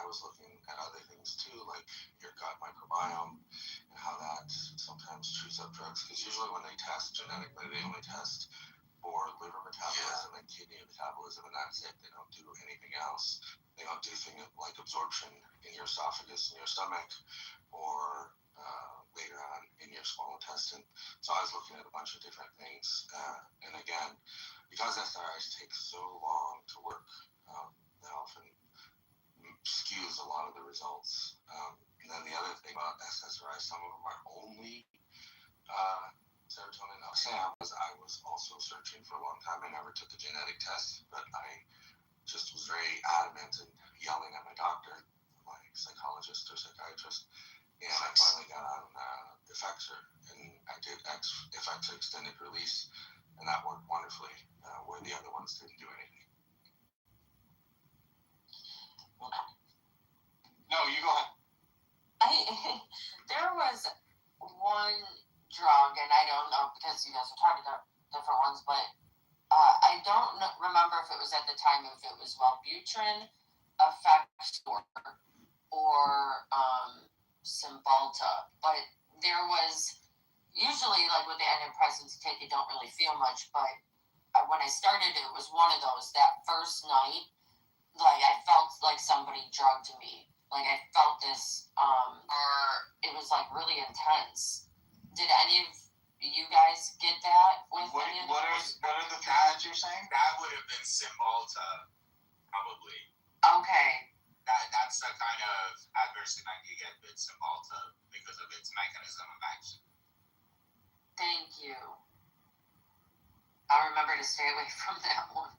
I was looking at other things too, like your gut microbiome and how that sometimes chews up drugs. Because usually when they test genetically, they only test for liver metabolism and kidney metabolism, and that's it. They don't do anything else. They don't do things like absorption in your esophagus and your stomach, or later on in your small intestine. So I was looking at a bunch of different things, and again, because SRIs take so long to work, that often skews a lot of the results. And then the other thing about SSRIs, some of them are only serotonin. Now, Sam, I was also searching for a long time. I never took a genetic test, but I just was very adamant and yelling at my doctor, my psychologist or psychiatrist, and I finally got on Effexor, and I did Effexor extended release, and that worked wonderfully, where the other ones didn't do anything. No, you go ahead. There was one drug, and I don't know because you guys are talking about different ones, but I don't remember if it was at the time if it was Wellbutrin, Effexor, or Cymbalta, but there was usually, like with the antidepressants you take, you don't really feel much, but when I started, it was one of those. That first night, like I felt like somebody drugged me. Like I felt this, or it was like really intense. Did any of you guys get that with any of what are the things you're saying? That would have been Cymbalta, probably. Okay. That's the kind of adverse event you get with Cymbalta because of its mechanism of action. Thank you. I'll remember to stay away from that one.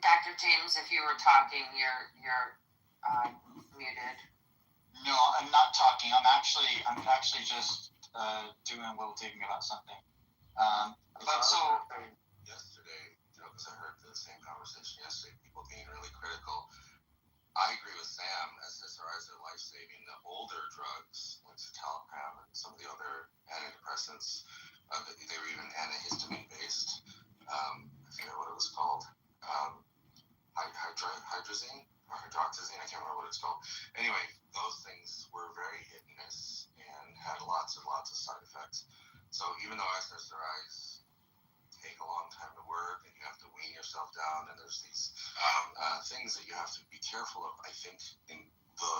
Dr. James, if you were talking, you're muted. No, I'm not talking. I'm actually just doing a little digging about something. But so yesterday, because I heard the same conversation yesterday, people being really critical. I agree with Sam. SSRIs are life-saving. The older drugs, like citalopram and some of the other antidepressants, they were even antihistamine-based. I forget what it was called. Hydrazine or hydroxyzine, I can't remember what it's called. Anyway, those things were very hit and miss and had lots and lots of side effects. So even though SSRIs take a long time to work and you have to wean yourself down, and there's these things that you have to be careful of, I think in the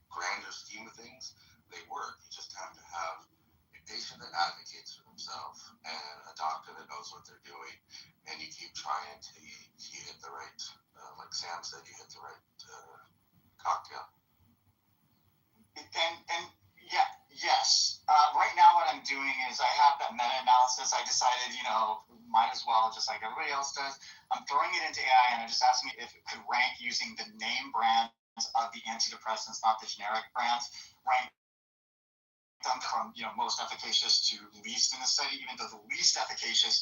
grander scheme of things, they work. You just have to have a patient that advocates for themselves and a doctor that knows what they're doing, and you keep trying till you hit the right, like Sam said, you hit the right cocktail. Yes. Right now what I'm doing is I have that meta-analysis. I decided, might as well, just like everybody else does. I'm throwing it into AI, and I just asked me if it could rank using the name brands of the antidepressants, not the generic brands, rank them from most efficacious to least in the study, even though the least efficacious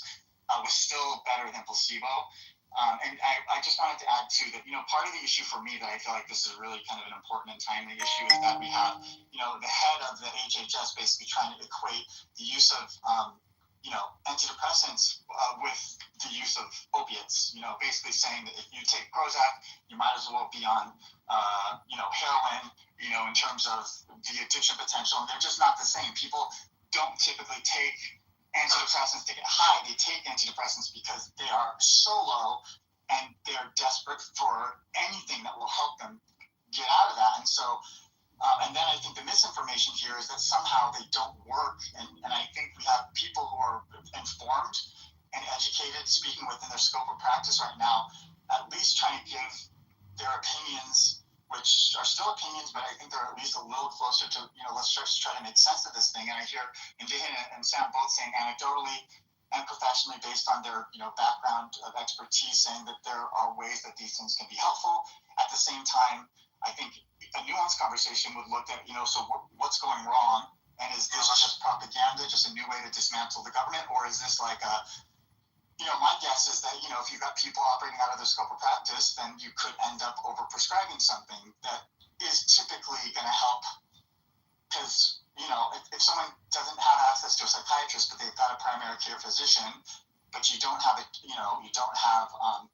was still better than placebo. And I just wanted to add too that part of the issue for me that I feel like this is really kind of an important and timely issue is that we have the head of the HHS basically trying to equate the use of antidepressants with the use of opiates. Basically saying that if you take Prozac, you might as well be on heroin. In terms of the addiction potential, and they're just not the same. People don't typically take antidepressants to get high. They take antidepressants because they are so low and they're desperate for anything that will help them get out of that. And so, and then I think the misinformation here is that somehow they don't work. And I think we have people who are informed and educated speaking within their scope of practice right now, at least trying to give their opinions, which are still opinions, but I think they're at least a little closer to, let's just try to make sense of this thing. And I hear Indihan and Sam both saying anecdotally and professionally based on their, background of expertise, saying that there are ways that these things can be helpful. At the same time, I think a nuanced conversation would look at, so what's going wrong? And is this just propaganda, just a new way to dismantle the government? Or is this like a, my guess is that, if you've got people operating out of their scope of practice, then you could end up over-prescribing something that is typically going to help because if someone doesn't have access to a psychiatrist, but they've got a primary care physician, but you don't have you don't have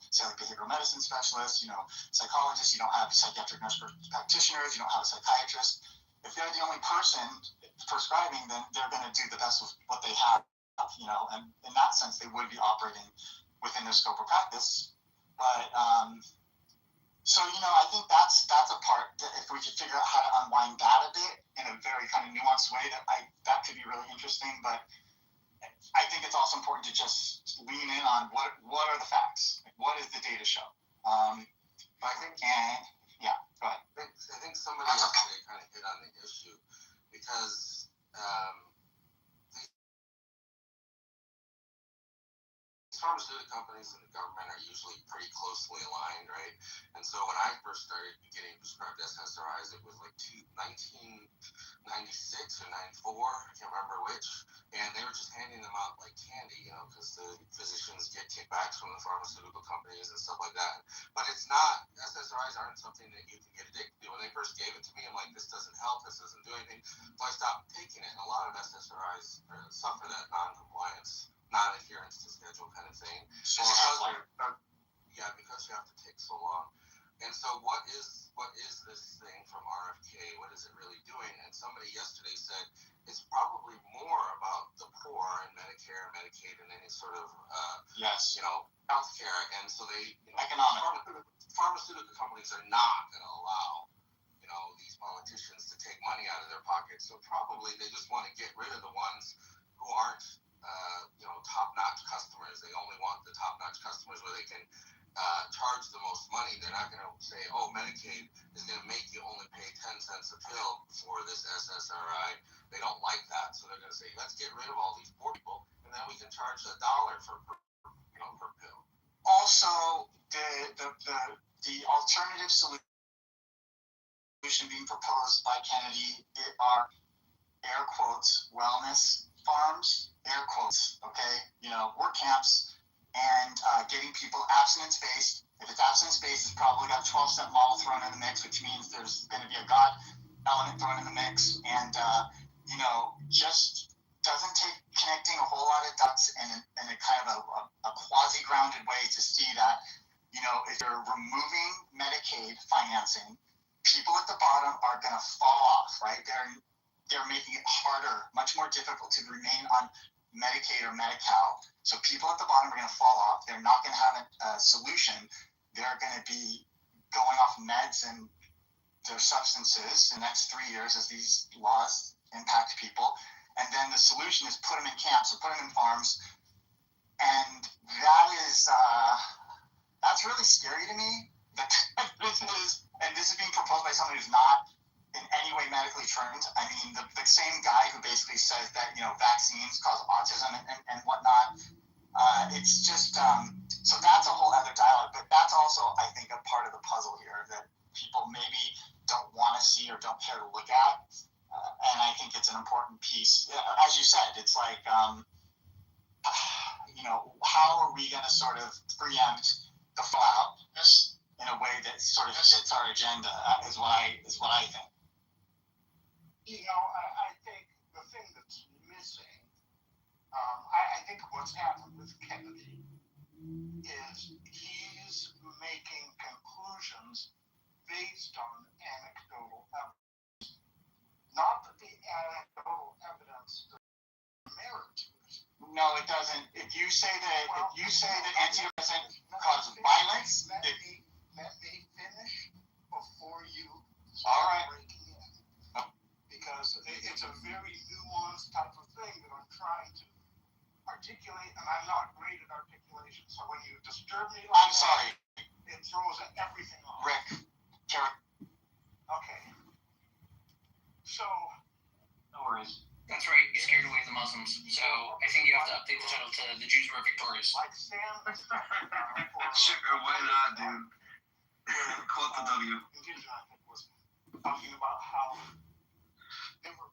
say like behavioral medicine specialists, psychologists, you don't have psychiatric nurse practitioners, you don't have a psychiatrist. If they're the only person prescribing, then they're going to do the best with what they have, and in that sense, they would be operating within their scope of practice. But so I think that's a part that if we could figure out how to unwind that a bit in a very kind of nuanced way, that could be really interesting. But I think it's also important to just lean in on what are the facts, what does the data show. I think, yeah, go ahead. I think somebody yesterday kind of hit on the issue because pharmaceutical companies and the government are usually pretty closely aligned, right? And so when I first started getting prescribed SSRIs, it was like 1996 or 94, I can't remember which, and they were just handing them out like candy, because the physicians get kickbacks from the pharmaceutical companies and stuff like that. But it's not, SSRIs aren't something that you can get addicted to. When they first gave it to me, I'm like, this doesn't help, this doesn't do anything. So I stopped taking it, and a lot of SSRIs suffer that non-compliance, non-adherence to schedule kind of thing. Because you have to take so long. And so what is this thing from RFK? What is it really doing? And somebody yesterday said it's probably more about the poor and Medicare, Medicaid, and any sort of healthcare. And so they pharmaceutical companies are not going to allow these politicians to take money out of their pockets. So probably they just want to get rid of the ones who aren't top-notch customers. They only want the top-notch customers where they can charge the most money. They're not going to say, Medicaid is going to make you only pay 10 cents a pill for this SSRI. They don't like that, so they're going to say, let's get rid of all these poor people, and then we can charge $1 per pill. Also, the alternative solution being proposed by Kennedy are air quotes wellness farms, air quotes, okay, work camps, and getting people abstinence-based. If it's abstinence-based, it's probably got a 12-step model thrown in the mix, which means there's going to be a God element thrown in the mix, and just doesn't take connecting a whole lot of dots in a kind of a quasi-grounded way to see that, if you're removing Medicaid financing, people at the bottom are going to fall off, right? They're making it harder, much more difficult to remain on Medicaid or Medi-Cal. So people at the bottom are going to fall off. They're not going to have a solution. They're going to be going off meds and their substances the next 3 years as these laws impact people. And then the solution is put them in camps or put them in farms. And that's really scary to me. This is being proposed by someone who's not in any way medically trained. I mean, the same guy who basically says that, vaccines cause autism and whatnot. It's just, so that's a whole other dialogue, but that's also, I think, a part of the puzzle here that people maybe don't want to see or don't care to look at. And I think it's an important piece. As you said, it's like, how are we going to sort of preempt the fallout in a way that sort of fits our agenda is what I think. I think the thing that's missing, I think what's happened with Kennedy is he's making conclusions based on anecdotal evidence. Not that the anecdotal evidence doesn't merit to it. No, it doesn't. If you say that antidepressant causes violence, let me finish before you all right. breaking in. Because it's a very nuanced type of thing that I'm trying to articulate, and I'm not great at articulation. So when you disturb me like I'm sorry. It throws everything off. Rick, Karen. Okay. So. No worries. That's right, you scared away the Muslims. So I think you have to update the title to The Jews Were Victorious. Like Sam. Sure, why not, dude? Quote the W. I think was talking about how they were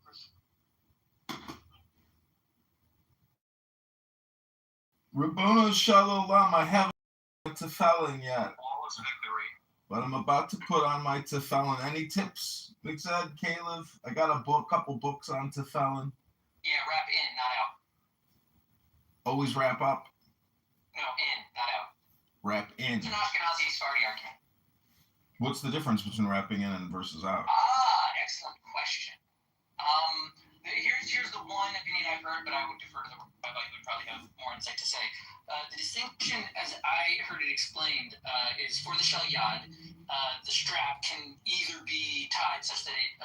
Rabboni Shalom, I haven't got to Fallon yet. Flawless victory. but I'm about to put on my tefillin. Any tips, Big Zed, Caleb? I got a couple books on tefillin. Yeah, wrap in, not out. Always wrap up. No, in, not out. Wrap in. It's an Ashkenazi Sephardi argument. What's the difference between wrapping in and versus out? Excellent question. Here's the one opinion I've heard, but I would defer to the rabbi who would probably have more insight to say. The distinction, as I heard it explained, is for the shel yad, the strap can either be tied such that it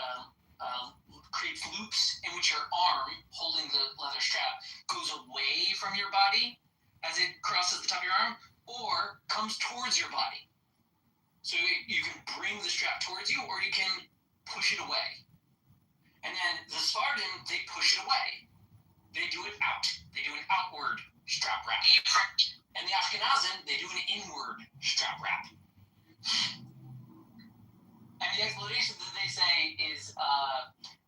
creates loops in which your arm holding the leather strap goes away from your body as it crosses the top of your arm, or comes towards your body. So you can bring the strap towards you, or you can push it away. And then the Sephardim, they push it away. They do it out. They do an outward strap wrap. And the Ashkenazim, they do an inward strap wrap. And the explanation that they say is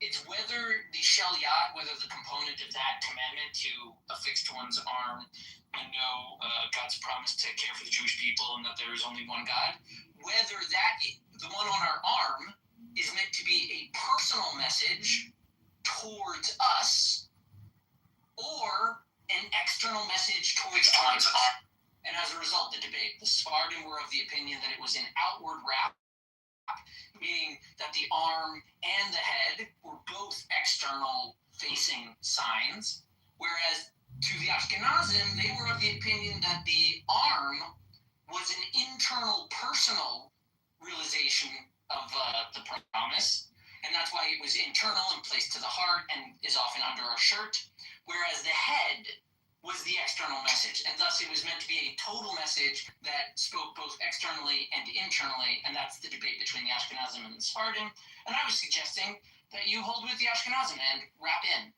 it's whether the shel yad, whether the component of that commandment to affix to one's arm and know God's promise to care for the Jewish people and that there is only one God, whether that, the one on our arm, is meant to be a personal message towards us or an external message towards others. And as a result, the debate, the Sephardim were of the opinion that it was an outward wrap, meaning that the arm and the head were both external facing signs, whereas to the Ashkenazim, they were of the opinion that the arm was an internal, personal realization of the promise, and that's why it was internal and placed to the heart and is often under our shirt, whereas the head was the external message, and thus it was meant to be a total message that spoke both externally and internally, and that's the debate between the Ashkenazim and the Sephardim. And I was suggesting that you hold with the Ashkenazim and wrap in.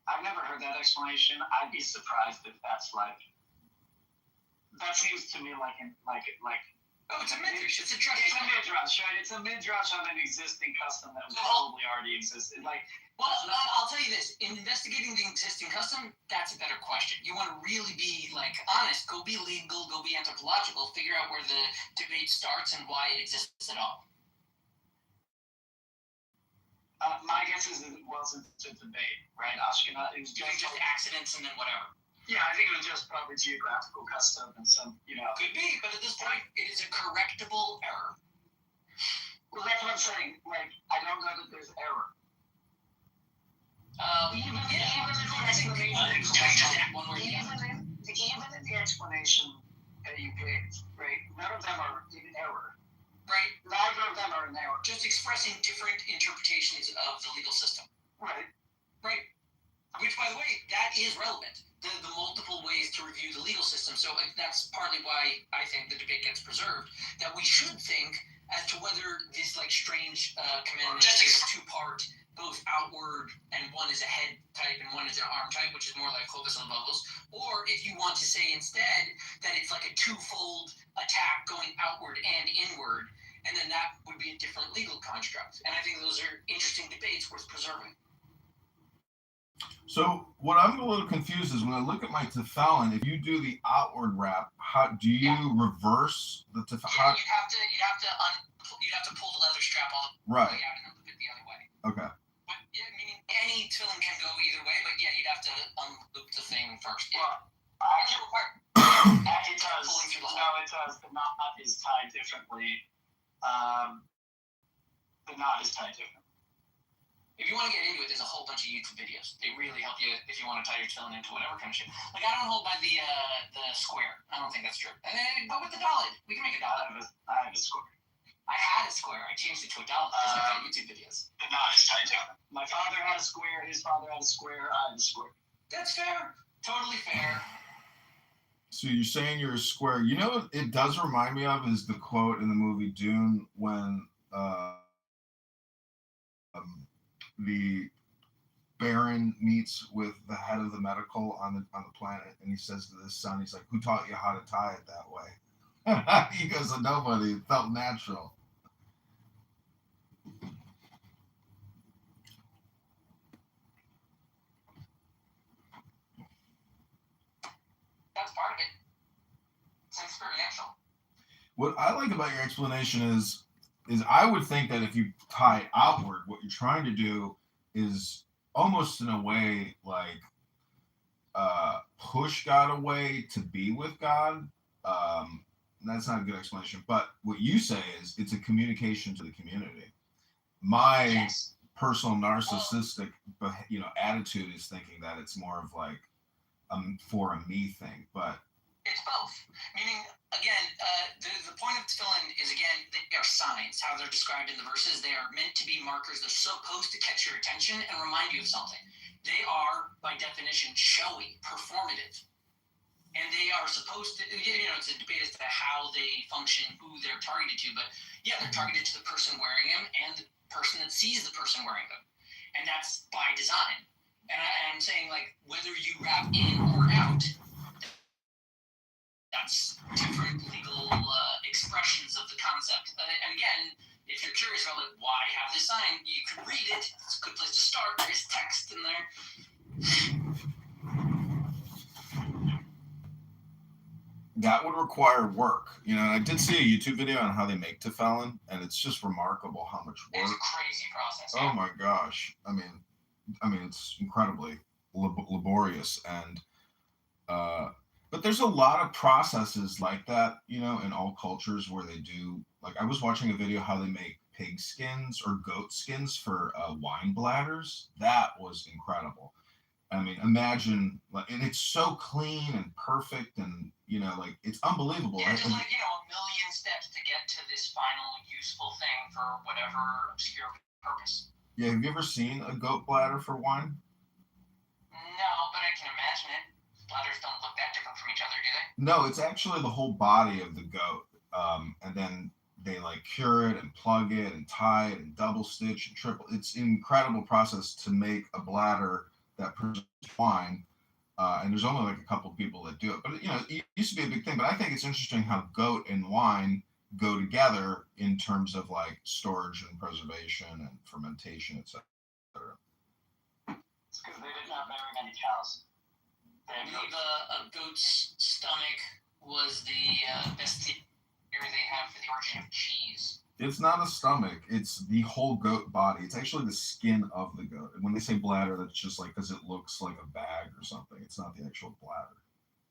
I've never heard that explanation. I'd be surprised if that's like. That seems to me like. Oh, it's a midrash. It's a It's a midrash, right? It's a midrash on an existing custom that probably already existed. Well, I'll tell you this. In investigating the existing custom, that's a better question. You want to really be, honest. Go be legal. Go be anthropological. Figure out where the debate starts and why it exists at all. My guess is it wasn't a debate, right? Ashkenaz, it was Just accidents and then whatever. Yeah, I think it was just probably geographical custom and some, Could be, but at this point, it is a correctable error. Well, that's what I'm saying. I don't know that there's error. Even in the explanation that you gave, right? None of them are in error. Right. Neither of them are in error. Just expressing different interpretations of the legal system. Right. Right. Which, by the way, that is relevant. The multiple ways to review the legal system. So that's partly why I think the debate gets preserved. That we should think as to whether this strange commandment is two-part, both outward, and one is a head type and one is an arm type, which is more like focus on levels. Or if you want to say instead that it's like a twofold attack going outward and inward, and then that would be a different legal construct. And I think those are interesting debates worth preserving. So what I'm a little confused is when I look at my tefillin, if you do the outward wrap, how do you reverse the tefillin? Yeah, you'd have to pull the leather strap all the way out and then loop it the other way. Okay. But yeah, meaning any tefillin can go either way, but yeah, you'd have to unloop the thing first. Yeah. Well, it does. No, it does. The knot is tied differently. The knot is tied differently. If you want to get into it, there's a whole bunch of YouTube videos. They really help you if you want to tie your tefillin into whatever kind of shit. I don't hold by the square. I don't think that's true. And then go with the dalet. We can make a dalet. I have a square. I had a square. I changed it to a dalet because I got YouTube videos. The knot is tied down. My father had a square. His father had a square. I had a square. That's fair. Totally fair. So you're saying you're a square. You know what it does remind me of is the quote in the movie Dune when the Baron meets with the head of the medical on the planet, and he says to his son, he's like, "Who taught you how to tie it that way?" He goes, "Nobody. It felt natural." That's part of it. It's experiential. What I like about your explanation is I would think that if you tie outward, what you're trying to do is almost in a way like push God away to be with God. That's not a good explanation, but what you say is it's a communication to the community. My Yes. personal narcissistic, attitude is thinking that it's more of like for a me thing, but It's both. Meaning, again, the point of tefillin is, again, they are signs, how they're described in the verses. They are meant to be markers. They're supposed to catch your attention and remind you of something. They are, by definition, showy, performative. And they are supposed to, it's a debate as to how they function, who they're targeted to. But, yeah, they're targeted to the person wearing them and the person that sees the person wearing them. And that's by design. And I'm saying, like, whether you wrap in or out, that's different legal expressions of the concept. And again, if you're curious about like why have this sign, you can read it. It's a good place to start. There's text in there. That would require work. I did see a YouTube video on how they make tefillin, and it's just remarkable how much work. It's a crazy process. Oh my gosh! I mean, it's incredibly laborious, and but there's a lot of processes like that, in all cultures where they do. Like I was watching a video how they make pig skins or goat skins for wine bladders. That was incredible. I mean, imagine, and it's so clean and perfect, and it's unbelievable. Yeah, just like a million steps to get to this final useful thing for whatever obscure purpose. Yeah, have you ever seen a goat bladder for wine? No, but I can imagine it. Bladders don't look that different from each other, do they? No, it's actually the whole body of the goat, and then they like cure it and plug it and tie it and double stitch and triple. It's an incredible process to make a bladder that produces wine, and there's only like a couple of people that do it. But it used to be a big thing. But I think it's interesting how goat and wine go together in terms of like storage and preservation and fermentation, etc. It's because they didn't have very many cows. I believe a goat's stomach was the best theory they have for the origin of cheese. It's not a stomach. It's the whole goat body. It's actually the skin of the goat. And when they say bladder, that's just like because it looks like a bag or something. It's not the actual bladder.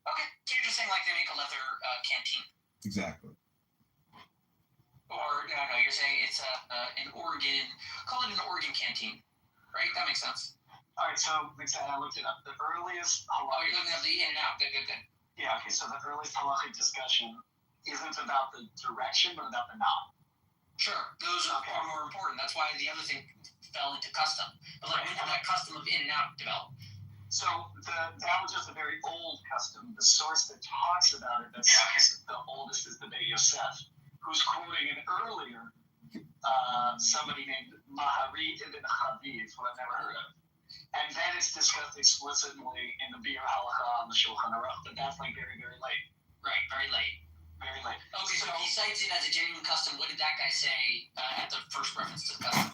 Okay, so you're just saying like they make a leather canteen. Exactly. Or no, you're saying it's an organ. Call it an organ canteen, right? That makes sense. All right, so I looked it up. The earliest Oh, you're looking at the in and out. Good. Yeah, okay, so the earliest halachic discussion isn't about the direction, but about the knob. Sure, those are more important. That's why the other thing fell into custom. But like, when did that custom of in and out develop? So that was just a very old custom. The source that talks about it, that's the oldest, is the Beit Yosef, who's quoting an earlier somebody named Mahari ibn Chaviv, who I've never heard of. And then it's discussed explicitly in the Biur Halacha on the Shulchan Aruch, but that's like very, very late. Right, very late. Very late. Okay, so he cites it as a genuine custom. What did that guy say at the first reference to the custom?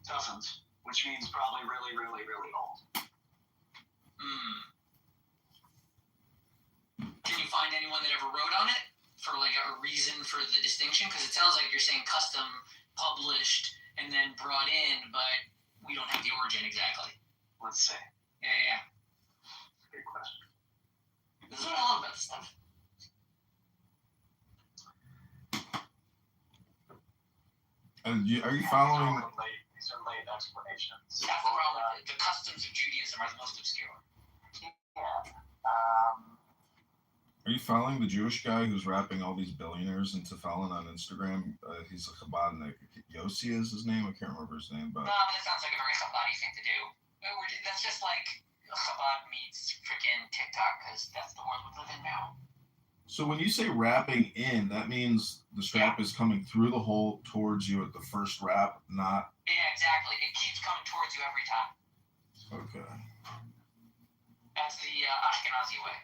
Doesn't, which means probably really, really, really old. Can you find anyone that ever wrote on it for like a reason for the distinction? Because it sounds like you're saying custom, published, and then brought in, but we don't have the origin exactly. Let's see. Yeah. Good question. This is what I love about this stuff. Are you following? These are late explanations. That's the problem. The customs of Judaism are the most obscure. Yeah. Are you following the Jewish guy who's rapping all these billionaires into tefillin on Instagram? He's a Chabadnik. Yossi is his name. I can't remember his name, but No, but that sounds like a very Chabad-y thing to do. That's just like Chabad meets freaking TikTok, because that's the world we live in now. So when you say rapping in, that means the strap is coming through the hole towards you at the first rap, not... Yeah, exactly. It keeps coming towards you every time. Okay. That's the Ashkenazi way.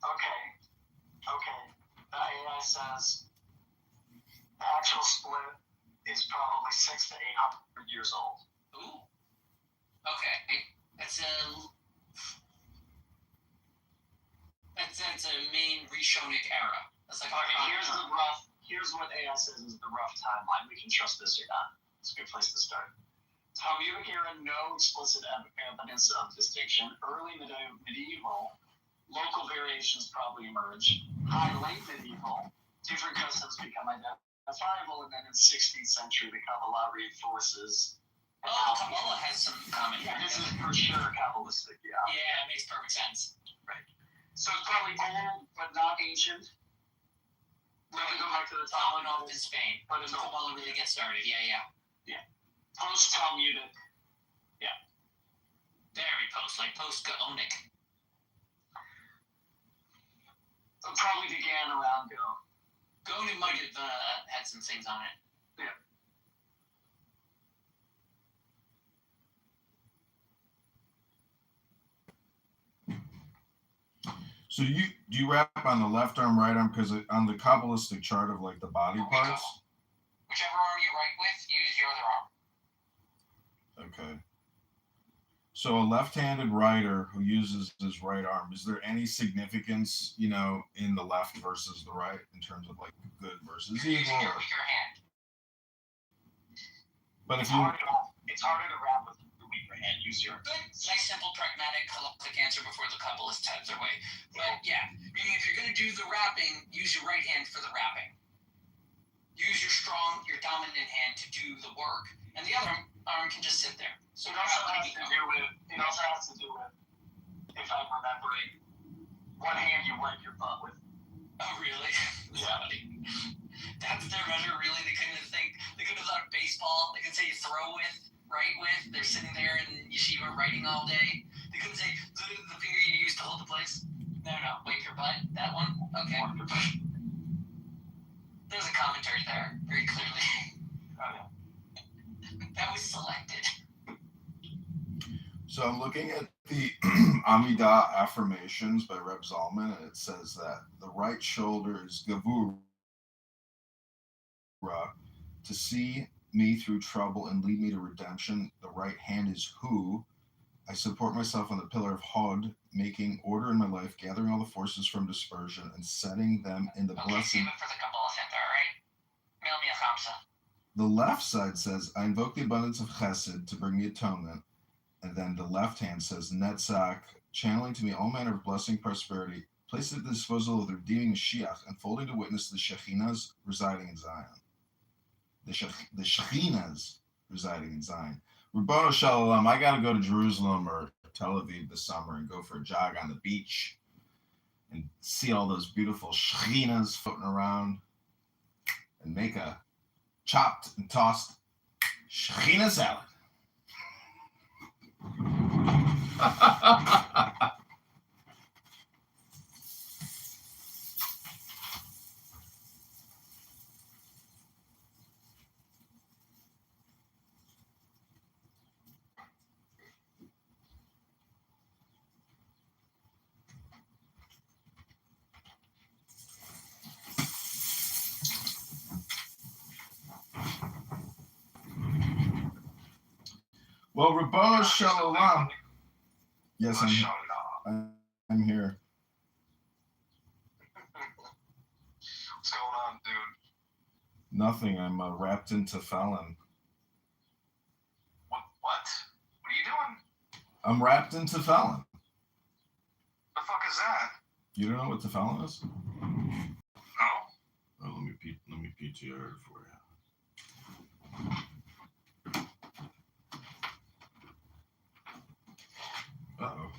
Okay. The AI says the actual split is probably 600 to 800 years old. Ooh. Okay. That's a main Rishonic era. That's like Here's what AI says is the rough timeline. We can trust this or not. It's a good place to start. Talmudic era, no explicit evidence of distinction. Early medieval, local variations probably emerge. High late medieval, different customs become identifiable, and then in the 16th century, the Kabbalah reinforces. Oh, Kabbalah has some common. Yeah, this is for sure Kabbalistic. Yeah. Yeah, it makes perfect sense. Right. So it's probably old, but not ancient. Really go back to the Common Talmud off in Spain. but it's old. Kabbalah really gets started. Yeah. Post-Talmudic. Very post-Gaonic. It probably began around Go. Gaonic might have had some things on it. So do you rap on the left arm, right arm? Because on the Kabbalistic chart of like the body parts. Whichever arm you write with, use your other arm. Okay. So a left-handed writer who uses his right arm, is there any significance, in the left versus the right in terms of like good versus You're evil? using your weaker hand. But if It's harder to rap with the weaker hand. Use your. Good, nice, simple, pragmatic, quick answer before the Kabbalist types their way. But yeah, meaning if you're going to do the rapping, use your right hand for the rapping. Use your dominant hand to do the work, and the other arm can just sit there. So It also has to do with, if I'm remembering, what hand you wipe your butt with. Oh, really? Yeah. That's their measure, really? They couldn't have thought of baseball. They couldn't say you throw with, write with. They're sitting there in yeshiva writing all day. They couldn't say the finger you use to hold the place. No, wipe your butt. That one? Okay. There's a commentary there, very clearly. That was selected. So I'm looking at the Amidah affirmations by Reb Zalman, and it says that the right shoulder is Gavura, to see me through trouble and lead me to redemption. The right hand is Hu. I support myself on the pillar of Hod, making order in my life, gathering all the forces from dispersion and setting them in the blessing. Save it for the Kabbalah Center, all right? Mail me a khamsa. The left side says, I invoke the abundance of chesed to bring me atonement. And then the left hand says, Netzach, channeling to me all manner of blessing, prosperity, placed at the disposal of the redeeming Mashiach, unfolding to witness the Shekhinahs residing in Zion. The Shekhinahs residing in Zion. Ribono Shel Olam, I got to go to Jerusalem or Tel Aviv this summer and go for a jog on the beach and see all those beautiful Shekhinahs floating around and make a chopped and tossed Shekhinah salad. Well, Ribono Shel Olam. Yes, I'm here. What's going on, dude? Nothing. I'm wrapped into Felon. What? What are you doing? I'm wrapped into Felon. The fuck is that? You don't know what Tefillin is? No. Oh, let me PTR it for you. Uh-oh.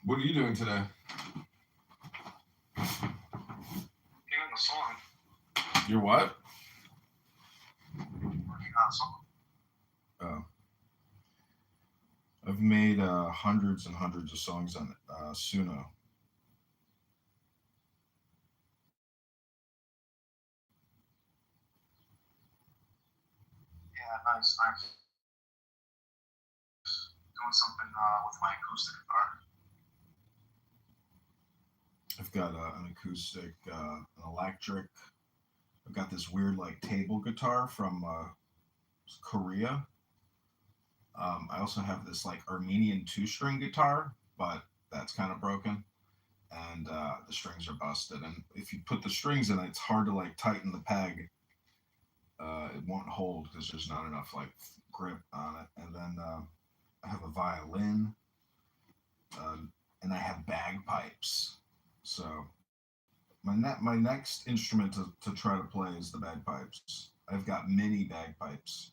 What are you doing today? Hearing a song. You're what? Working on something. Oh. I've made hundreds and hundreds of songs on Suno. Yeah, nice. Doing something with my acoustic guitar. I've got an acoustic, an electric. I've got this weird like table guitar from Korea. I also have this like Armenian 2-string guitar, but that's kind of broken, and the strings are busted. And if you put the strings in it, it's hard to like tighten the peg. It won't hold because there's not enough like grip on it. And then I have a violin, and I have bagpipes. So my next instrument to try to play is the bagpipes. I've got mini bagpipes.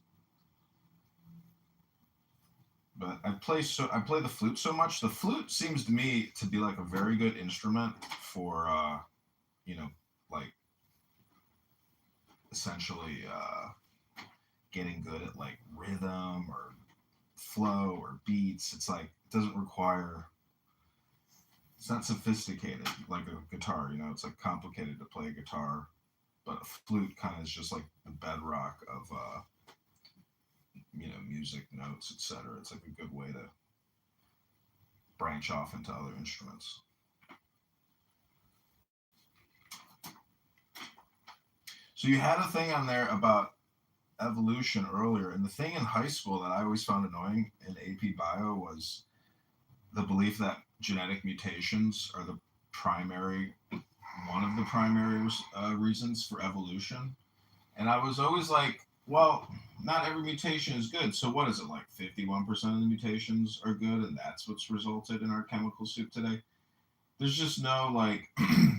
But I play the flute so much. The flute seems to me to be like a very good instrument for you know, like essentially getting good at like rhythm or flow or beats. It's like it doesn't require, it's not sophisticated like a guitar, it's like complicated to play a guitar, but a flute kind of is just like the bedrock of music notes, etc. It's like a good way to branch off into other instruments. So you had a thing on there about evolution earlier, and the thing in high school that I always found annoying in AP Bio was the belief that genetic mutations are one of the primary reasons for evolution. And I was always like, well, not every mutation is good. So what is it, like 51% of the mutations are good, and that's what's resulted in our chemical soup today? There's just no, like,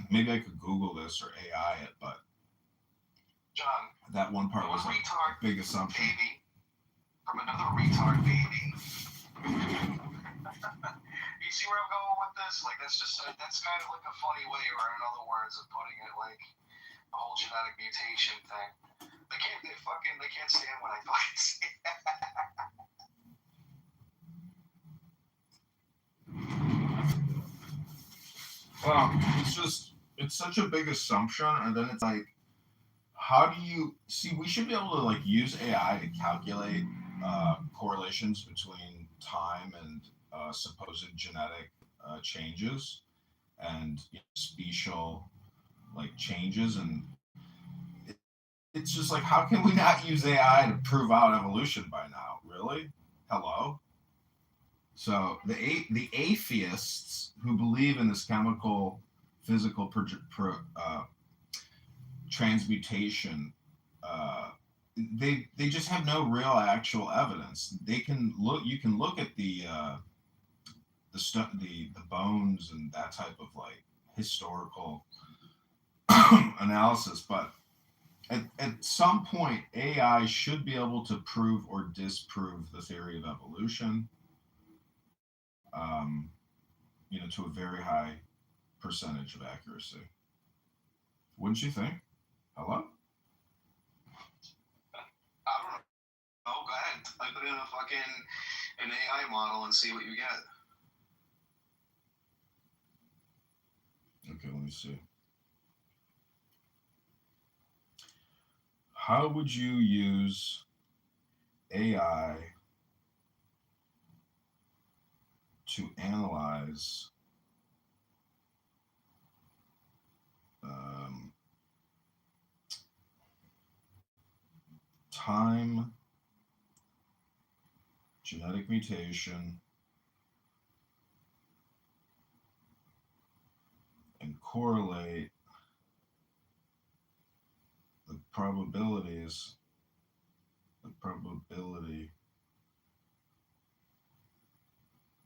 maybe I could Google this or AI it, but John, that one part was like a big assumption. Baby from another retard baby. You see where I'm going with this? Like, that's kind of like a funny way, or in other words, of putting it, like the whole genetic mutation thing. They can't stand when I fucking say that. Well, it's such a big assumption, and then it's like, how do you see? We should be able to like use AI to calculate correlations between time and supposed genetic changes and special like changes, and it's just like, how can we not use AI to prove out evolution by now? Really? Hello? So the atheists who believe in this chemical physical transmutation, they just have no real actual evidence. You can look at the bones and that type of like historical analysis, but at some point AI should be able to prove or disprove the theory of evolution, to a very high percentage of accuracy. Wouldn't you think? Hello? I don't know. Oh, go ahead. Type it in an AI model and see what you get. Okay, let me see. How would you use AI to analyze time, genetic mutation, and correlate the probability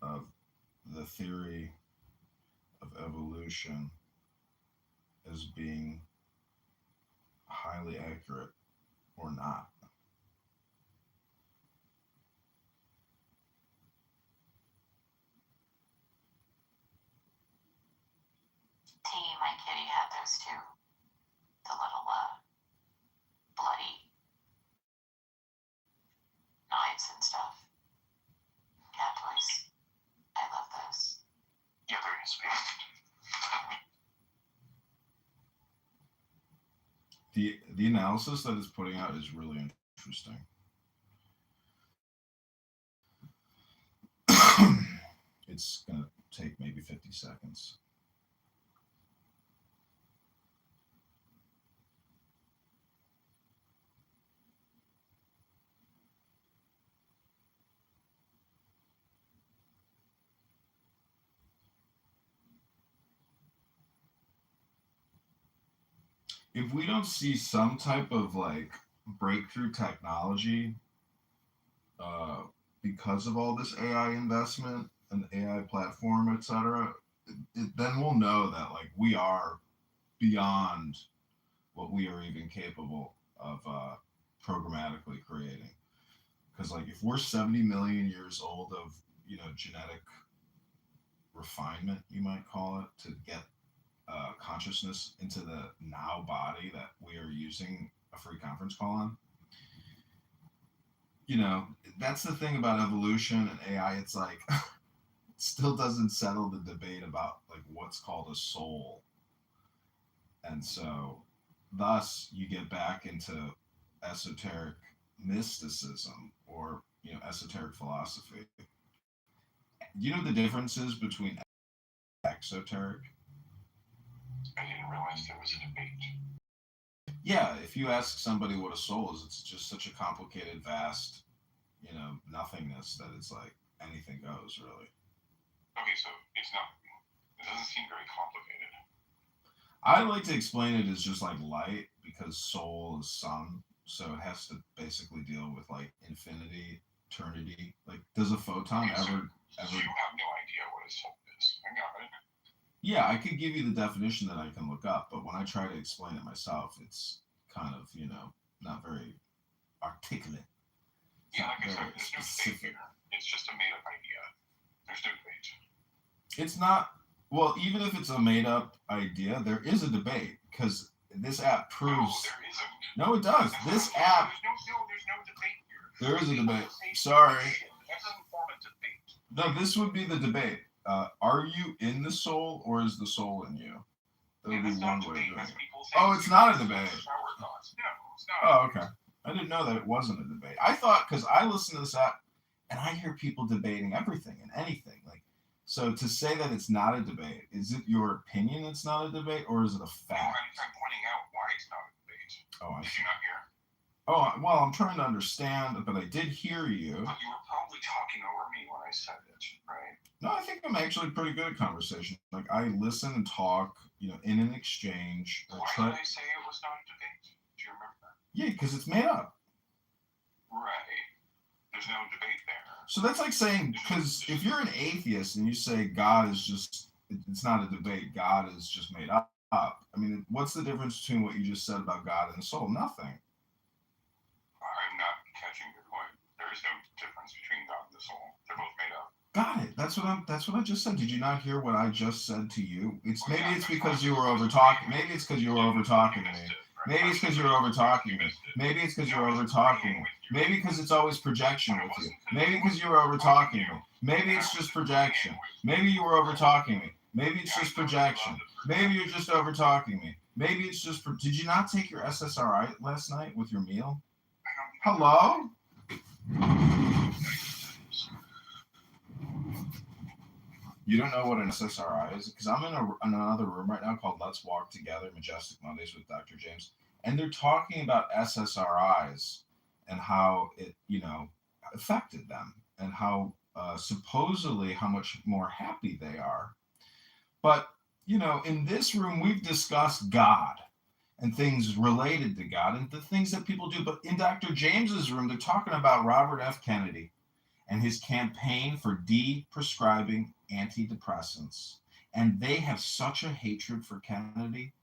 of the theory of evolution as being highly accurate or not? My kitty had those too. The little bloody knives and stuff. Cat toys. I love those. Yeah, they're sweet. The analysis that it's putting out is really interesting. It's gonna take maybe 50 seconds. if we don't see some type of like breakthrough technology because of all this AI investment and AI platform, etc., then we'll know that like we are beyond what we are even capable of programmatically creating. Because like if we're 70 million years old of genetic refinement, you might call it, to get consciousness into the now body that we are using a free conference call on. That's the thing about evolution and AI. It's like it still doesn't settle the debate about like what's called a soul. And so thus you get back into esoteric mysticism or esoteric philosophy. You know the differences between exoteric? I didn't realize there was a debate. Yeah, if you ask somebody what a soul is, it's just such a complicated, vast, nothingness that it's like anything goes, really. Okay, so it doesn't seem very complicated. I like to explain it as just like light, because soul is sun, so it has to basically deal with like infinity, eternity. Like, does a photon ever? You have no idea what a soul is. I got it. Yeah, I could give you the definition that I can look up, but when I try to explain it myself, it's kind of, not very articulate. Yeah, like I said, there's no debate here. It's just a made-up idea. There's no debate. It's not, well, even if it's a made-up idea, there is a debate, because this app proves... No, there isn't. No, it does. This app... There's no debate here. There is a debate. Sorry. That doesn't form a debate. No, this would be the debate. Are you in the soul, or is the soul in you? That would be one way of doing it. Oh, it's not a debate. No, it's not. Oh, okay. I didn't know that it wasn't a debate. I thought, because I listen to this app, and I hear people debating everything and anything. Like, so to say that it's not a debate, is it your opinion it's not a debate, or is it a fact? I'm pointing out why it's not a debate. Oh, I Did see. you not hear? Oh, well, I'm trying to understand, but I did hear you. But you were probably talking over me when I said it, right? No, I think I'm actually pretty good at conversation. Like, I listen and talk, in an exchange. Why did I say it was not a debate? Do you remember that? Yeah, because it's made up. Right. There's no debate there. So that's like saying, because if you're an atheist and you say God is just, it's not a debate, God is just made up. I mean, what's the difference between what you just said about God and the soul? Nothing. I'm not catching your point. There is no difference between God and the soul. They're both made up. Got it. That's what I just said. Did you not hear what I just said to you? Maybe it's because you were over talking. Maybe it's because you were over talking me. Maybe it's because you're over talking me. Maybe it's because you're over talking me. Maybe because it's always projection with you. Maybe because you were over talking me. Maybe it's just projection. Maybe you were over talking me. Maybe it's just projection. Maybe you're just over talking me. Maybe it's just. Did you not take your SSRI last night with your meal? Hello? You don't know what an SSRI is? Because I'm in another room right now called Let's Walk Together, Majestic Mondays with Dr. James. And they're talking about SSRIs and how it, affected them and how supposedly how much more happy they are. But, in this room, we've discussed God and things related to God and the things that people do. But in Dr. James's room, they're talking about Robert F. Kennedy and his campaign for de-prescribing antidepressants. And they have such a hatred for Kennedy.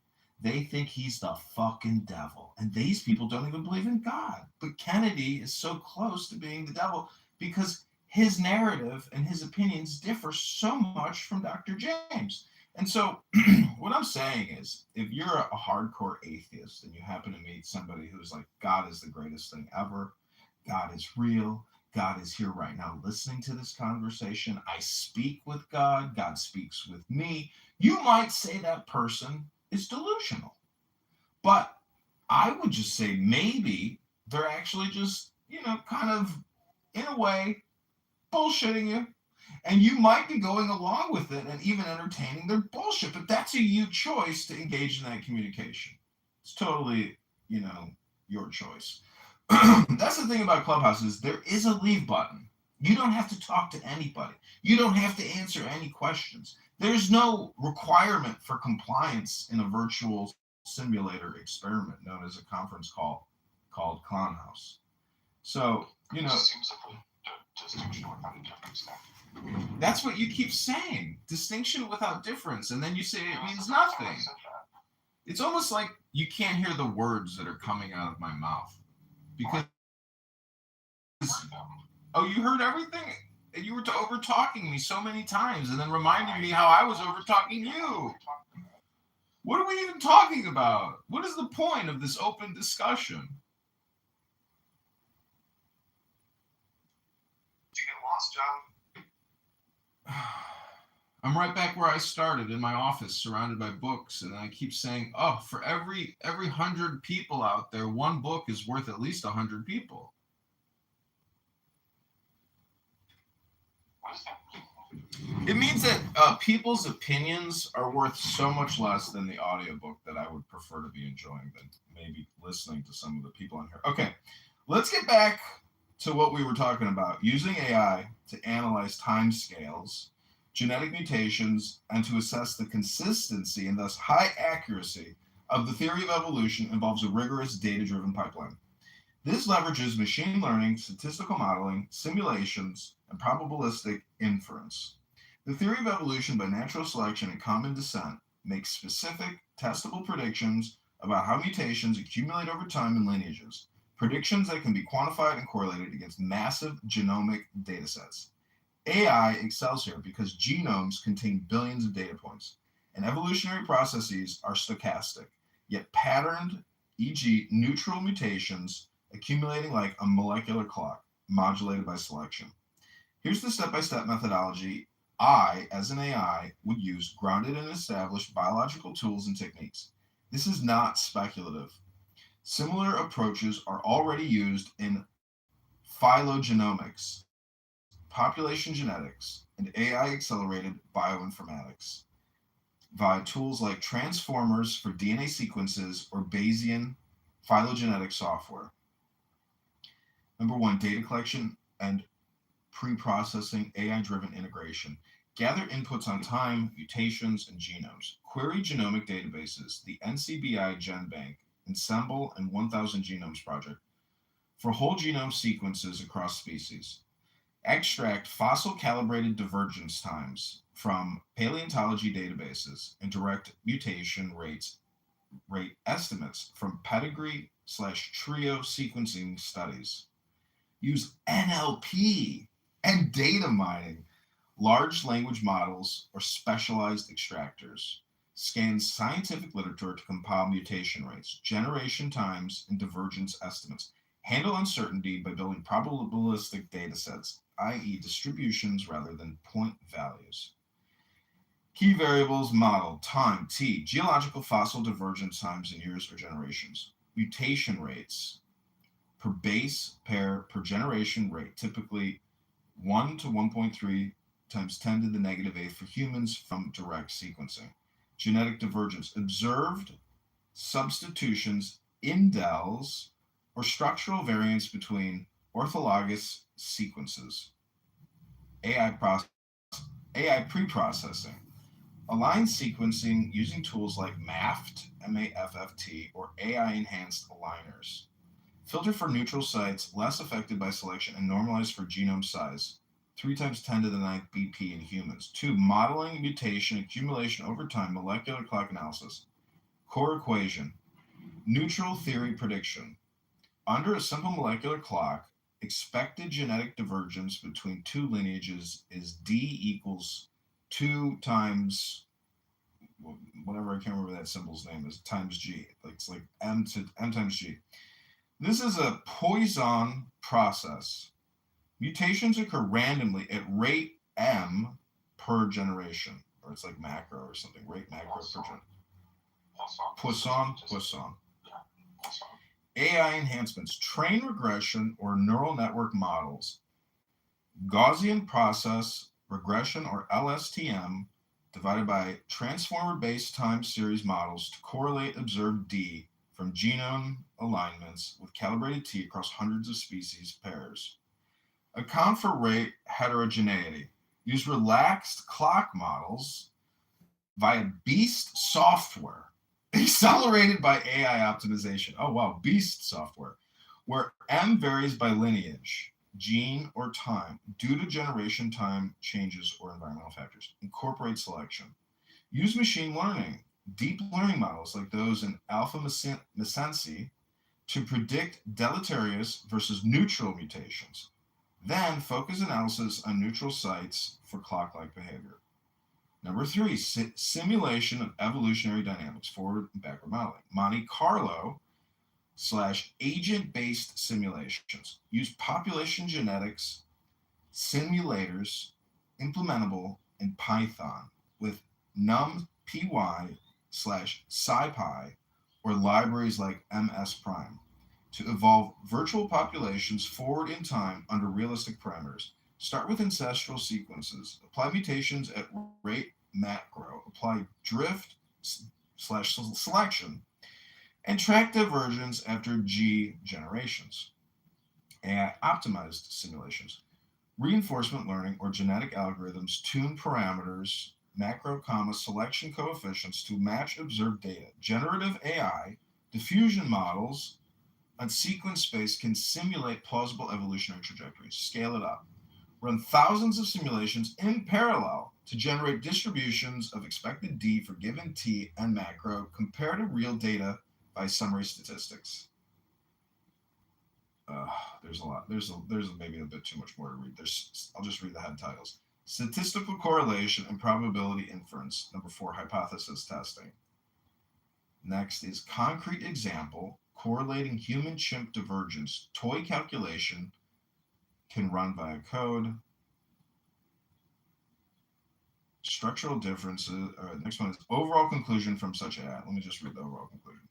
They think he's the fucking devil. And these people don't even believe in God. But Kennedy is so close to being the devil because his narrative and his opinions differ so much from Dr. James. And so what I'm saying is, if you're a hardcore atheist and you happen to meet somebody who's like, God is the greatest thing ever, God is real, God is here right now listening to this conversation, I speak with God, God speaks with me, you might say that person is delusional. But I would just say maybe they're actually just, kind of, in a way, bullshitting you. And you might be going along with it and even entertaining their bullshit, but that's a you choice to engage in that communication. It's totally, your choice. That's the thing about Clubhouse is there is a leave button. You don't have to talk to anybody. You don't have to answer any questions. There's no requirement for compliance in a virtual simulator experiment known as a conference call called Clown House. So, you know, seems like a distinction without a difference there. that's what you keep saying. Distinction without difference. And then you say it means nothing. It's almost like you can't hear the words that are coming out of my mouth. Because, oh, you heard everything? And you were over talking me so many times and then reminding me how I was over talking you. What are we even talking about? What is the point of this open discussion? Did you get lost, John? I'm right back where I started, in my office, surrounded by books, and I keep saying, oh, for every 100 people out there, one book is worth at least 100 people. What does that mean? It means that people's opinions are worth so much less than the audiobook that I would prefer to be enjoying than maybe listening to some of the people on here. Okay, let's get back to what we were talking about. Using AI to analyze time scales, genetic mutations, and to assess the consistency and thus high accuracy of the theory of evolution involves a rigorous data-driven pipeline. This leverages machine learning, statistical modeling, simulations, and probabilistic inference. The theory of evolution by natural selection and common descent makes specific, testable predictions about how mutations accumulate over time in lineages, predictions that can be quantified and correlated against massive genomic datasets. AI excels here because genomes contain billions of data points, and evolutionary processes are stochastic, yet patterned, e.g., neutral mutations accumulating like a molecular clock, modulated by selection. Here's the step-by-step methodology I, as an AI, would use, grounded in established biological tools and techniques. This is not speculative. Similar approaches are already used in phylogenomics, population genetics, and AI-accelerated bioinformatics via tools like transformers for DNA sequences or Bayesian phylogenetic software. Number one, data collection and pre-processing, AI-driven integration. Gather inputs on time, mutations, and genomes. Query genomic databases, the NCBI GenBank, Ensemble, and 1000 Genomes Project for whole genome sequences across species. Extract fossil-calibrated divergence times from paleontology databases and direct mutation rate estimates from pedigree/trio sequencing studies. Use NLP and data mining, large language models, or specialized extractors. Scan scientific literature to compile mutation rates, generation times, and divergence estimates. Handle uncertainty by building probabilistic datasets, i.e. distributions rather than point values. Key variables model, time, T, geological fossil divergence times in years or generations. Mutation rates, per base pair per generation rate, typically 1 to 1.3 times 10 to the negative 8 for humans from direct sequencing. Genetic divergence, observed substitutions, indels, or structural variants between orthologous sequences. AI pre-processing. Align sequencing using tools like MAFFT, M-A-F-F-T, or AI-enhanced aligners. Filter for neutral sites less affected by selection and normalize for genome size, 3 times 10 to the 9th BP in humans. 2. Modeling mutation accumulation over time, molecular clock analysis. Core equation, neutral theory prediction. Under a simple molecular clock, expected genetic divergence between two lineages is D equals 2 times whatever, I can't remember that symbol's name is, times G. It's like M times G. This is a Poisson process. Mutations occur randomly at rate M per generation, or it's like macro or something, rate macro per generation. Poisson. AI enhancements, train regression or neural network models, Gaussian process regression or LSTM, divided by transformer-based time series models to correlate observed D from genome alignments with calibrated T across hundreds of species pairs. Account for rate heterogeneity. Use relaxed clock models via BEAST software accelerated by AI optimization. Oh, wow, beast software, where M varies by lineage, gene, or time due to generation time changes or environmental factors. Incorporate selection. Use machine learning, deep learning models like those in alpha mesency to predict deleterious versus neutral mutations. Then focus analysis on neutral sites for clock-like behavior. Number 3, simulation of evolutionary dynamics, forward and backward modeling. Monte Carlo / agent-based simulations. Use population genetics simulators implementable in Python with numpy / scipy or libraries like MS Prime to evolve virtual populations forward in time under realistic parameters. Start with ancestral sequences. Apply mutations at rate macro. Apply drift / selection. And track divergence after G generations. AI optimized simulations. Reinforcement learning or genetic algorithms tune parameters, macro, selection coefficients to match observed data. Generative AI diffusion models on sequence space can simulate plausible evolutionary trajectories. Scale it up. Run thousands of simulations in parallel to generate distributions of expected D for given T and macro compared to real data by summary statistics. There's a lot. There's maybe a bit too much more to read. I'll just read the head titles. Statistical correlation and probability inference. Number 4, hypothesis testing. Next is concrete example, correlating human-chimp divergence. Toy calculation can run via code. Structural differences. Next one is overall conclusion from such AI. Let me just read the overall conclusion.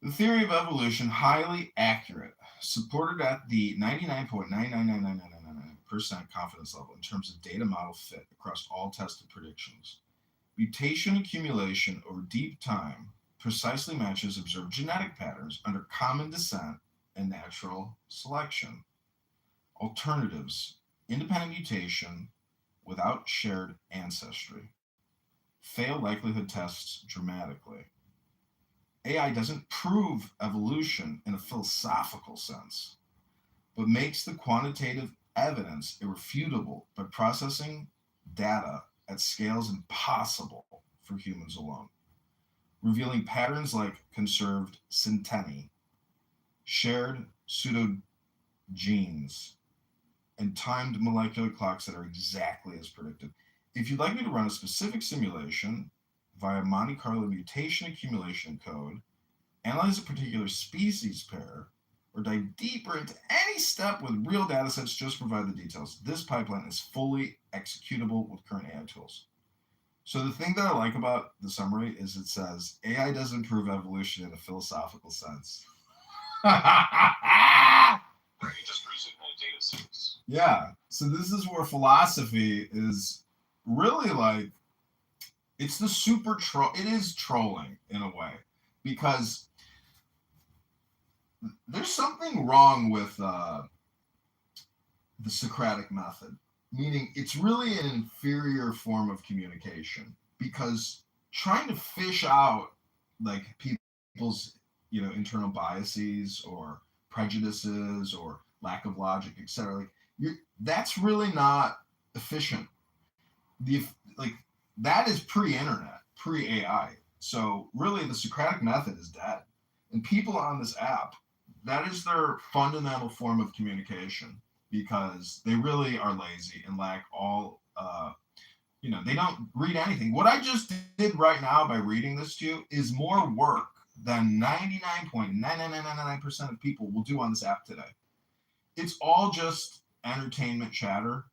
The theory of evolution, highly accurate, supported at the 99.99999% confidence level in terms of data model fit across all tested predictions. Mutation accumulation over deep time precisely matches observed genetic patterns under common descent and natural selection. Alternatives, independent mutation without shared ancestry. Fail likelihood tests dramatically. AI doesn't prove evolution in a philosophical sense, but makes the quantitative evidence irrefutable by processing data at scales impossible for humans alone, revealing patterns like conserved centenni, shared pseudogenes, and timed molecular clocks that are exactly as predicted. If you'd like me to run a specific simulation via Monte Carlo mutation accumulation code, analyze a particular species pair, or dive deeper into any step with real data sets, just provide the details. This pipeline is fully executable with current AI tools. So the thing that I like about the summary is it says, AI doesn't prove evolution in a philosophical sense. Right, it just proves it in a data sense. Yeah, so this is where philosophy is really like, it's the super troll. It is trolling in a way, because there's something wrong with the Socratic method, meaning it's really an inferior form of communication, because trying to fish out like people's internal biases or prejudices or lack of logic, etc. That's really not efficient. That is pre-internet, pre-AI. So really the Socratic method is dead. And people on this app, that is their fundamental form of communication, because they really are lazy and lack all, they don't read anything. What I just did right now by reading this to you is more work than 99.9999% of people will do on this app today. It's all just entertainment chatter,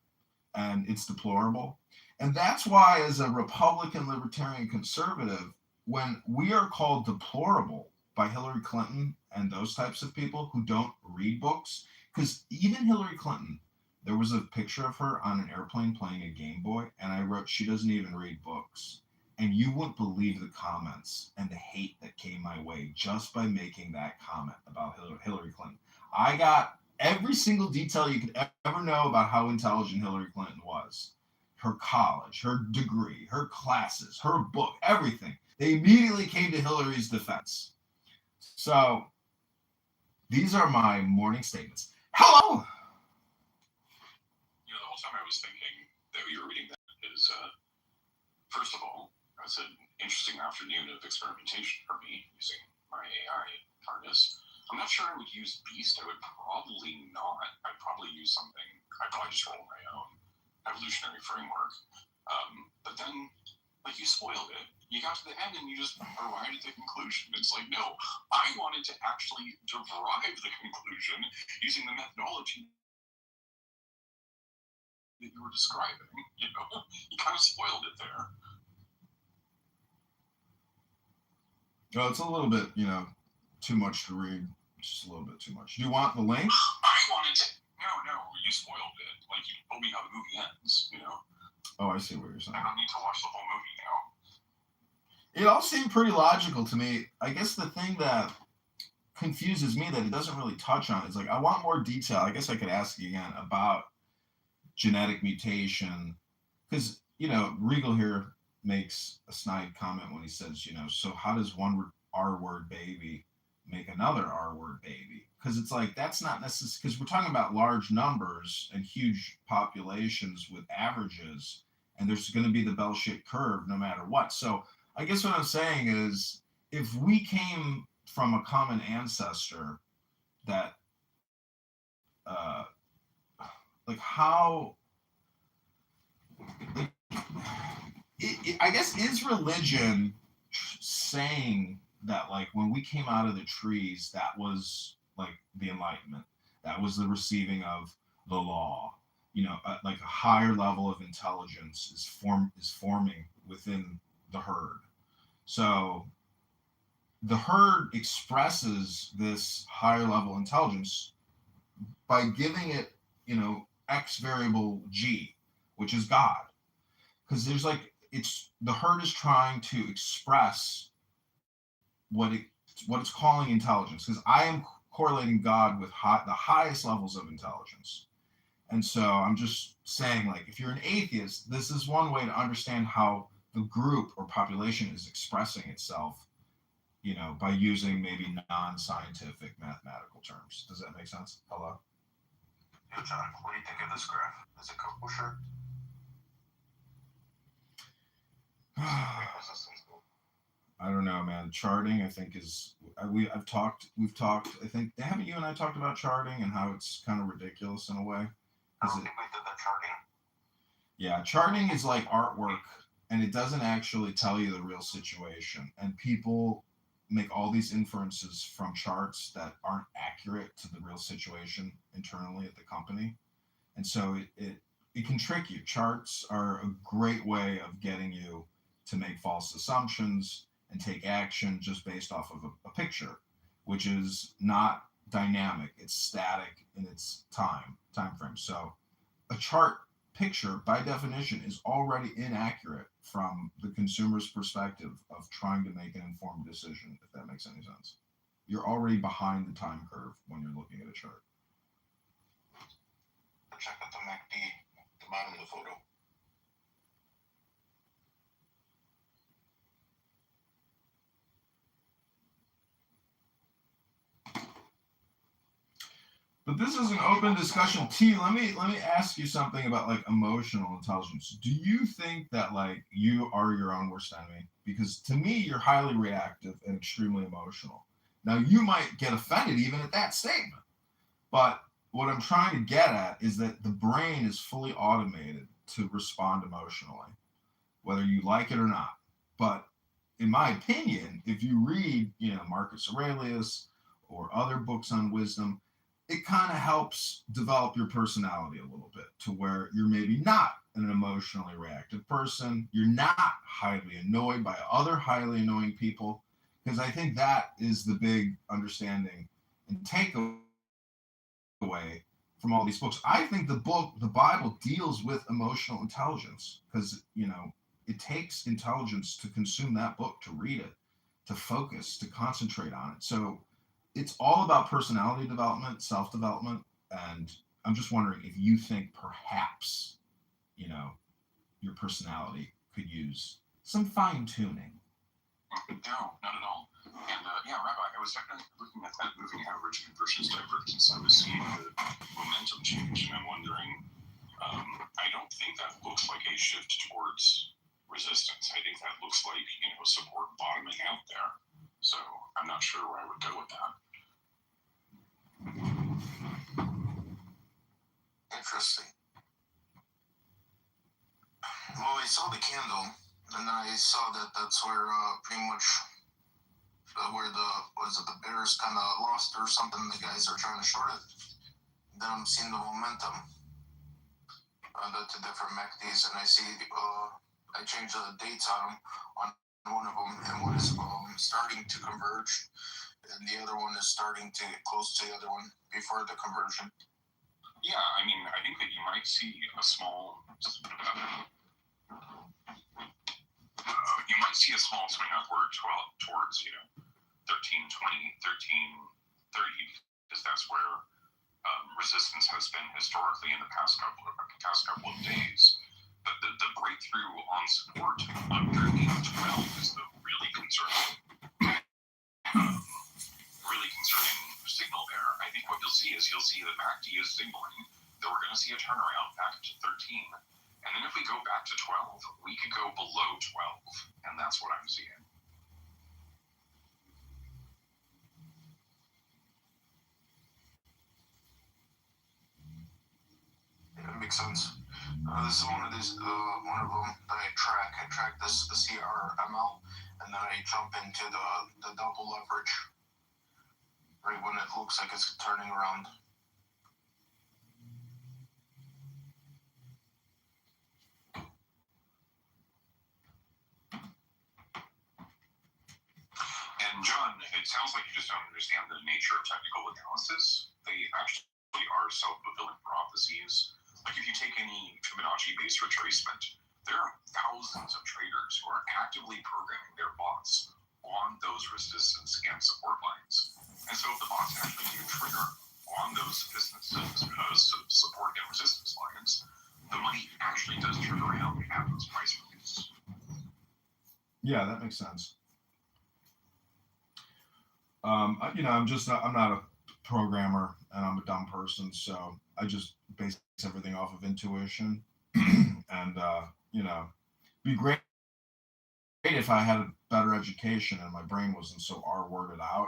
and it's deplorable. And that's why, as a Republican, Libertarian, conservative, when we are called deplorable by Hillary Clinton and those types of people who don't read books, because even Hillary Clinton, there was a picture of her on an airplane playing a Game Boy, and I wrote, she doesn't even read books. And you wouldn't believe the comments and the hate that came my way just by making that comment about Hillary Clinton. I got every single detail you could ever know about how intelligent Hillary Clinton was. Her college, her degree, her classes, her book, everything. they immediately came to Hillary's defense. So these are my morning statements. Hello. The whole time I was thinking that you were reading that is, first of all, it's an interesting afternoon of experimentation for me using my AI harness. I'm not sure I would use Beast. I would probably not. I'd probably use something. I'd probably just roll my own evolutionary framework. But then, like, you spoiled it. You got to the end and you just arrived at the conclusion. It's like, no, I wanted to actually derive the conclusion using the methodology that you were describing. You kind of spoiled it there. Oh, it's a little bit, too much to read. Just a little bit too much. Do you want the link? I wanted to. No, you spoiled it. Like, you told me how the movie ends, Oh, I see what you're saying. I don't need to watch the whole movie now. It all seemed pretty logical to me. I guess the thing that confuses me that it doesn't really touch on is, like, I want more detail. I guess I could ask you again about genetic mutation. Because, Regal here makes a snide comment when he says, so how does one R-word baby make another R-word baby? Because it's like, that's not necessary, because we're talking about large numbers and huge populations with averages, and there's going to be the bell-shaped curve no matter what. So I guess what I'm saying is, if we came from a common ancestor that, like, how, like, I guess, is religion saying that, like, when we came out of the trees, that was, like, the Enlightenment, that was the receiving of the law, like a higher level of intelligence is forming within the herd. So the herd expresses this higher level intelligence by giving it, X variable G, which is God. Because there's, like, the herd is trying to express what it's calling intelligence. Because I am correlating God with the highest levels of intelligence. And so I'm just saying, like, if you're an atheist, this is one way to understand how the group or population is expressing itself, by using maybe non-scientific mathematical terms. Does that make sense? Hello? Yo, John, what do you think of this graph? Is it kosher? I don't know, man. Charting, I think, is we've talked. I think, haven't you and I talked about charting and how it's kind of ridiculous in a way? I don't think we did the charting. Yeah, charting is like artwork, and it doesn't actually tell you the real situation. And people make all these inferences from charts that aren't accurate to the real situation internally at the company, and so it can trick you. Charts are a great way of getting you to make false assumptions and take action just based off of a picture, which is not dynamic. It's static in its time frame. So a chart picture, by definition, is already inaccurate from the consumer's perspective of trying to make an informed decision, if that makes any sense. You're already behind the time curve when you're looking at a chart. Check out the MACD, the bottom of the photo. But this is an open discussion. T, let me ask you something about, like, emotional intelligence. Do you think that, like, you are your own worst enemy? Because to me, you're highly reactive and extremely emotional. Now, you might get offended even at that statement. But what I'm trying to get at is that the brain is fully automated to respond emotionally, whether you like it or not. But in my opinion, if you read, Marcus Aurelius or other books on wisdom, it kind of helps develop your personality a little bit to where you're maybe not an emotionally reactive person. You're not highly annoyed by other highly annoying people, because I think that is the big understanding and takeaway from all these books. I think the Bible deals with emotional intelligence because, it takes intelligence to consume that book, to read it, to focus, to concentrate on it. So it's all about personality development, self-development, and I'm just wondering if you think perhaps, your personality could use some fine-tuning. No, not at all. And yeah, Rabbi, I was definitely looking at that moving average conversions divergence. I was seeing the momentum change, and I'm wondering, I don't think that looks like a shift towards resistance. I think that looks like, support bottoming out there. So I'm not sure where I would go with that. Interesting. Well, I saw the candle, and I saw that that's where pretty much where the bears kind of lost or something. The guys are trying to short it. Then I'm seeing the momentum to different MACDs, and I see I changed the dates on them on one of them, and one is starting to converge, and the other one is starting to get close to the other one before the conversion. Yeah, I mean, I think that you might see a small, swing upward towards 1320, 1330, because that's where resistance has been historically in the past couple of days. But the breakthrough on support underneath 12 is the really concerning signal there. I think what you'll see that MACD is signaling that we're going to see a turnaround back to 13. And then if we go back to 12, we could go below 12. And that's what I'm seeing. Yeah, it makes sense. This is one of them that I track. I track the CRML, and then I jump into the double leverage right when it looks like it's turning around. And John, it sounds like you just don't understand the nature of technical analysis. They actually are self-fulfilling prophecies. Like if you take any Fibonacci-based retracement, there are thousands of traders who are actively programming their bots on those resistance and support lines. And so if the bots actually do trigger on those support and resistance lines, the money actually does turn around at those price points. Yeah, that makes sense. I'm not a programmer, and I'm a dumb person, so I just base everything off of intuition. And be great if I had a better education and my brain wasn't so R-worded out.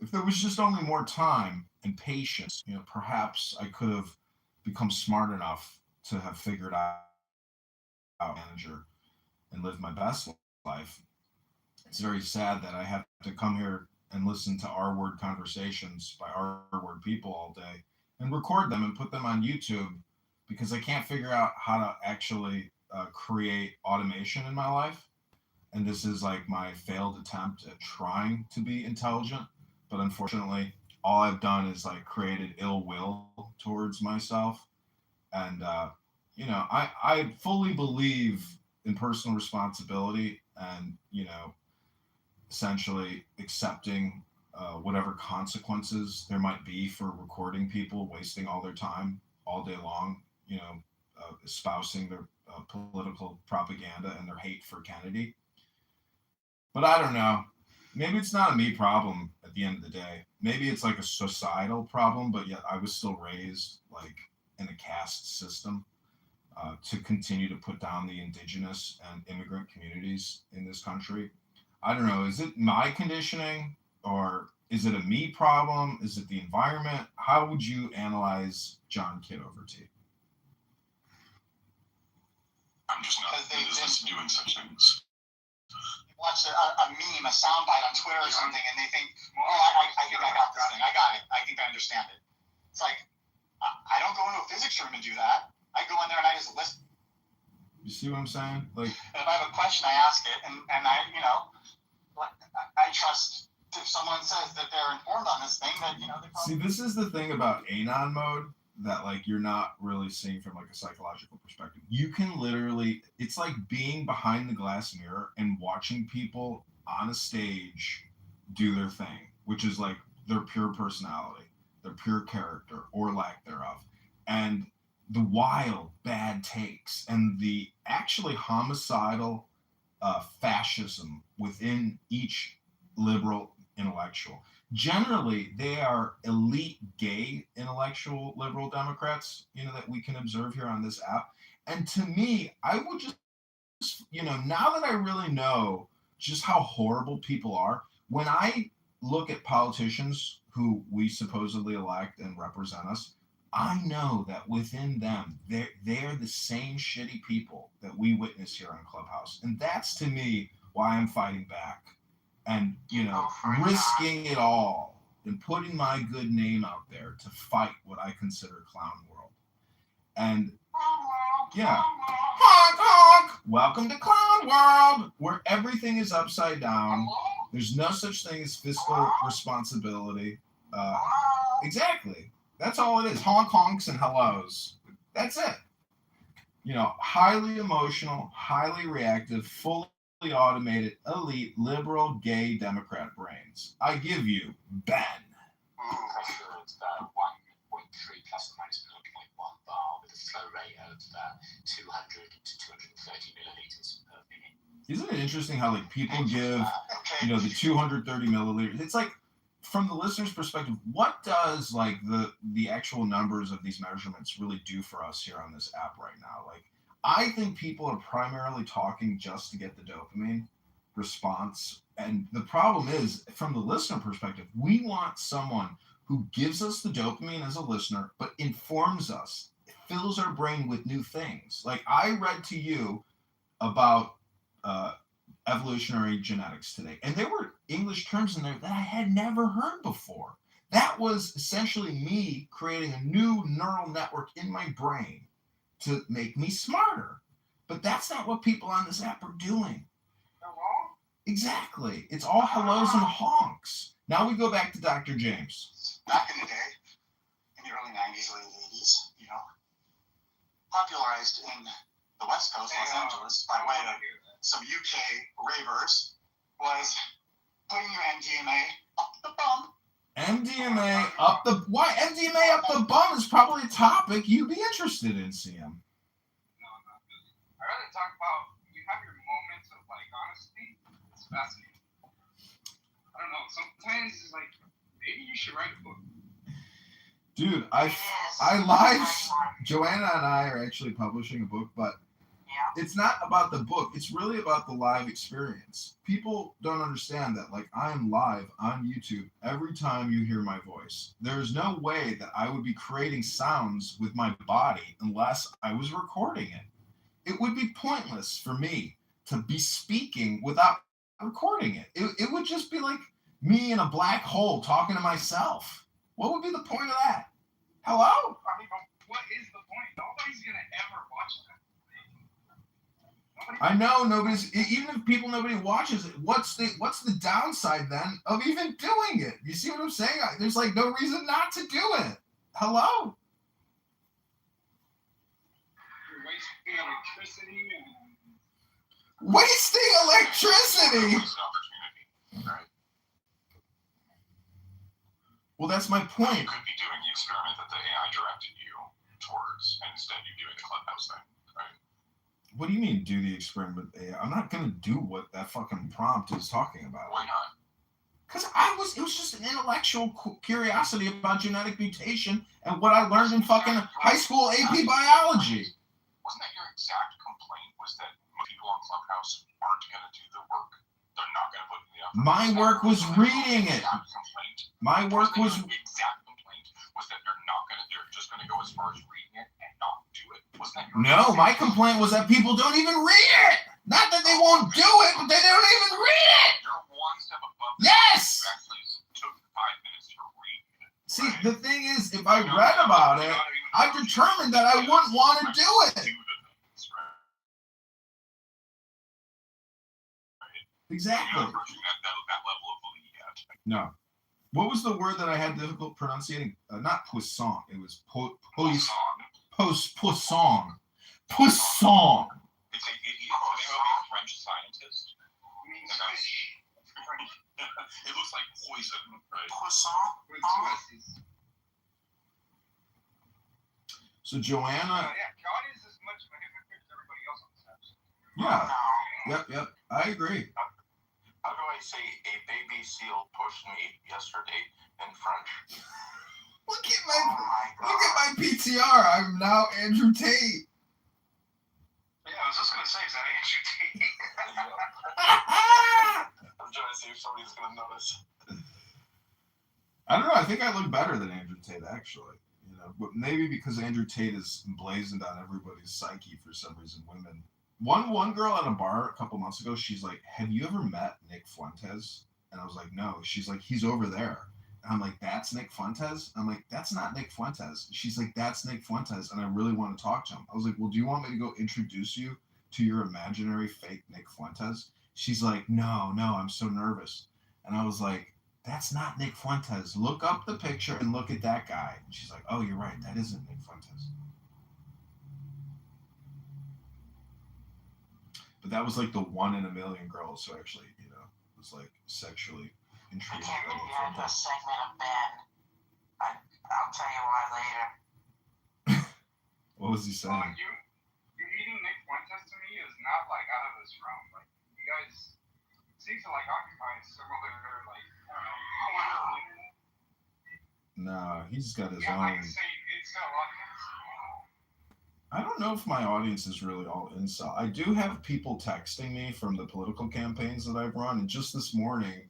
If there was just only more time and patience, perhaps I could have become smart enough to have figured out manager and live my best life. It's very sad that I have to come here and listen to R-word conversations by R-word people all day and record them and put them on YouTube because I can't figure out how to actually create automation in my life. And this is like my failed attempt at trying to be intelligent. But unfortunately, all I've done is like created ill will towards myself. And, I fully believe in personal responsibility and, essentially accepting whatever consequences there might be for recording people wasting all their time all day long, espousing their political propaganda and their hate for Kennedy. But I don't know. Maybe it's not a me problem at the end of the day. Maybe it's like a societal problem, but yet I was still raised like in a caste system to continue to put down the indigenous and immigrant communities in this country. I don't know. Is it my conditioning or is it a me problem? Is it the environment? How would you analyze John Kitover T? I'm just not in the business of doing such things. Watch a meme, a soundbite on Twitter or something, and they think, I think I got this thing. I got it. I think I understand it. It's like, I don't go into a physics room and do that. I go in there and I just listen. You see what I'm saying? Like, if I have a question, I ask it, and I trust if someone says that they're informed on this thing, that, they probably... See, this is the thing about anon mode that, like, you're not really seeing from, like, a psychological perspective. You can literally, it's like being behind the glass mirror and watching people on a stage do their thing, which is, like, their pure personality, their pure character, or lack thereof. And the wild bad takes and the actually homicidal fascism within each liberal intellectual. Generally, they are elite gay intellectual liberal Democrats, that we can observe here on this app. And to me, I would just, now that I really know just how horrible people are, when I look at politicians who we supposedly elect and represent us, I know that within them, they're the same shitty people that we witness here on Clubhouse. And that's, to me, why I'm fighting back and, risking it all and putting my good name out there to fight what I consider clown world. And, yeah. Honk, honk! Welcome to Clown World, where everything is upside down. There's no such thing as fiscal responsibility. Exactly. That's all it is. Honk honks and hellos. That's it. Highly emotional, highly reactive, fully automated, elite, liberal, gay Democrat brains. I give you Ben. Pressure of 1.3 plus or minus 0.1 bar with a flow rate of 200 to 230 milliliters per minute. Isn't it interesting how people give, the 230 milliliters? It's like, from the listener's perspective, what does the actual numbers of these measurements really do for us here on this app right now? I think people are primarily talking just to get the dopamine response. And the problem is, from the listener perspective, we want someone who gives us the dopamine as a listener, but informs us, fills our brain with new things. I read to you about evolutionary genetics today, and there were English terms in there that I had never heard before. That was essentially me creating a new neural network in my brain to make me smarter. But that's not what people on this app are doing. Hello? Exactly. It's all hellos and honks. Now we go back to Dr. James. Back in the day, in the early 90s, late 80s, popularized in the West Coast, Los Angeles, by way of some UK ravers, was putting your MDMA up the bum. MDMA up the... Why? MDMA up the bum is probably a topic you'd be interested in, CM. No, not really. I'd rather talk about, you have your moments of honesty. It's fascinating. I don't know. Sometimes it's maybe you should write a book. Dude, I live... Joanna and I are actually publishing a book, but it's not about the book. It's really about the live experience. People don't understand that, I'm live on YouTube every time you hear my voice. There's no way that I would be creating sounds with my body unless I was recording it. It would be pointless for me to be speaking without recording it. It would just be like me in a black hole talking to myself. What would be the point of that? Hello? I mean, what is the point? Nobody's going to ever watch that. I know even if nobody watches it, what's the downside then of even doing it? You see what I'm saying? There's no reason not to do it. Hello? You're wasting electricity. Wasting electricity? Right. Well, that's my point. You could be doing the experiment that the AI directed you towards, and instead you're doing the Clubhouse thing, right? What do you mean, do the experiment? I'm not going to do what that fucking prompt is talking about. Why not? Because it was just an intellectual curiosity about genetic mutation and what I learned in fucking high school AP biology. Wasn't that your exact complaint? Was that people on Clubhouse aren't going to do the work? They're not going to put in the effort? My work was reading it. My work was... The exact complaint was that they're just going to go as far as reading it and not do it. Wasn't that your... No, my complaint was that people don't even read it. Not that they won't do it, but they don't even read it. You're one step above. Yes. You actually took 5 minutes to read it. See, the thing is, if I read about it, I determined that I wouldn't want to do it. Exactly. That level of belief yet. No. What was the word that I had difficult pronouncing? Not poisson. It was poisson. Poisson. Poisson. It's a French scientist. It looks like poison, right? Poisson? So So Joanna, yeah, John is as much of a hypocrite as everybody else on this episode. yeah, No. yep, I agree. How do I say a baby seal pushed me yesterday in French? Look at Oh my God. look at my PTR. I'm now Andrew Tate. Yeah, I was just gonna say, is that Andrew Tate? I'm trying to see if somebody's gonna notice. I don't know. I think I look better than Andrew Tate, actually. You know, but maybe because Andrew Tate is emblazoned on everybody's psyche for some reason. Women. One girl at a bar a couple months ago, she's like, "Have you ever met Nick Fuentes?" And I was like, "No." She's like, "He's over there." And I'm like, "That's Nick Fuentes?" I'm like, "That's not Nick Fuentes." She's like, "That's Nick Fuentes," and I really want to talk to him. I was like, "Well, do you want me to go introduce you to your imaginary fake Nick Fuentes?" She's like, No, I'm so nervous." And I was like, "That's not Nick Fuentes. Look up the picture and look at that guy." And she's like, "Oh, you're right. That isn't Nick Fuentes." But that was like the 1 in a million girls who actually, you know, was like sexually I intrigued can't by believe Nick you're in the Fuentes. segment of Ben. I'll tell you why later. What was he saying? You meeting Nick Fuentes to me is not like out of this realm. Like you guys seem to like occupy similar like I don't know. No, he's got his Yeah, own. like say it's got a lot of I don't know if my audience is really all incel. I do have people texting me from the political campaigns that I've run, and just this morning,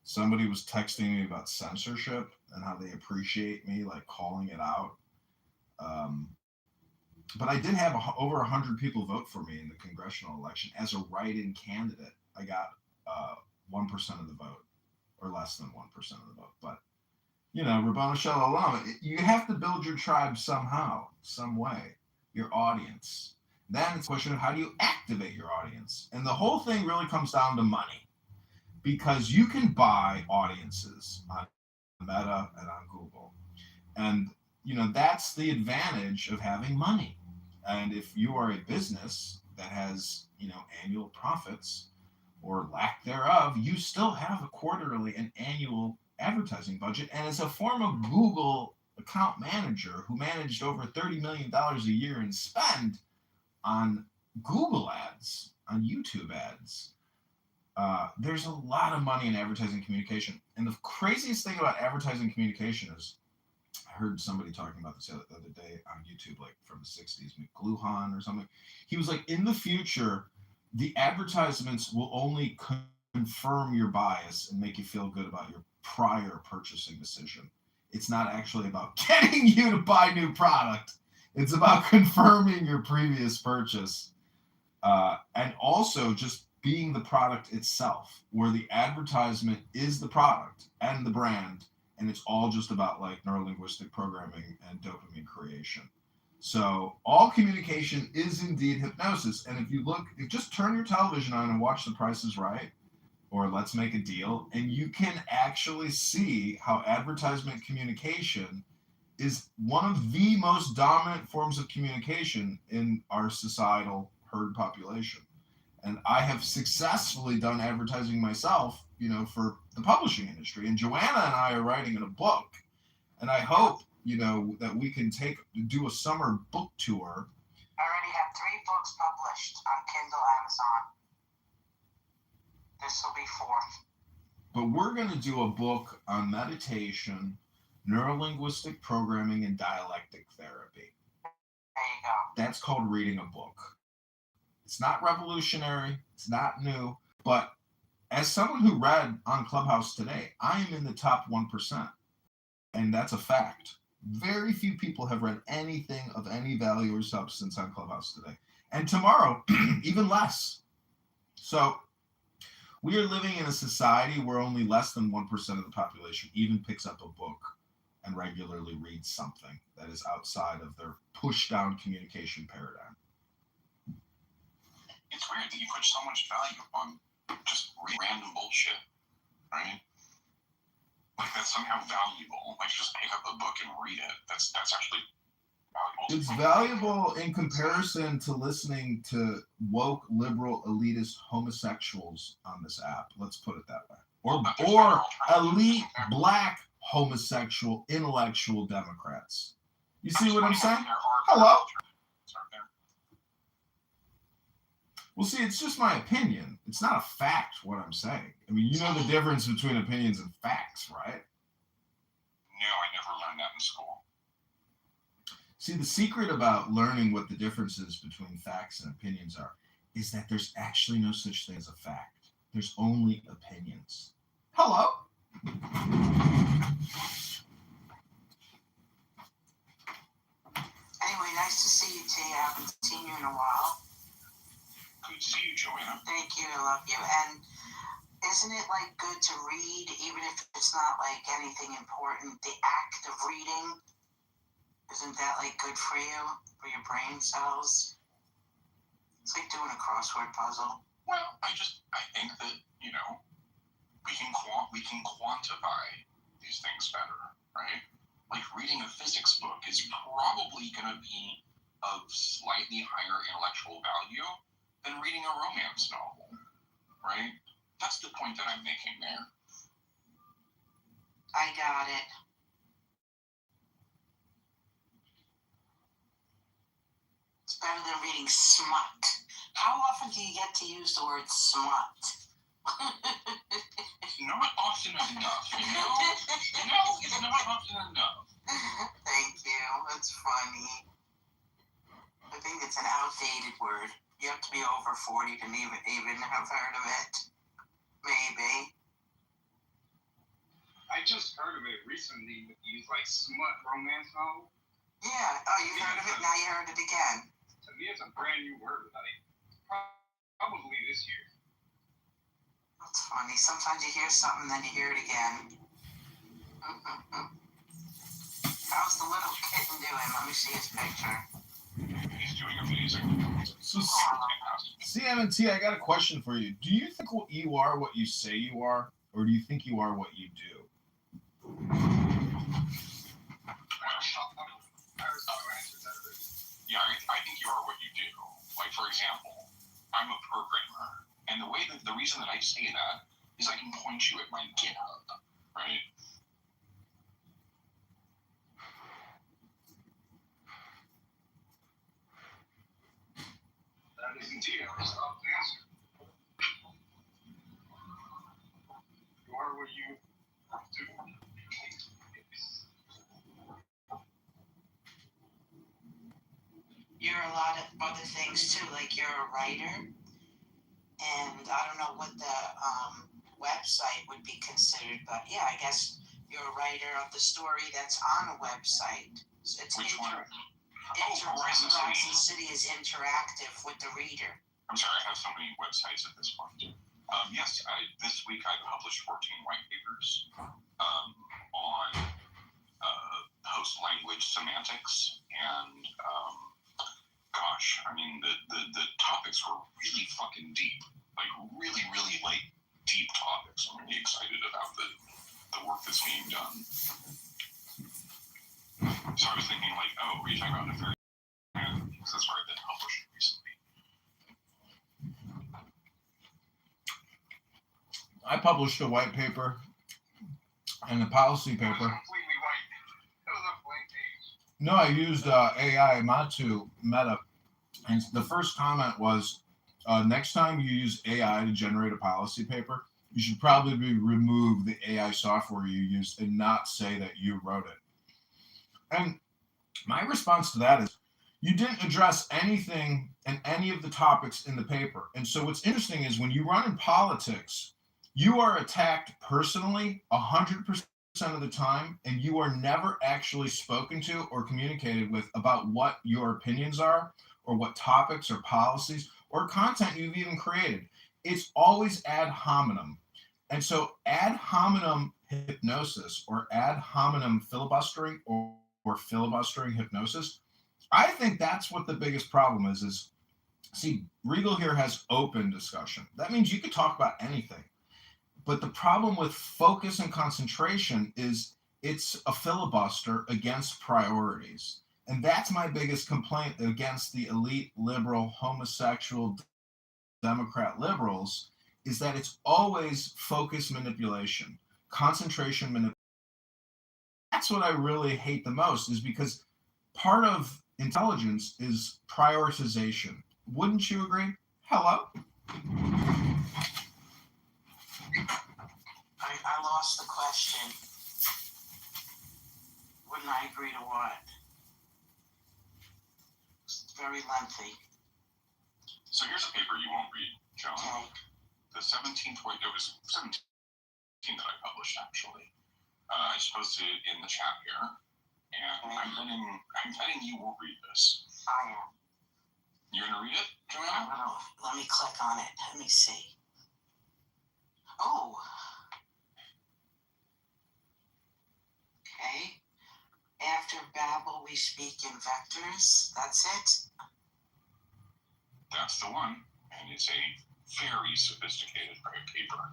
somebody was texting me about censorship and how they appreciate me like calling it out. But I did have over 100 people vote for me in the congressional election as a write-in candidate. I got 1% of the vote, or less than 1% of the vote. But you know, Rabbana Shalom, you have to build your tribe somehow, some way. Your audience. Then it's a question of how do you activate your audience? And the whole thing really comes down to money. Because you can buy audiences on Meta and on Google. And, you know, that's the advantage of having money. And if you are a business that has, you know, annual profits or lack thereof, you still have a quarterly and annual advertising budget. And as a former Google account manager who managed over $30 million a year in spend on Google ads, on YouTube ads, there's a lot of money in advertising communication. And the craziest thing about advertising communication is, I heard somebody talking about this the other day on YouTube, like from the 60s, McLuhan or something. He was like, in the future, the advertisements will only confirm your bias and make you feel good about your prior purchasing decision. It's not actually about getting you to buy new product. It's about confirming your previous purchase. And also just being the product itself, where the advertisement is the product and the brand, and it's all just about like neurolinguistic programming and dopamine creation. So all communication is indeed hypnosis. And if you just turn your television on and watch The Price is Right, or Let's Make a Deal, and you can actually see how advertisement communication is one of the most dominant forms of communication in our societal herd population. And I have successfully done advertising myself, you know, for the publishing industry. And Joanna and I are writing in a book, and I hope, you know, that we can do a summer book tour. I already have 3 books published on Kindle, Amazon. This will be 4th. But we're going to do a book on meditation, neurolinguistic programming, and dialectic therapy. There you go. That's called reading a book. It's not revolutionary. It's not new. But as someone who read on Clubhouse today, I am in the top 1%. And that's a fact. Very few people have read anything of any value or substance on Clubhouse today. And tomorrow, even less. So we are living in a society where only less than 1% of the population even picks up a book and regularly reads something that is outside of their push-down communication paradigm. It's weird that you put so much value on just random bullshit, right? Like that's somehow valuable. Like just pick up a book and read it. That's actually valuable. It's valuable in comparison to listening to woke, liberal, elitist homosexuals on this app. Let's put it that way. Or elite black homosexual intellectual Democrats. You see what I'm saying? There are Hello? Start there. Well, see, it's just my opinion. It's not a fact, what I'm saying. I mean, you know the difference between opinions and facts, right? No, I never learned that in school. See, the secret about learning what the differences between facts and opinions are is that there's actually no such thing as a fact. There's only opinions. Hello? Anyway, nice to see you, T. I haven't seen you in a while. Good to see you, Joanna. Thank you, I love you. And isn't it like good to read, even if it's not like anything important? The act of reading, isn't that like good for you, for your brain cells? It's like doing a crossword puzzle. Well, I think that, you know, we can quantify these things better, right? Like reading a physics book is probably going to be of slightly higher intellectual value than reading a romance novel, right? That's the point that I'm making there. I got it. It's better than reading smut. How often do you get to use the word smut? Not often enough, you know? No, it's not often enough. Thank you. That's funny. I think it's an outdated word. You have to be over 40 to even have heard of it. Maybe. I just heard of it recently with these like smut romance novels. Yeah. Oh, you heard of it? Now you heard it again. To me, it's a brand new word. Like probably this year. That's funny. Sometimes you hear something, then you hear it again. How's the little kitten doing? Let me see his picture. He's doing amazing. So, CMNT, I got a question for you. Do you think you are what you say you are, or do you think you are what you do? Yeah, I think you are what you do. Like, for example, I'm a programmer, and the reason that I say that is I can point you at my GitHub, right? That is indeed a soft answer. You are what you do. You're a lot of other things too, like you're a writer, and I don't know what the website would be considered, but yeah, I guess you're a writer of the story that's on a website. So it's Which one? Horizon City is interactive with the reader. I'm sorry, I have so many websites at this point. Yes, this week I published 14 white papers on host language semantics, and gosh, I mean the topics were really fucking deep, like really like deep topics. I'm really excited about the work that's being done. So I was thinking like, oh, were you talking about nefarious? Because that's where I've been published recently. I published a white paper and a policy It was paper. completely white. It was a blank page. No, I used AI Matu Meta, and the first comment was, next time you use AI to generate a policy paper, you should probably remove the AI software you used and not say that you wrote it. And my response to that is, you didn't address anything and any of the topics in the paper. And so what's interesting is when you run in politics, you are attacked personally 100% of the time, and you are never actually spoken to or communicated with about what your opinions are, or what topics or policies or content you've even created. It's always ad hominem. And so ad hominem hypnosis, or ad hominem filibustering, or filibustering hypnosis, I think that's what the biggest problem is see, Regal here has open discussion. That means you could talk about anything. But the problem with focus and concentration is it's a filibuster against priorities. And that's my biggest complaint against the elite liberal, homosexual, Democrat liberals, is that it's always focus manipulation, concentration manipulation. That's what I really hate the most, is because part of intelligence is prioritization. Wouldn't you agree? Hello? I lost the question. Wouldn't I agree to what? It's very lengthy. So here's a paper you won't read, John. Okay. The 17th, wait, it was 17 that I published, actually. I just posted it in the chat here, and I'm betting you will read this. I am. You're gonna read it, Joanna? Oh, let me click on it. Let me see. Oh. Okay. After Babel, we speak in vectors. That's it. That's the one, and it's a very sophisticated paper.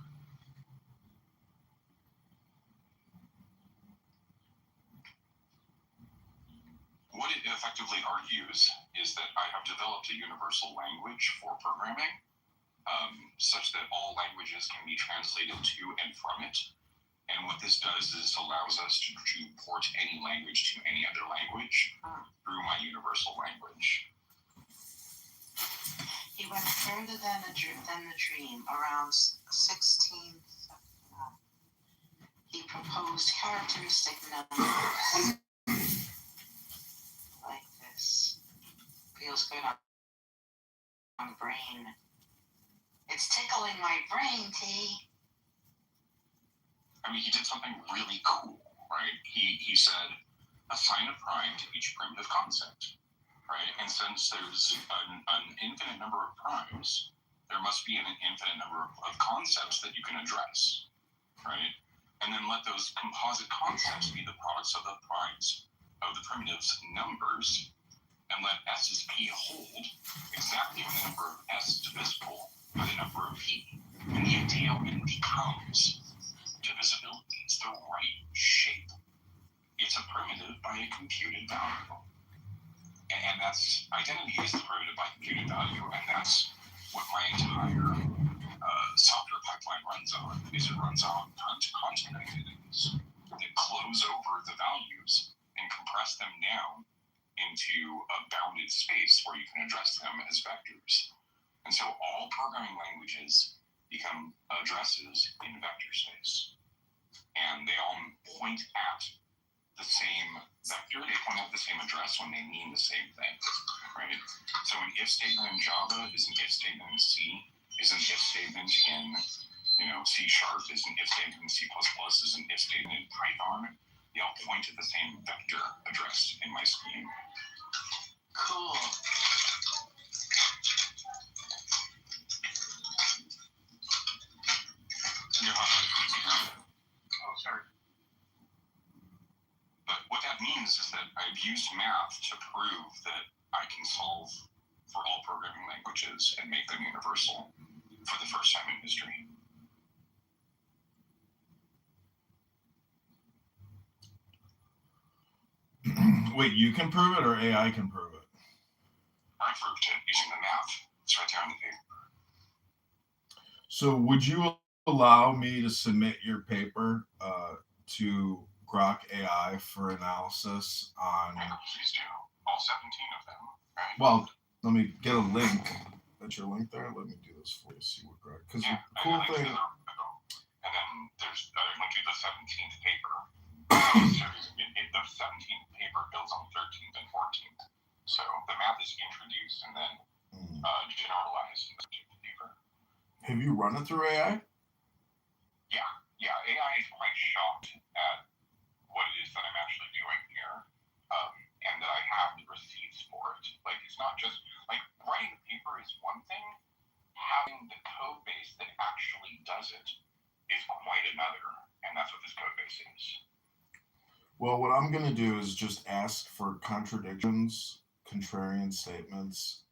What it effectively argues is that I have developed a universal language for programming, such that all languages can be translated to and from it. And what this does is this allows us to port any language to any other language through my universal language. He went further than the dream. Around 16. He proposed characteristic numbers. Like this. Feels good on the brain. It's tickling my brain, T. I mean, he did something really cool, right? He said, assign a prime to each primitive concept, right? And since there's an infinite number of primes, there must be an infinite number of concepts that you can address, right? And then let those composite concepts be the products of the primes of the primitives' numbers, and let S's P hold exactly when the number of S divisible by the number of P. And the idea when it becomes divisibility, it's the right shape. It's a primitive by a computed value. And that's, identity is the primitive by computed value, and that's what my entire software pipeline runs on. Is it runs on content identities that close over the values and compress them down into a bounded space where you can address them as vectors. And so all programming languages become addresses in vector space. And they all point at the same vector, they point at the same address when they mean the same thing, right? So an if statement in Java is an if statement in C, is an if statement in, C#, is an if statement in C++, is an if statement in Python. They all point at the same vector address in my scheme. Cool. Oh, sorry. But what that means is that I've used math to prove that I can solve for all programming languages and make them universal for the first time in history. Wait, you can prove it or AI can prove it? I proved it using the math. It's right there on the paper. So would you allow me to submit your paper to Grok AI for analysis on... Please do. All 17 of them, right? Well, let me get a link. That's your link there? Let me do this for you, see what Grok... Because the cool thing... And then there's, I went to the 17th paper. The 17th paper builds on the 13th and 14th. So the math is introduced and then generalized in the 13th paper. Have you run it through AI? Yeah, AI is quite shocked at what it is that I'm actually doing here, and that I have the receipts for it. Like, it's not just, like, writing the paper is one thing, having the code base that actually does it is quite another, and that's what this code base is. Well, what I'm going to do is just ask for contradictions, contrarian statements,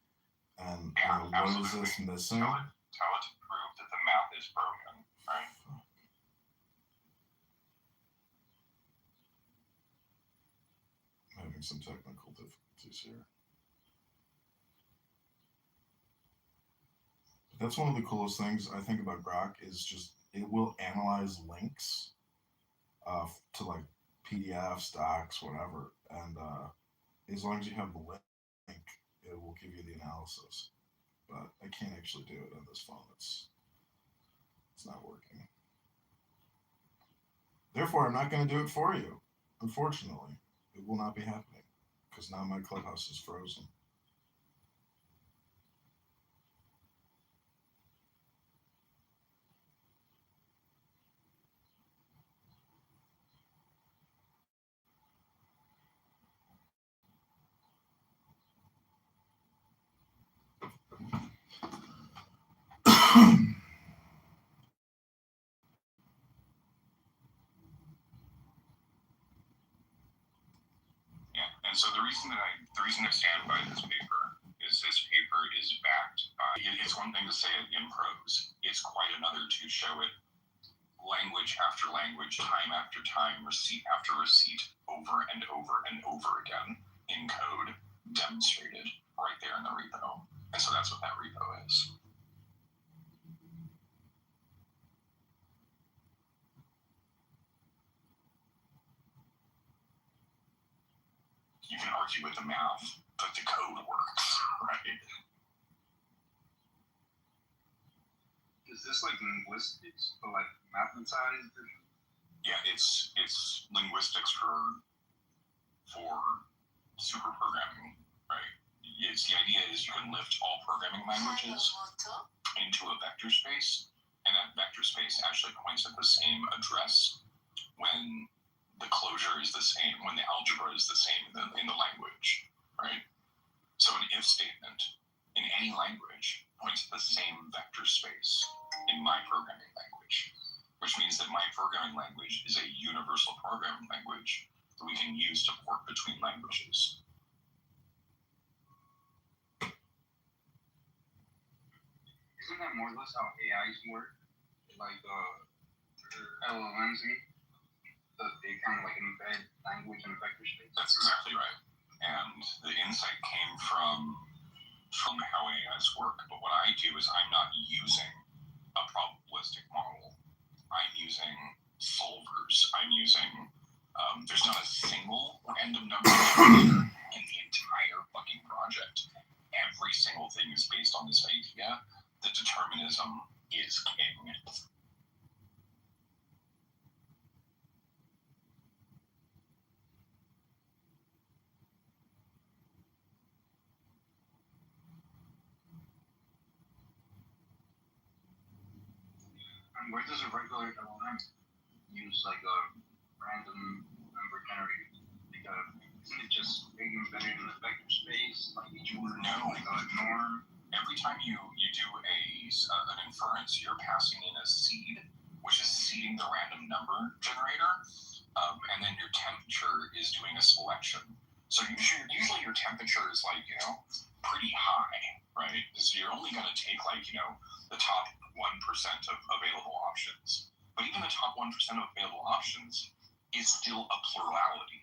and what is this missing? Tell it to prove that the math is broken, right? Having some technical difficulties here. But that's one of the coolest things I think about Grok is just it will analyze links to like PDFs, docs, whatever, and As long as you have the link, it will give you the analysis. But I can't actually do it on this phone. It's not working. Therefore, I'm not going to do it for you. Unfortunately, it will not be happening because now my Clubhouse is frozen. And so the reason I stand by this paper is backed by. It's one thing to say it in prose. It's quite another to show it language after language, time after time, receipt after receipt, over and over and over again in code, demonstrated right there in the repo. And so that's what that repo is. You can argue with the math, but the code works, right? Is this like linguistics, but like mathematized? Yeah, it's linguistics for super programming, right? It's the idea is you can lift all programming languages into a vector space, and that vector space actually points at the same address when the closure is the same, when the algebra is the same in the language, right? So an if statement in any language points at the same vector space in my programming language, which means that my programming language is a universal programming language that we can use to port between languages. Isn't that more or less how AIs work? Like LLMs, they kind of like embed language in a vector space. That's exactly right. And the insight came from how AIs work. But what I do is I'm not using a probabilistic model. I'm using solvers. I'm using, there's not a single random number generator in the entire fucking project. Every single thing is based on this idea that determinism is king. And where does a regular LLM use like a random number generator? Like isn't it just being embedded in the vector space? Like each word like a norm? Every time you do an inference, you're passing in a seed, which is seeding the random number generator, and then your temperature is doing a selection. So usually your temperature is like, pretty high, right? Because you're only going to take like, the top 1% of available options. But even the top 1% of available options is still a plurality.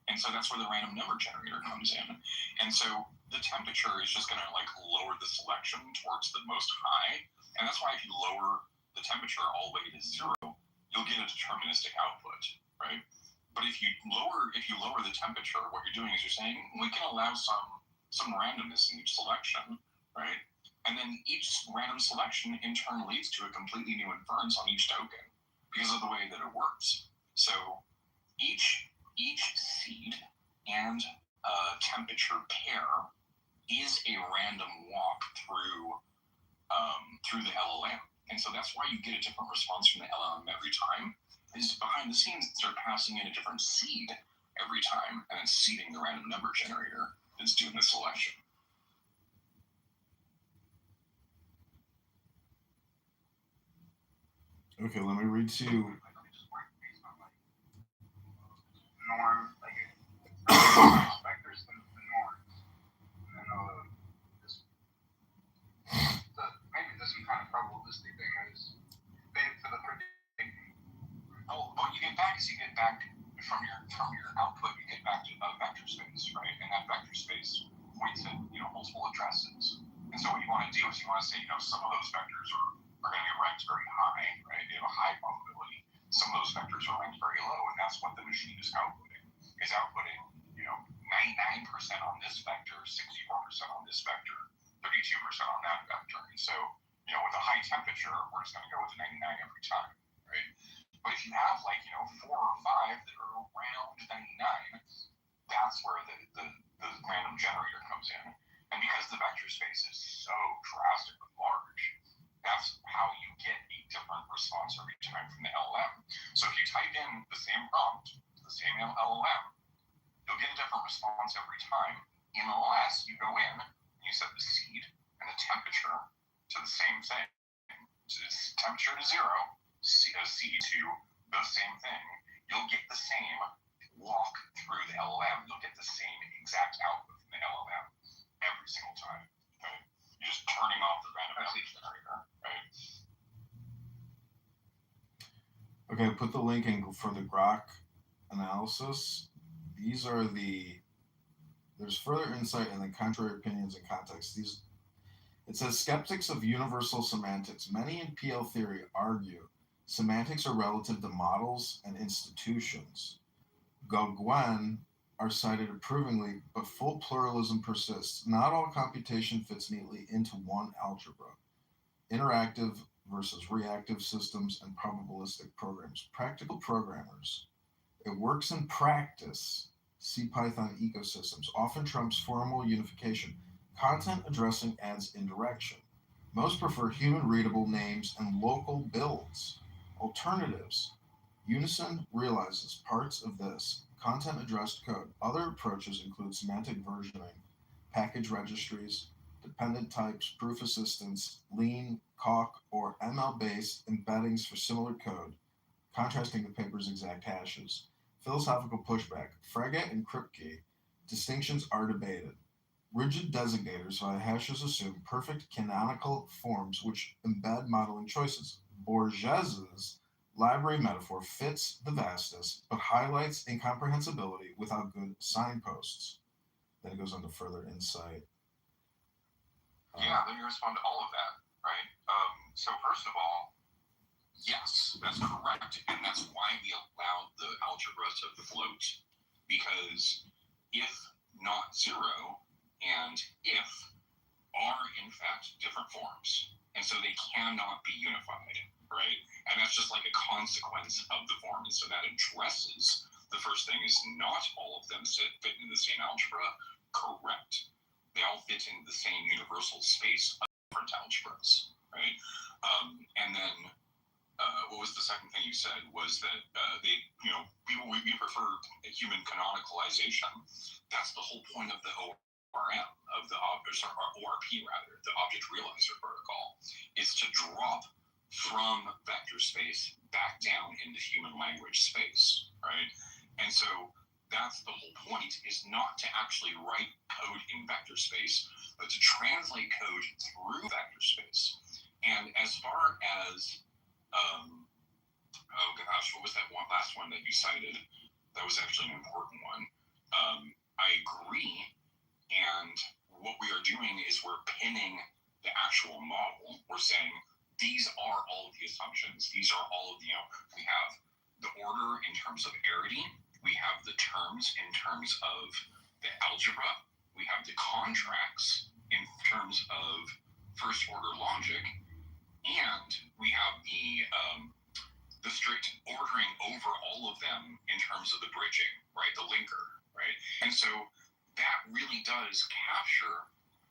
And so that's where the random number generator comes in. And so the temperature is just going to like lower the selection towards the most high. And that's why if you lower the temperature all the way to 0, you'll get a deterministic output, right? But if you lower the temperature, what you're doing is you're saying we can allow some randomness in each selection, right? And then each random selection in turn leads to a completely new inference on each token because of the way that it works. So each seed and temperature pair is a random walk through the LLM. And so that's why you get a different response from the LLM every time. Is behind the scenes they're passing in a different seed every time and it's seeding the random number generator that's doing the selection. Okay, let me read to you. Norm, like vectors the norms, and then maybe there's some kind of probabilistic thing that is made for the predicting. Oh, what you get back is from your output, you get back to a vector space, right? And that vector space points at multiple addresses. And so what you want to do is you want to say, some of those vectors are going to be ranked very high, right? They have a high probability. Some of those vectors are ranked very low, and that's what the machine is outputting. Is outputting, 99% on this vector, 64% on this vector, 32% on that vector. And so, with a high temperature, we're just going to go with the 99 every time, right? But if you have 4 or 5 that are around 99, that's where the random generator comes in. And because the vector space is so drastically large, that's how you get a different response every time from the LLM. So if you type in the same prompt, the same LLM, you'll get a different response every time, unless you go in and you set the seed and the temperature to the same thing. So it's temperature to 0, seed to the same thing. You'll get the same walk through the LLM. You'll get the same exact output from the LLM every single time. Okay? You're just turning off the random generator, right? Okay, put the link in for the Grok analysis. These are there's further insight in the contrary opinions and context. It says skeptics of universal semantics. Many in PL theory argue semantics are relative to models and institutions. Gauguin are cited approvingly, but full pluralism persists. Not all computation fits neatly into one algebra. Interactive versus reactive systems and probabilistic programs. Practical programmers. It works in practice. See Python ecosystems. Often trumps formal unification. Content addressing adds indirection. Most prefer human-readable names and local builds. Alternatives. Unison realizes parts of this. Content-addressed code. Other approaches include semantic versioning, package registries, dependent types, proof assistance, lean, calc, or ML-based embeddings for similar code, contrasting the paper's exact hashes. Philosophical pushback. Frege and Kripke. Distinctions are debated. Rigid designators via hashes assume perfect canonical forms which embed modeling choices. Borges's library metaphor fits the vastness, but highlights incomprehensibility without good signposts. Then it goes on to further insight. Yeah, let me respond to all of that, right? So first of all, yes, that's correct, and that's why we allowed the algebra to float, because if not 0 and if are in fact different forms, and so they cannot be unified, right? And that's just like a consequence of the form, and so that addresses the first thing is not all of them fit in the same algebra. Correct. They all fit in the same universal space of different algebras, right? And then what was the second thing you said was that we prefer a human canonicalization. That's the whole point of the ORM, of the ORP rather, the Object Realizer Protocol, is to drop from vector space back down into human language space, right? And so that's the whole point, is not to actually write code in vector space, but to translate code through vector space. And as far as oh gosh, what was that last one that you cited? That was actually an important one. I agree, and what we are doing is we're pinning the actual model. We're saying these are all of the assumptions. These are all of the, we have the order in terms of arity. We have the terms in terms of the algebra. We have the contracts in terms of first order logic. And we have the strict ordering over all of them in terms of the bridging, right? The linker, right? And so that really does capture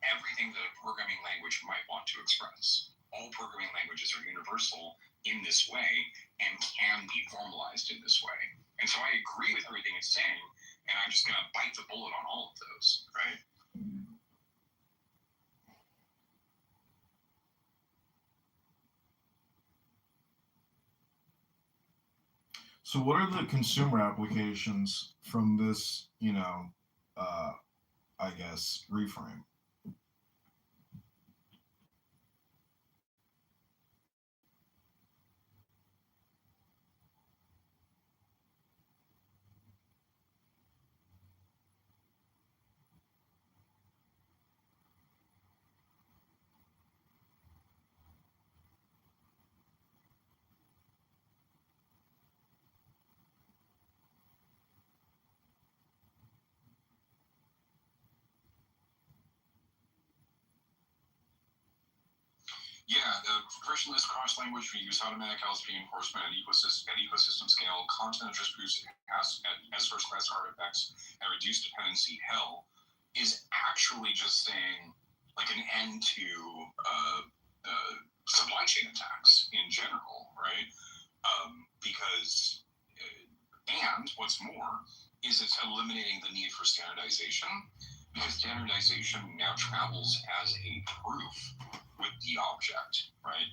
everything that a programming language might want to express. All programming languages are universal in this way and can be formalized in this way. And so I agree with everything it's saying, and I'm just going to bite the bullet on all of those, right? So what are the consumer applications from this, I guess, reframe? frictionless cross language reuse, automatic LSP enforcement at ecosystem scale, content distribution as first class artifacts, and reduced dependency hell is actually just saying like an end to supply chain attacks in general, right? Because and what's more is it's eliminating the need for standardization, because standardization now travels as a proof with the object, right?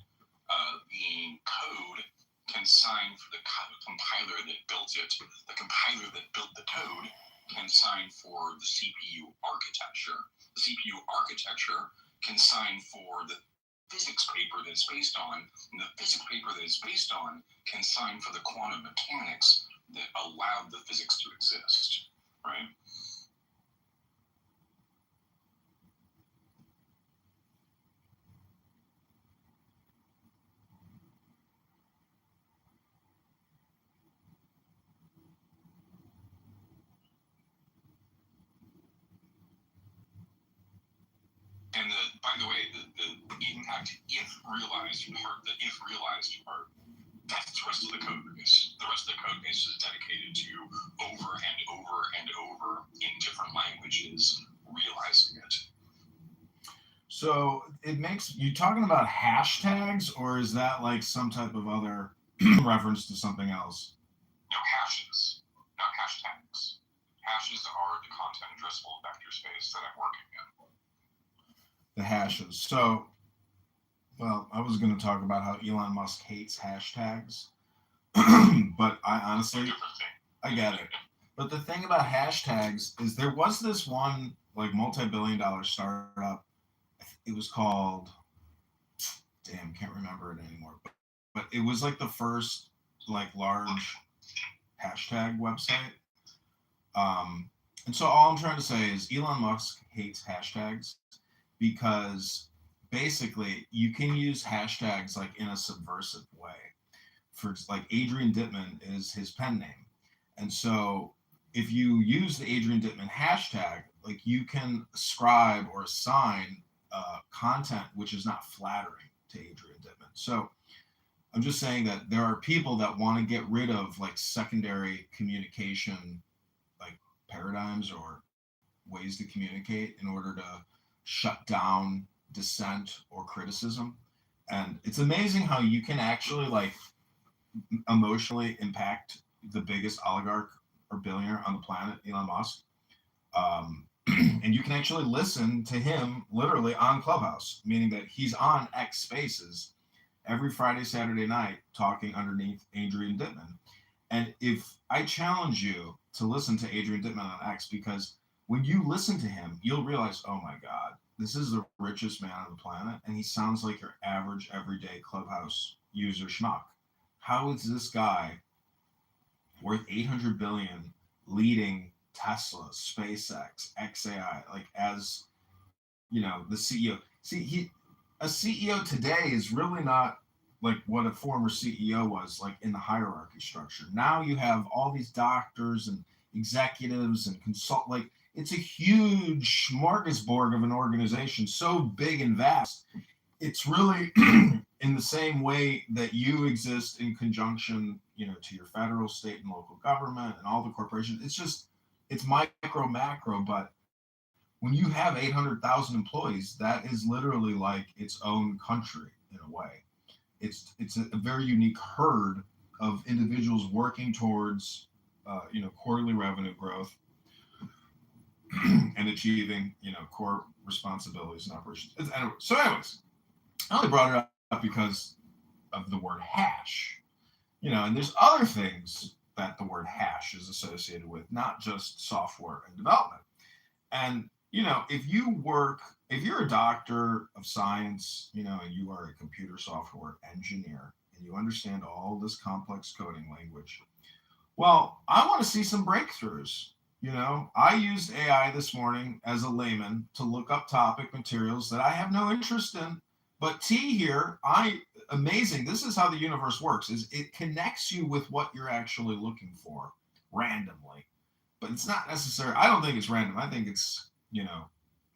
The code can sign for the compiler that built it. The compiler that built the code can sign for the CPU architecture. The CPU architecture can sign for the physics paper that it's based on, and the physics paper that it's based on can sign for the quantum mechanics that allowed the physics to exist, right? And by the way, the impact if realized part, that's the rest of the code base. The rest of the code base is dedicated to over and over and over in different languages realizing it. So it makes you talking about hashtags, or is that like some type of other reference to something else? No, hashes, not hashtags. Hashes are the content addressable vector space that I'm working in. The hashes. So, well, I was going to talk about how Elon Musk hates hashtags, but I honestly, I get it. But the thing about hashtags is there was this one like multi-billion-dollar startup. It was called, can't remember it anymore. But it was like the first like large hashtag website. And so all I'm trying to say is Elon Musk hates hashtags because basically you can use hashtags like in a subversive way. For like Adrian Dittman is his pen name. And so if you use the Adrian Dittman hashtag, like you can ascribe or assign content which is not flattering to Adrian Dittman. So I'm just saying that there are people that want to get rid of like secondary communication like paradigms or ways to communicate in order to shut down dissent or criticism. And it's amazing how you can actually like emotionally impact the biggest oligarch or billionaire on the planet, Elon Musk. And you can actually listen to him literally on Clubhouse, meaning that he's on X Spaces every Friday, Saturday night talking underneath Adrian Dittman. And if I challenge you to listen to Adrian Dittman on X, because when you listen to him, you'll realize, oh my God, this is the richest man on the planet, and he sounds like your average, everyday Clubhouse user schmuck. How is this guy worth 800 billion leading Tesla, SpaceX, XAI, like as, you know, the CEO? See, a CEO today is really not like what a former CEO was like in the hierarchy structure. Now you have all these doctors and executives and like it's a huge smorgasbord of an organization, so big and vast. It's really in the same way that you exist in conjunction, you know, to your federal, state, and local government and all the corporations. It's micro, macro, but when you have 800,000 employees, that is literally like its own country in a way. It's a very unique herd of individuals working towards, quarterly revenue growth and achieving, core responsibilities and operations. So anyways, I only brought it up because of the word hash, and there's other things that the word hash is associated with, not just software and development. And, if you're a doctor of science, and you are a computer software engineer and you understand all this complex coding language, well, I want to see some breakthroughs. I used AI this morning as a layman to look up topic materials that I have no interest in. But T here, amazing. This is how the universe works, is it connects you with what you're actually looking for randomly. But it's not necessary. I don't think it's random. I think it's,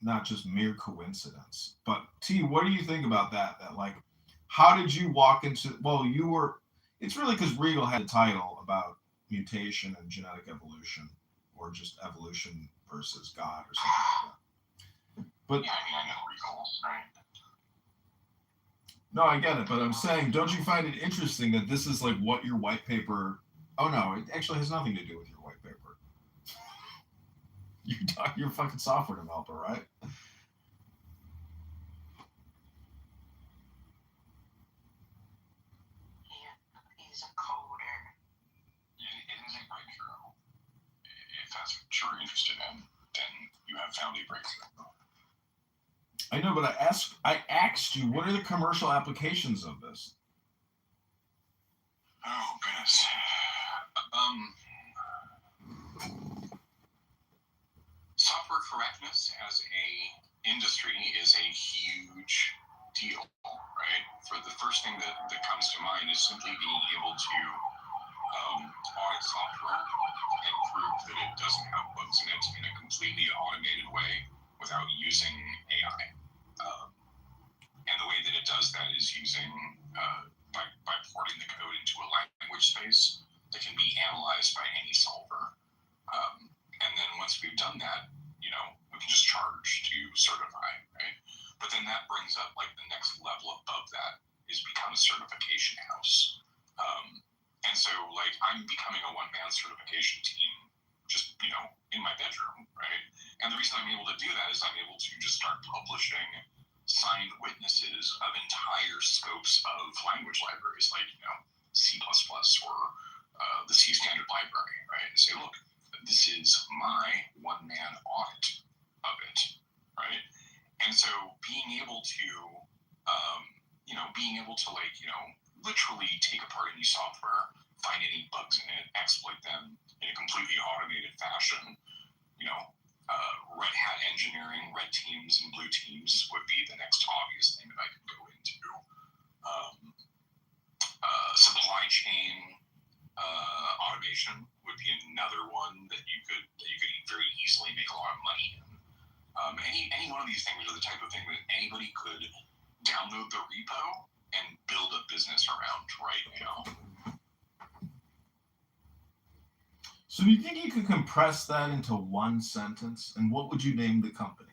not just mere coincidence. But T, what do you think about that? That like how did you walk into? Well, you were. It's really because Regal had a title about mutation and genetic evolution, or just evolution versus God, or something like that. But Yeah, I mean, I know Regal, right? no, I get it. But I'm saying, don't you find it interesting that this is like what your white paper? Oh no, it actually has nothing to do with your white paper. You're a fucking software developer, right? He's a coder. It is a breakthrough. If that's what you're interested in, then you have found a breakthrough. I know, but I asked you, what are the commercial applications of this? Oh goodness. Software correctness as a industry is a huge deal, right? For the first thing that comes to mind is simply being able to audit software and prove that it doesn't have bugs in it in a completely automated way without using AI. And the way that it does that is using by porting the code into a language space that can be analyzed by any solver. And then once we've done that, we can just charge to certify, right? But then that brings up like the next level above that is become a certification house. And so like I'm becoming a one-man certification team just, in my bedroom, right? And the reason I'm able to do that is I'm able to just start publishing signed witnesses of entire scopes of language libraries like, C++ or the C standard library, right? And say, look, this is my one-man audit of it, right? And so being able to, literally take apart any software, find any bugs in it, exploit them in a completely automated fashion, red hat engineering, red teams and blue teams would be the next obvious thing that I could go into. Supply chain automation would be another one that you could very easily make a lot of money in. Any one of these things are the type of thing that anybody could download the repo and build a business around right now. So do you think you could compress that into one sentence? And what would you name the company?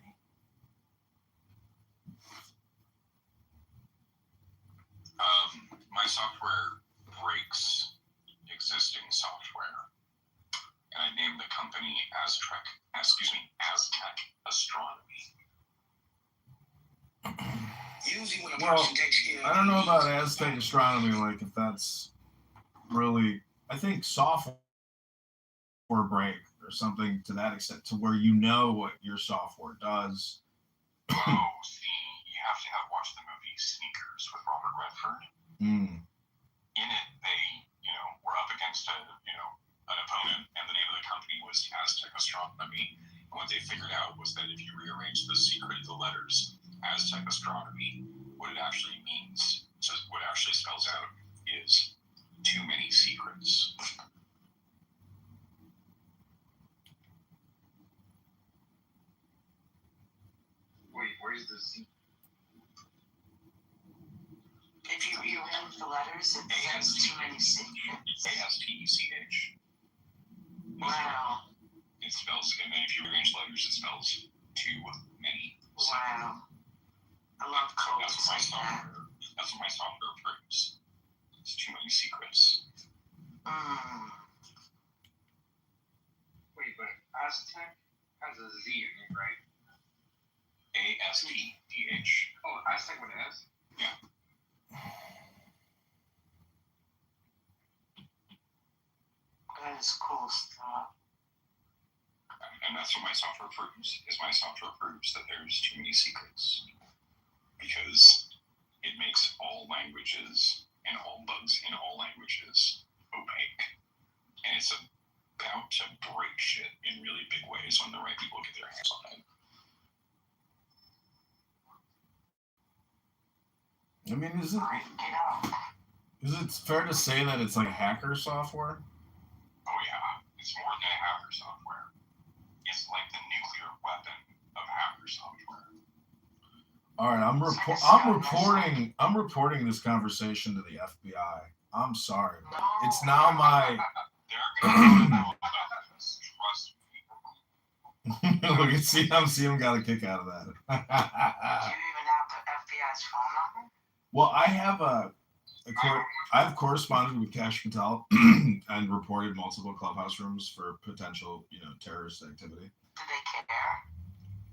My software breaks existing software. And I named the company Aztec Astronomy. Well, I don't know about Aztec Astronomy, like if that's really, I think software break or something to that extent, to where you know what your software does. See, you have to have watched the movie Sneakers with Robert Redford. In it, they, were up against an opponent, and the name of the company was Aztec Astronomy. And what they figured out was that if you rearrange the secret of the letters, Aztec Astronomy, what it actually means, so what it actually spells out is too many secrets. Wait, where's the Z? If you rearrange the letters, it says too many secrets. ASTECH. Wow. It spells, and then if you rearrange letters, it spells too many. Wow. I love codes like that. That's what my software proves. It's too many secrets. Wait, but Aztec has a Z in it, right? ASTEH. Oh, Aztec with an S? Yeah. That is cool stuff. And that's what my software proves, is my software proves that there's too many secrets. Because it makes all languages and all bugs in all languages opaque. And it's about to break shit in really big ways when the right people get their hands on it. I mean, is it fair to say that it's like hacker software? Oh yeah, it's more than a hacker software. It's like the nuclear weapon of hacker software. All right, I'm reporting this conversation to the FBI. I'm sorry, but it's now my. They're gonna know about this. Trust me. Look at CM got a kick out of that. Do you even have the FBI's phone number? Well, I have corresponded with Cash Patel and reported multiple clubhouse rooms for potential, terrorist activity. Do they care?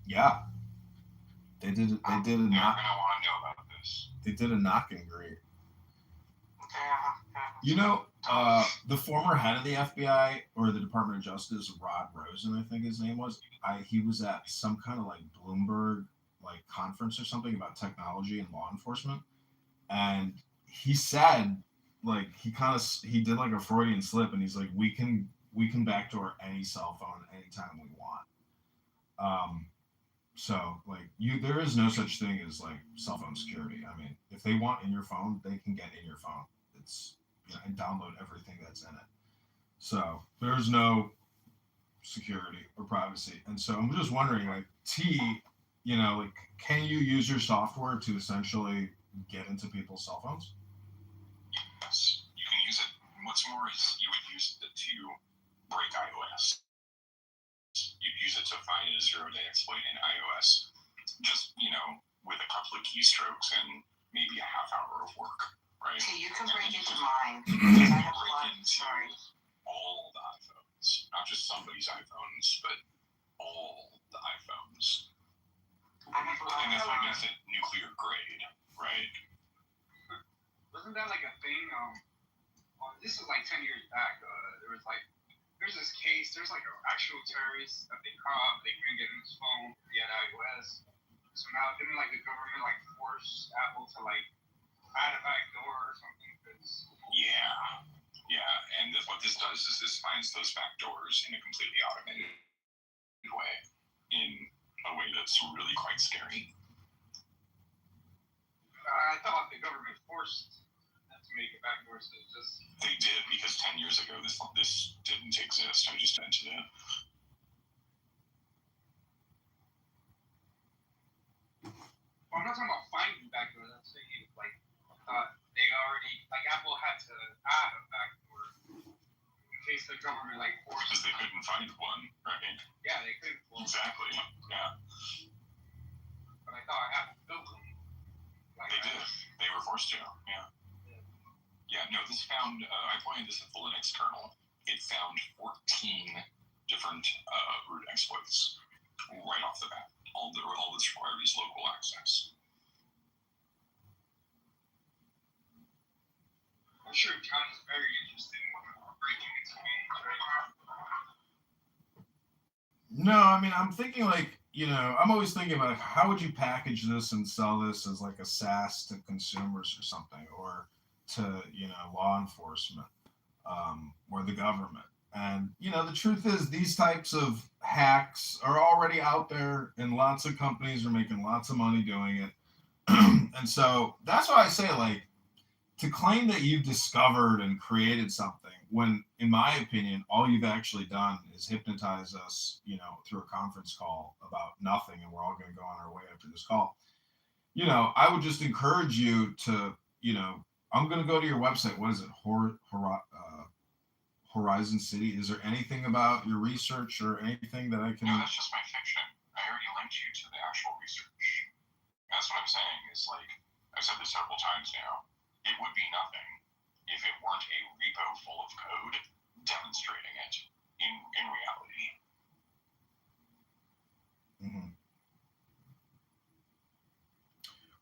Yeah, they did. They did a They're knock. gonna want to know about this. They did a knock and greet. Yeah. The former head of the FBI or the Department of Justice, Rod Rosen, I think his name was. He was at some kind of like Bloomberg conference or something about technology and law enforcement, and he said he did like a Freudian slip, and he's like, we can backdoor any cell phone anytime we want. So there is no such thing as cell phone security. I mean, if they want in your phone, they can get in your phone. It's and download everything that's in it. So there's no security or privacy. And so I'm just wondering, can you use your software to essentially get into people's cell phones? Yes, you can use it. What's more is you would use it to break iOS. You'd use it to find a zero-day exploit in iOS, just, with a couple of keystrokes and maybe a half hour of work, right? Okay, you can break into mine. Because I have a lot. Sorry. All the iPhones, not just somebody's iPhones, but all the iPhones. I have a lot. And that's why I said nuclear grade, right? Wasn't that like a thing? This was like 10 years back. There's this case. There's like an actual terrorist that they caught. They couldn't get in his phone. He had iOS. So now didn't the government force Apple to add a backdoor or something? Yeah. And what this does is this finds those backdoors in a completely automated way, in a way that's really quite scary. I thought the government forced them to make a backdoor, so They did, because 10 years ago this didn't exist. I just mentioned it. Well, I'm not talking about finding backdoors. I'm saying they already Apple had to add a backdoor in case the government forced. Because they couldn't find one, right? Yeah, they couldn't. Exactly. Yeah. But I thought Apple built them. They did. They were forced to. Yeah. Yeah. No, this found. I pointed this at the Linux kernel. It found 14 different root exploits right off the bat. All that's required is local access. I'm sure John is very interested in breaking into games right now. No, I mean, I'm thinking I'm always thinking about how would you package this and sell this as a SaaS to consumers or something, or to, law enforcement, or the government. And, the truth is these types of hacks are already out there, and lots of companies are making lots of money doing it. And so that's why I say, to claim that you've discovered and created something when, in my opinion, all you've actually done is hypnotize us, through a conference call about nothing, and we're all going to go on our way after this call. I would just encourage you to, I'm going to go to your website. What is it? Horizon City. Is there anything about your research or anything that I can? No, that's just my fiction. I already linked you to the actual research. That's what I'm saying. Is I've said this several times now. It would be nothing if it weren't a repo full of code demonstrating it in reality. Mm-hmm.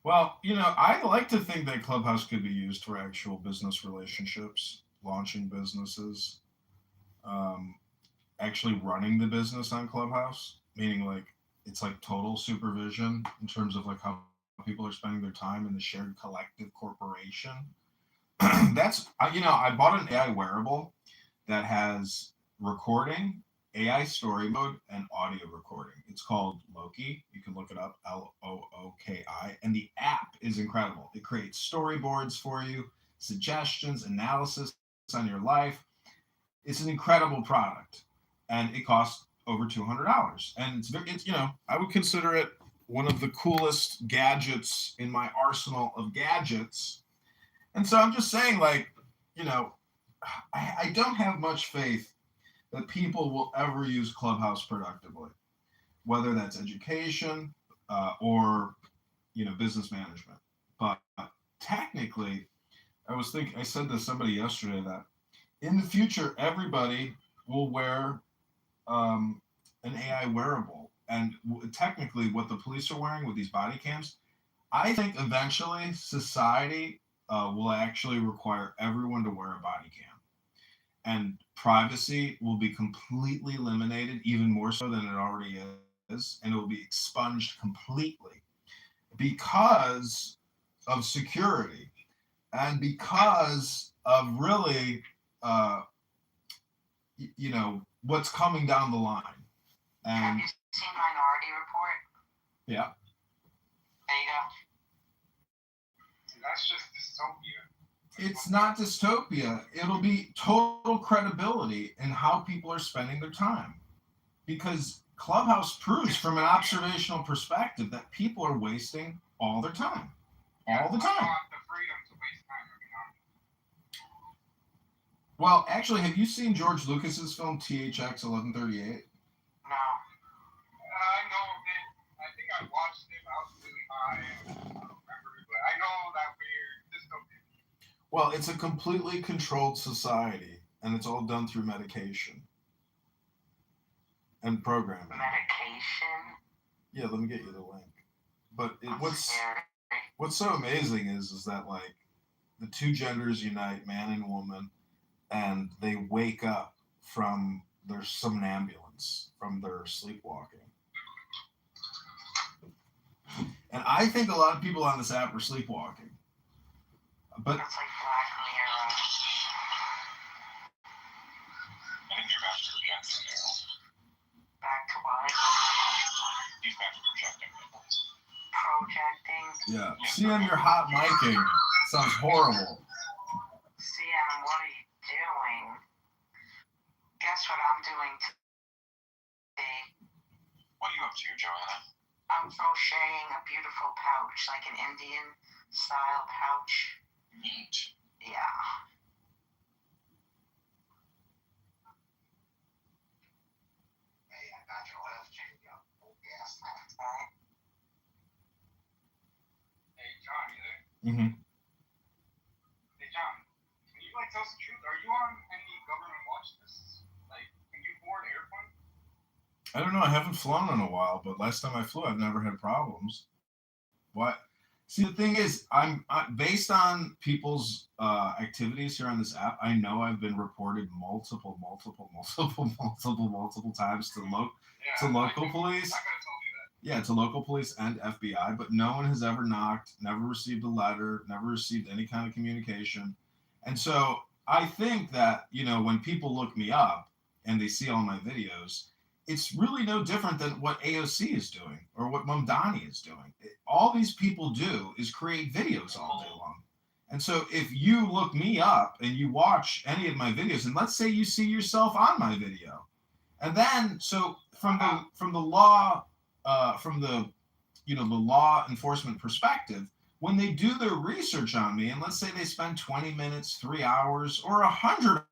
Well, I like to think that Clubhouse could be used for actual business relationships, launching businesses, actually running the business on Clubhouse, meaning it's total supervision in terms of how people are spending their time in the shared collective corporation. That's, I bought an AI wearable that has recording, AI story mode, and audio recording. It's called Loki. You can look it up, Looki. And the app is incredible. It creates storyboards for you, suggestions, analysis on your life. It's an incredible product, and it costs over $200. And it's I would consider it one of the coolest gadgets in my arsenal of gadgets. And so I'm just saying, like, you know, I don't have much faith that people will ever use Clubhouse productively, whether that's education or, you know, business management. But technically, I said to somebody yesterday that in the future, everybody will wear an AI wearable. And technically, what the police are wearing with these body cams, I think eventually society will actually require everyone to wear a body cam. And privacy will be completely eliminated, even more so than it already is. And it will be expunged completely because of security and because of really, you know, what's coming down the line. And have you seen Minority Report? Yeah. There you go. That's just dystopia. It's not dystopia. It'll be total credibility in how people are spending their time. Because Clubhouse proves from an observational perspective that people are wasting all their time. All the time. The freedom to waste time every now and then. Well, actually, have you seen George Lucas's film THX 1138? No. I know it. I think I watched it. I was really high. I don't remember it, but I know that weird dystopia. Well, it's a completely controlled society, and it's all done through medication and programming. Medication? Yeah, let me get you the link. But what's so amazing is that, like, the two genders unite, man and woman, and they wake up from their somnambulance, from their sleepwalking. And I think a lot of people on this app are sleepwalking. But it's like Black Mirror. I think you're back to projecting now. Back to what? He's back to projecting. Projecting. Yeah. CM, you're hot micing. It sounds horrible. CM, what are you doing? Guess what I'm doing today? What are you up to, Joanna? I'm crocheting a beautiful pouch, like an Indian style pouch. Neat. Yeah. Hey, I got your oil change up. Full gas tank. Right. Hey, John, you there? Mm-hmm. Hey, John, can you, like, tell us the truth? Are you on any government watch lists? Like, can you board airplane? I don't know. I haven't flown in a while, but last time I flew, I've never had problems. What? See, the thing is, I'm based on people's activities here on this app. I know I've been reported multiple times to local police. I could have told you that. Yeah, to local police and FBI, but no one has ever knocked, never received a letter, never received any kind of communication. And so I think that, you know, when people look me up and they see all my videos, it's really no different than what AOC is doing or what Mamdani is doing. All these people do is create videos all day long. And so if you look me up and you watch any of my videos, and let's say you see yourself on my video, and then so from the law enforcement perspective, when they do their research on me, and let's say they spend 20 minutes, 3 hours, or 100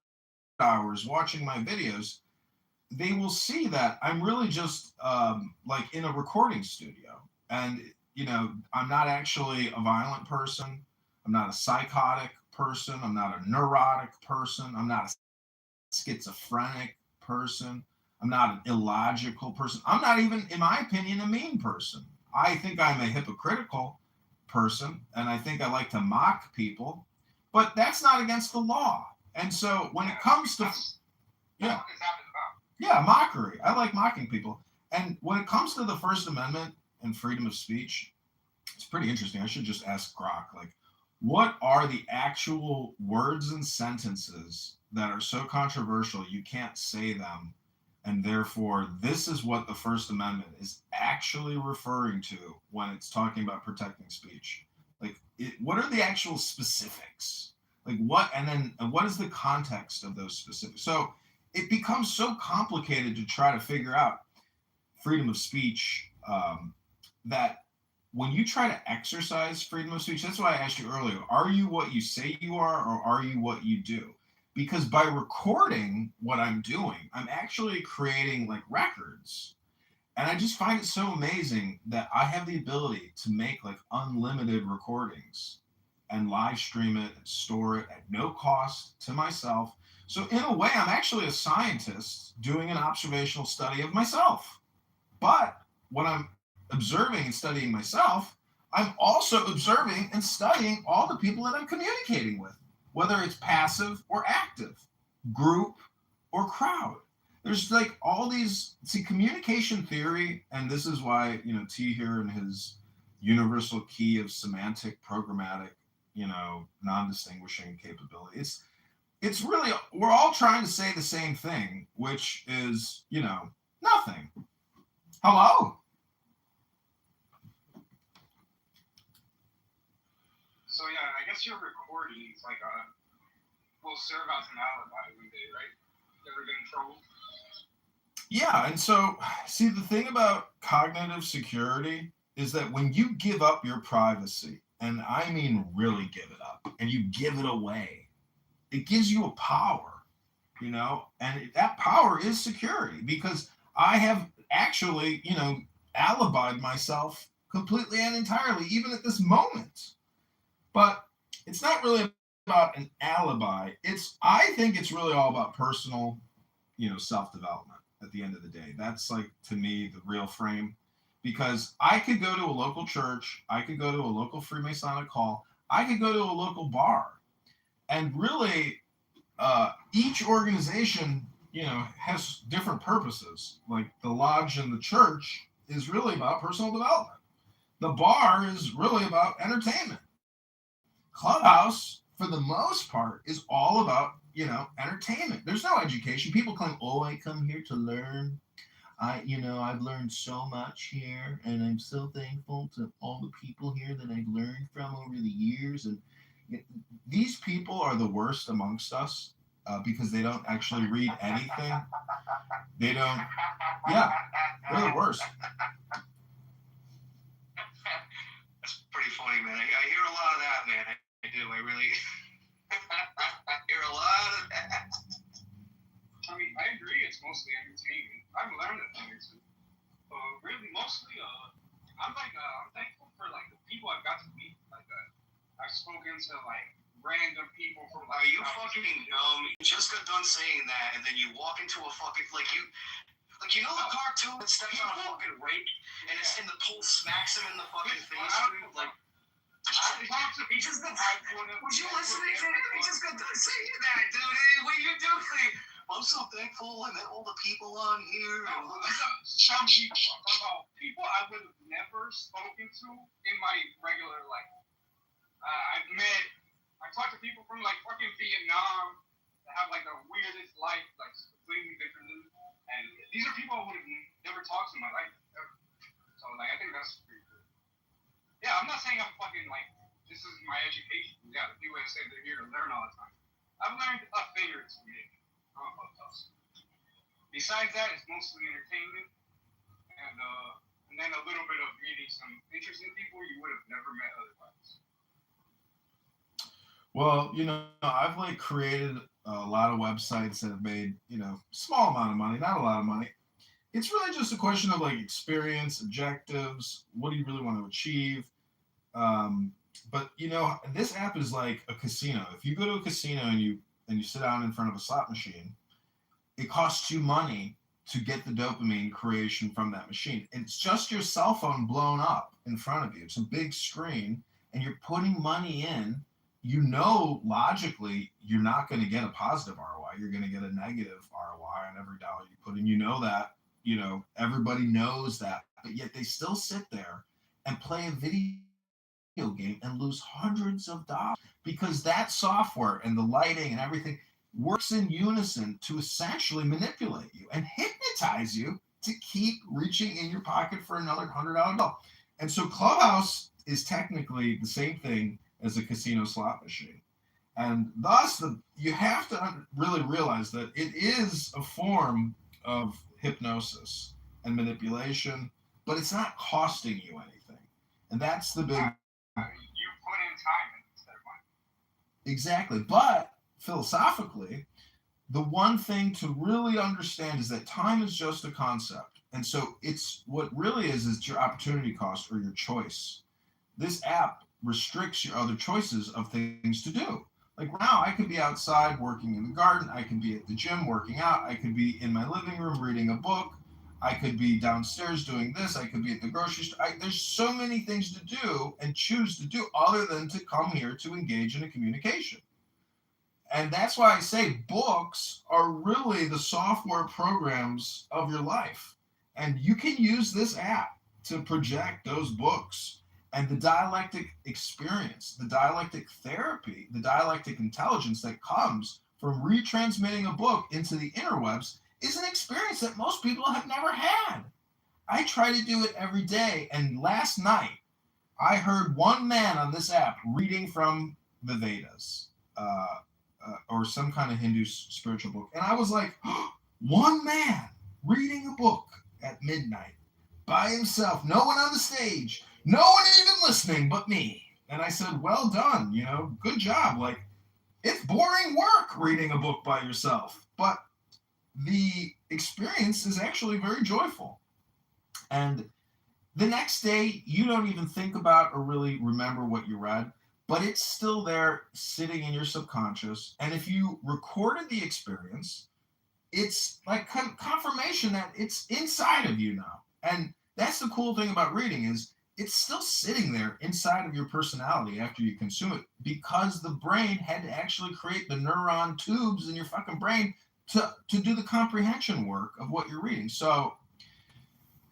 hours watching my videos, they will see that I'm really just like in a recording studio. And, you know, I'm not actually a violent person. I'm not a psychotic person. I'm not a neurotic person. I'm not a schizophrenic person. I'm not an illogical person. I'm not even, in my opinion, a mean person. I think I'm a hypocritical person, and I think I like to mock people, but that's not against the law. And so when it comes to, mockery. I like mocking people. And when it comes to the First Amendment and freedom of speech, it's pretty interesting. I should just ask Grok, like, what are the actual words and sentences that are so controversial you can't say them, and therefore this is what the First Amendment is actually referring to when it's talking about protecting speech? Like, what are the actual specifics? Like, what, and then what is the context of those specifics? So it becomes so complicated to try to figure out freedom of speech that when you try to exercise freedom of speech, that's why I asked you earlier, are you what you say you are or are you what you do? Because by recording what I'm doing, I'm actually creating like records. And I just find it so amazing that I have the ability to make like unlimited recordings and live stream it and store it at no cost to myself. So in a way, I'm actually a scientist doing an observational study of myself. But when I'm observing and studying myself, I'm also observing and studying all the people that I'm communicating with, whether it's passive or active, group or crowd. There's like all these, see, communication theory, and this is why, T here in his universal key of semantic programmatic, non-distinguishing capability. It's really, we're all trying to say the same thing, which is, nothing. Hello? So yeah, I guess your recordings will serve as an alibi one day, right? You ever get in trouble? Yeah, and so see, the thing about cognitive security is that when you give up your privacy, and I mean really give it up, and you give it away, it gives you a power, and that power is security, because I have actually, alibied myself completely and entirely, even at this moment. But it's not really about an alibi. I think it's really all about personal, self-development at the end of the day. That's like, to me, the real frame. Because I could go to a local church, I could go to a local Freemasonic hall, I could go to a local bar. And really, each organization, has different purposes. Like the lodge and the church is really about personal development. The bar is really about entertainment. Clubhouse, for the most part, is all about, entertainment. There's no education. People claim, oh, I come here to learn. I've learned so much here, and I'm so thankful to all the people here that I've learned from over the years. And these people are the worst amongst us because they don't actually read anything. They don't, yeah, they're the worst. That's pretty funny, man. I hear a lot of that, man. I do. I really I hear a lot of that. I mean, I agree. It's mostly entertainment. I've learned a thing or two. Really, mostly, I'm thankful for like the people I've got to meet. I've spoken to like random people from. Are you fucking dumb? You just got done saying that, and then you walk into a fucking the cartoon that steps on a fucking rake, and and the pole smacks him in the fucking face. He just got was you listening to him? He just got done saying that, dude. What you doing? I'm so thankful I met all the people on here. Some people I would have never spoken to in my regular life. I talked to people from like fucking Vietnam that have like the weirdest life, like completely differently. And these are people I would have never talked to in my life ever. So like I think that's pretty good. Yeah, I'm not saying I'm fucking like this is my education. Yeah, the people that say they're here to learn all the time. I've learned a thing or two maybe. I don't know what else. Besides that, it's mostly entertainment and then a little bit of meeting some interesting people you would have never met otherwise. Well, I've like created a lot of websites that have made, small amount of money, not a lot of money. It's really just a question of like experience, objectives, what do you really want to achieve? But this app is like a casino. If you go to a casino and you sit down in front of a slot machine, it costs you money to get the dopamine creation from that machine. It's just your cell phone blown up in front of you. It's a big screen, and you're putting money in. Logically, you're not going to get a positive ROI. You're going to get a negative ROI on every dollar you put in. That, everybody knows that, but yet they still sit there and play a video game and lose hundreds of dollars because that software and the lighting and everything works in unison to essentially manipulate you and hypnotize you to keep reaching in your pocket for another $100 bill. And so Clubhouse is technically the same thing as a casino slot machine. And thus, you have to really realize that it is a form of hypnosis and manipulation, but it's not costing you anything. And that's the big... You put in time instead of money. Exactly. But philosophically, the one thing to really understand is that time is just a concept. And so it's what really is your opportunity cost or your choice. This app restricts your other choices of things to do. Like now I could be outside working in the garden. I could be at the gym working out. I could be in my living room reading a book. I could be downstairs doing this. I could be at the grocery store. There's so many things to do and choose to do other than to come here to engage in a communication. And that's why I say books are really the software programs of your life. And you can use this app to project those books. And the dialectic experience, the dialectic therapy, the dialectic intelligence that comes from retransmitting a book into the interwebs is an experience that most people have never had. I try to do it every day. And last night, I heard one man on this app reading from the Vedas or some kind of Hindu spiritual book. And I was like, one man reading a book at midnight by himself, no one on the stage, no one even listening but me. And I said, well done, good job. Like, it's boring work reading a book by yourself, but the experience is actually very joyful. And the next day, you don't even think about or really remember what you read, but it's still there sitting in your subconscious. And if you recorded the experience, it's like confirmation that it's inside of you now. And that's the cool thing about reading is it's still sitting there inside of your personality after you consume it, because the brain had to actually create the neuron tubes in your fucking brain to do the comprehension work of what you're reading. So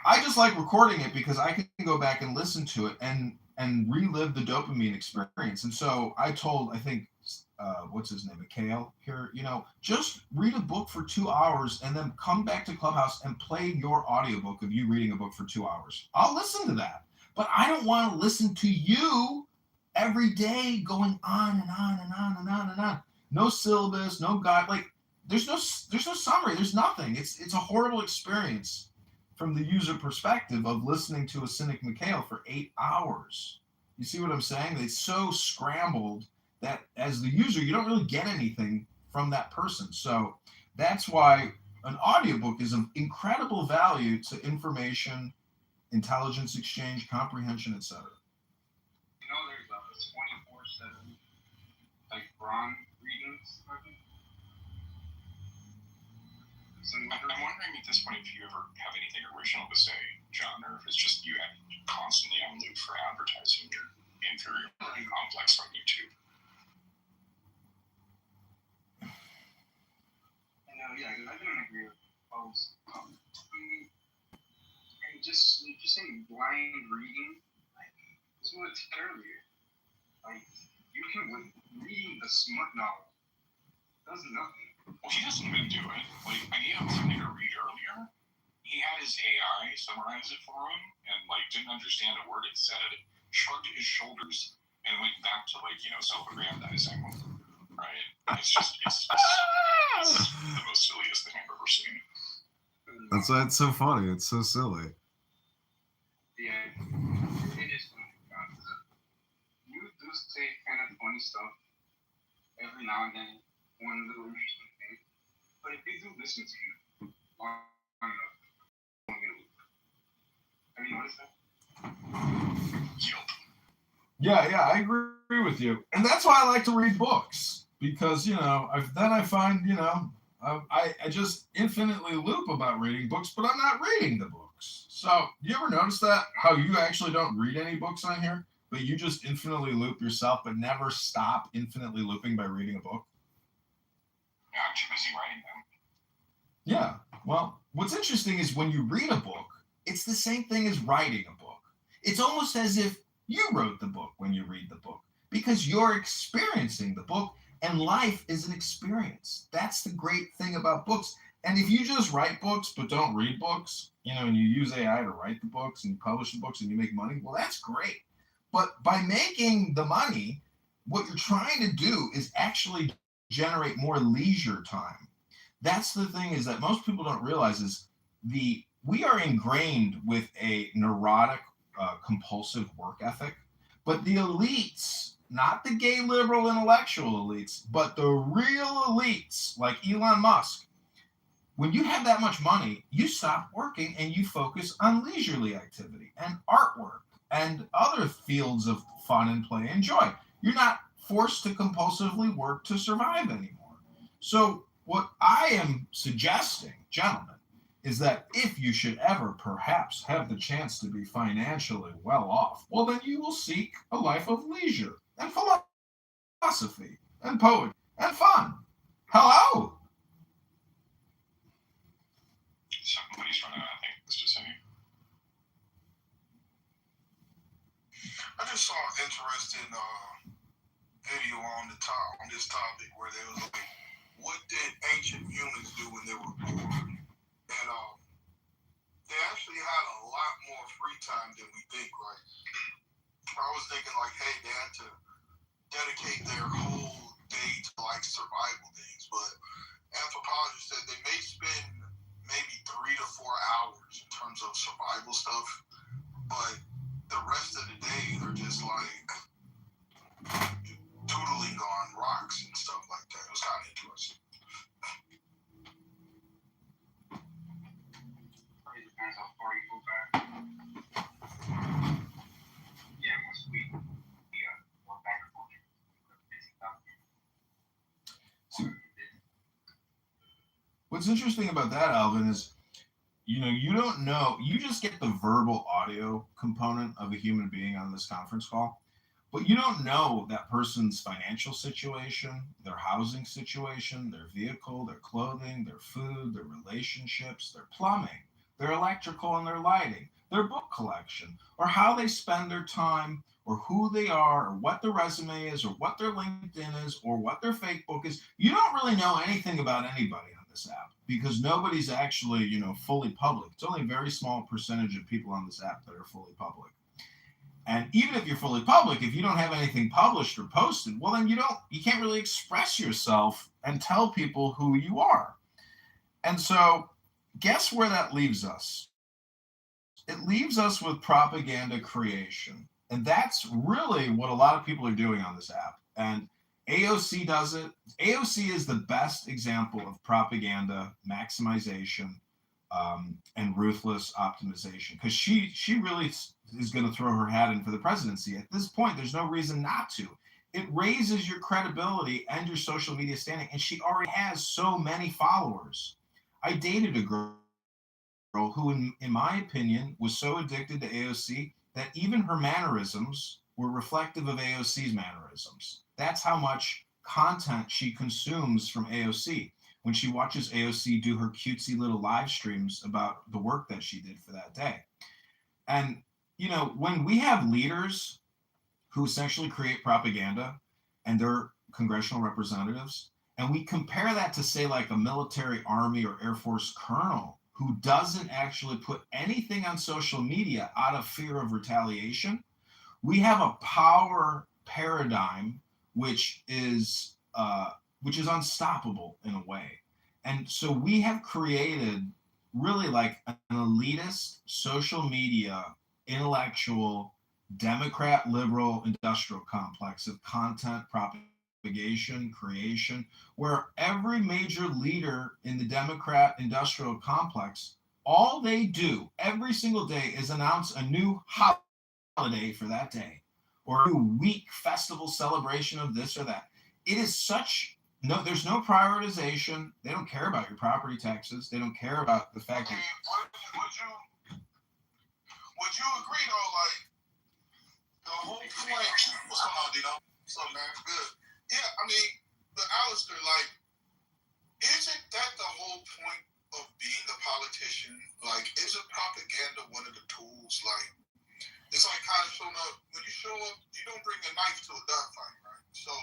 I just like recording it because I can go back and listen to it and relive the dopamine experience. And so I told, I think, what's his name, Mikhail here, just read a book for 2 hours and then come back to Clubhouse and play your audiobook of you reading a book for 2 hours. I'll listen to that. But I don't want to listen to you every day going on and on and on and on and on. No syllabus, no guide. Like, there's no summary. There's nothing. It's a horrible experience from the user perspective of listening to a cynic Mikhail for 8 hours. You see what I'm saying? It's so scrambled that as the user, you don't really get anything from that person. So that's why an audiobook is of incredible value to information, intelligence exchange, comprehension, etc. There's a 24/7 like Ron readings. I'm wondering at this point if you ever have anything original to say, John, or if it's just you constantly on loop for advertising your inferior complex on YouTube. Yeah, because I didn't agree with Paul's and just saying blind reading, like, this is what I said earlier. Like, you can, reading a smart novel does nothing. Well, he doesn't even do it. Like, I gave him something to read earlier. He had his AI summarize it for him and, didn't understand a word it said, shrugged his shoulders, and went back to, self-aggrandizing. Right? It's the most silliest thing I've ever seen. That's why it's so funny. It's so silly. Yeah, it is funny. You do say kind of funny stuff every now and then, one little interesting thing. But if they do listen to you long enough, you're going to loop. Have you noticed that? Yeah, I agree with you. And that's why I like to read books. Because, I find, I just infinitely loop about reading books, but I'm not reading the books. So, you ever notice that? How you actually don't read any books on here, but you just infinitely loop yourself, but never stop infinitely looping by reading a book? Yeah, I'm too busy writing them. Yeah. Well, what's interesting is when you read a book, it's the same thing as writing a book. It's almost as if you wrote the book when you read the book, because you're experiencing the book. And life is an experience. That's the great thing about books. And if you just write books but don't read books, and you use AI to write the books and publish the books and you make money, well, that's great. But by making the money, what you're trying to do is actually generate more leisure time. That's the thing, is that most people don't realize is we are ingrained with a neurotic, compulsive work ethic. But the elites, not the gay liberal intellectual elites, but the real elites like Elon Musk, when you have that much money, you stop working and you focus on leisurely activity and artwork and other fields of fun and play and joy. You're not forced to compulsively work to survive anymore. So what I am suggesting, gentlemen, is that if you should ever perhaps have the chance to be financially well off, well, then you will seek a life of leisure and philosophy and poetry and fun. Hello? Somebody's running out, I think. Let's just say. I just saw an interesting video on this topic where they was like, what did ancient humans do when they were born? And they actually had a lot more free time than we think, right? I was thinking like, hey, they had to dedicate their whole day to like survival things, but anthropologists said they may spend maybe 3 to 4 hours in terms of survival stuff, but the rest of the day they're just like doodling on rocks and stuff like that. It was kind of interesting. It depends how far you go back. Yeah, once we went back and forth, What's interesting about that, Alvin, is you don't know. You just get the verbal audio component of a human being on this conference call, but you don't know that person's financial situation, their housing situation, their vehicle, their clothing, their food, their relationships, their plumbing, their electrical and their lighting, their book collection, or how they spend their time, or who they are, or what their resume is, or what their LinkedIn is, or what their Facebook is. You don't really know anything about anybody on this app because nobody's actually, fully public. It's only a very small percentage of people on this app that are fully public. And even if you're fully public, if you don't have anything published or posted, well, then you can't really express yourself and tell people who you are. And so guess where that leaves us? It leaves us with propaganda creation. And that's really what a lot of people are doing on this app. And AOC does it. AOC is the best example of propaganda maximization and ruthless optimization, because she really is going to throw her hat in for the presidency. At this point, there's no reason not to. It raises your credibility and your social media standing, and she already has so many followers. I dated a girl who, in my opinion, was so addicted to AOC that even her mannerisms were reflective of AOC's mannerisms. That's how much content she consumes from AOC. When she watches AOC do her cutesy little live streams about the work that she did for that day. And, when we have leaders who essentially create propaganda and they're congressional representatives, and we compare that to, say, like a military, Army, or Air Force colonel who doesn't actually put anything on social media out of fear of retaliation, we have a power paradigm which is unstoppable in a way. And so we have created really like an elitist social media, intellectual, Democrat, liberal, industrial complex of content propagation, creation, where every major leader in the Democrat industrial complex, all they do every single day is announce a new holiday for that day, or a new week festival celebration of this or that. It is there's no prioritization. They don't care about your property taxes. They don't care about the fact that. Would you agree though? Like the whole point. What's going on, Dino? What's up, man? Good. Yeah, the Alistair, like, isn't that the whole point of being a politician? Like, isn't propaganda one of the tools? Like, it's like kind of showing up. When you show up, you don't bring a knife to a gunfight, right? So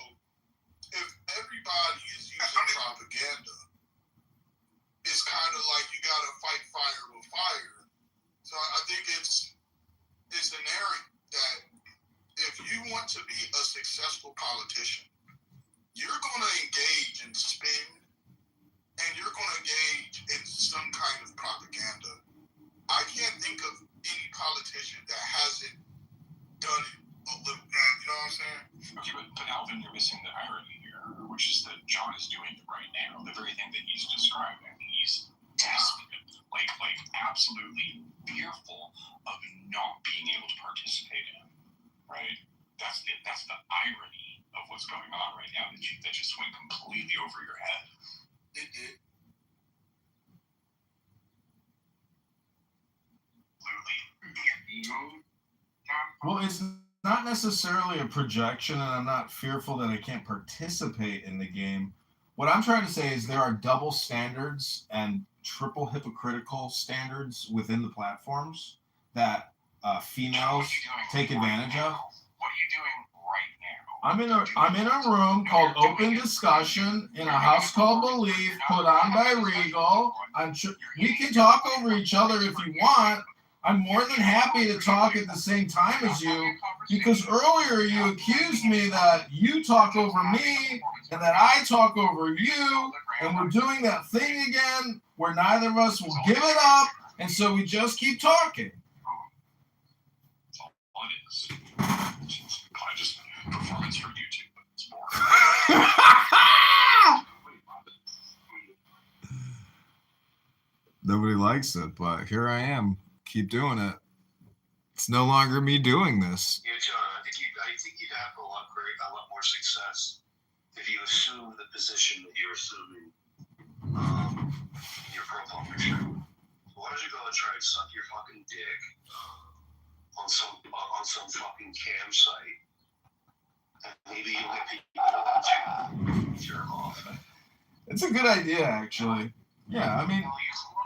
if everybody is using propaganda, it's kind of like you got to fight fire with fire. So I think it's an area that if you want to be a successful politician, you're going to engage in spin and you're going to engage in some kind of propaganda. absolutely fearful of not being able to participate in, right? That's the irony of what's going on right now, that you swing completely over your head. Well, it's not necessarily a projection, and I'm not fearful that I can't participate in the game. What I'm trying to say is there are double standards and triple hypocritical standards within the platforms that females take advantage of. What are you doing right now? I'm in a room called Open Discussion in a house called Belief, put on by Regal. We can talk over each other if you want. I'm more than happy to talk at the same time as you, because earlier you accused me that you talk over me and that I talk over you, and we're doing that thing again where neither of us will give it up, and so we just keep talking. That's all it is. I just performance for YouTube, but it's boring. Nobody likes it, but here I am. Keep doing it. It's no longer me doing this. Yeah, John, I think you'd have a lot more success if you assume the position that you're assuming in your profile picture. Why don't you go and try and suck your fucking dick on some fucking campsite, and maybe you'll get people to jerk off. It's a good idea, actually. Yeah, I mean. You come up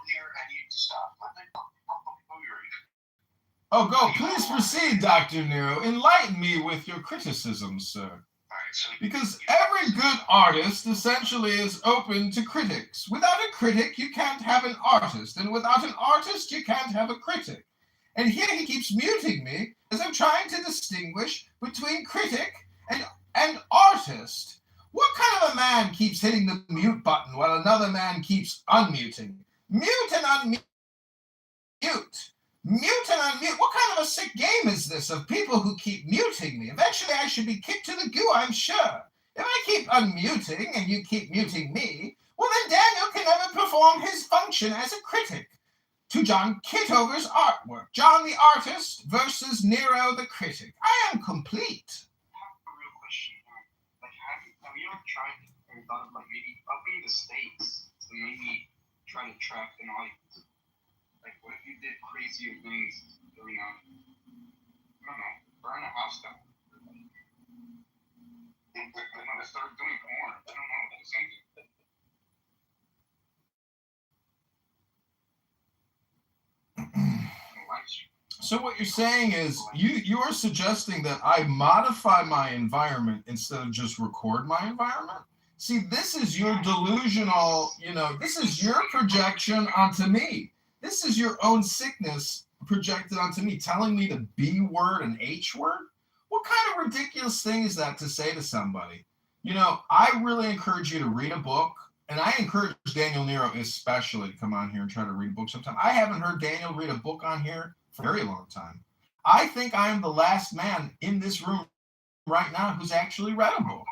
here and you stop. Oh, go. Please proceed, Dr. Nero. Enlighten me with your criticisms, sir. Because every good artist essentially is open to critics. Without a critic, you can't have an artist. And without an artist, you can't have a critic. And here he keeps muting me as I'm trying to distinguish between critic and artist. What kind of a man keeps hitting the mute button while another man keeps unmuting? Mute and unmute. Mute and unmute. What kind of a sick game is this of people who keep muting me? Eventually I should be kicked to the goo, I'm sure. If I keep unmuting and you keep muting me, well then Daniel can never perform his function as a critic. To John Kitover's artwork, John the artist versus Nero the critic. I am complete. I have a real question. Like, have you ever tried or thought of like maybe upping the stakes to maybe try to attract an audience? Like, what if you did crazier things going on? I don't know, burn a house down. I don't know, start doing porn. I don't know, something. So what you're saying is you are suggesting that I modify my environment instead of just record my environment? See, this is your delusional, this is your projection onto me. This is your own sickness projected onto me, telling me the B word and H word? What kind of ridiculous thing is that to say to somebody? I really encourage you to read a book, and I encourage Daniel Nero especially to come on here and try to read a book sometime. I haven't heard Daniel read a book on here for a very long time. I think I am the last man in this room right now who's actually read a book.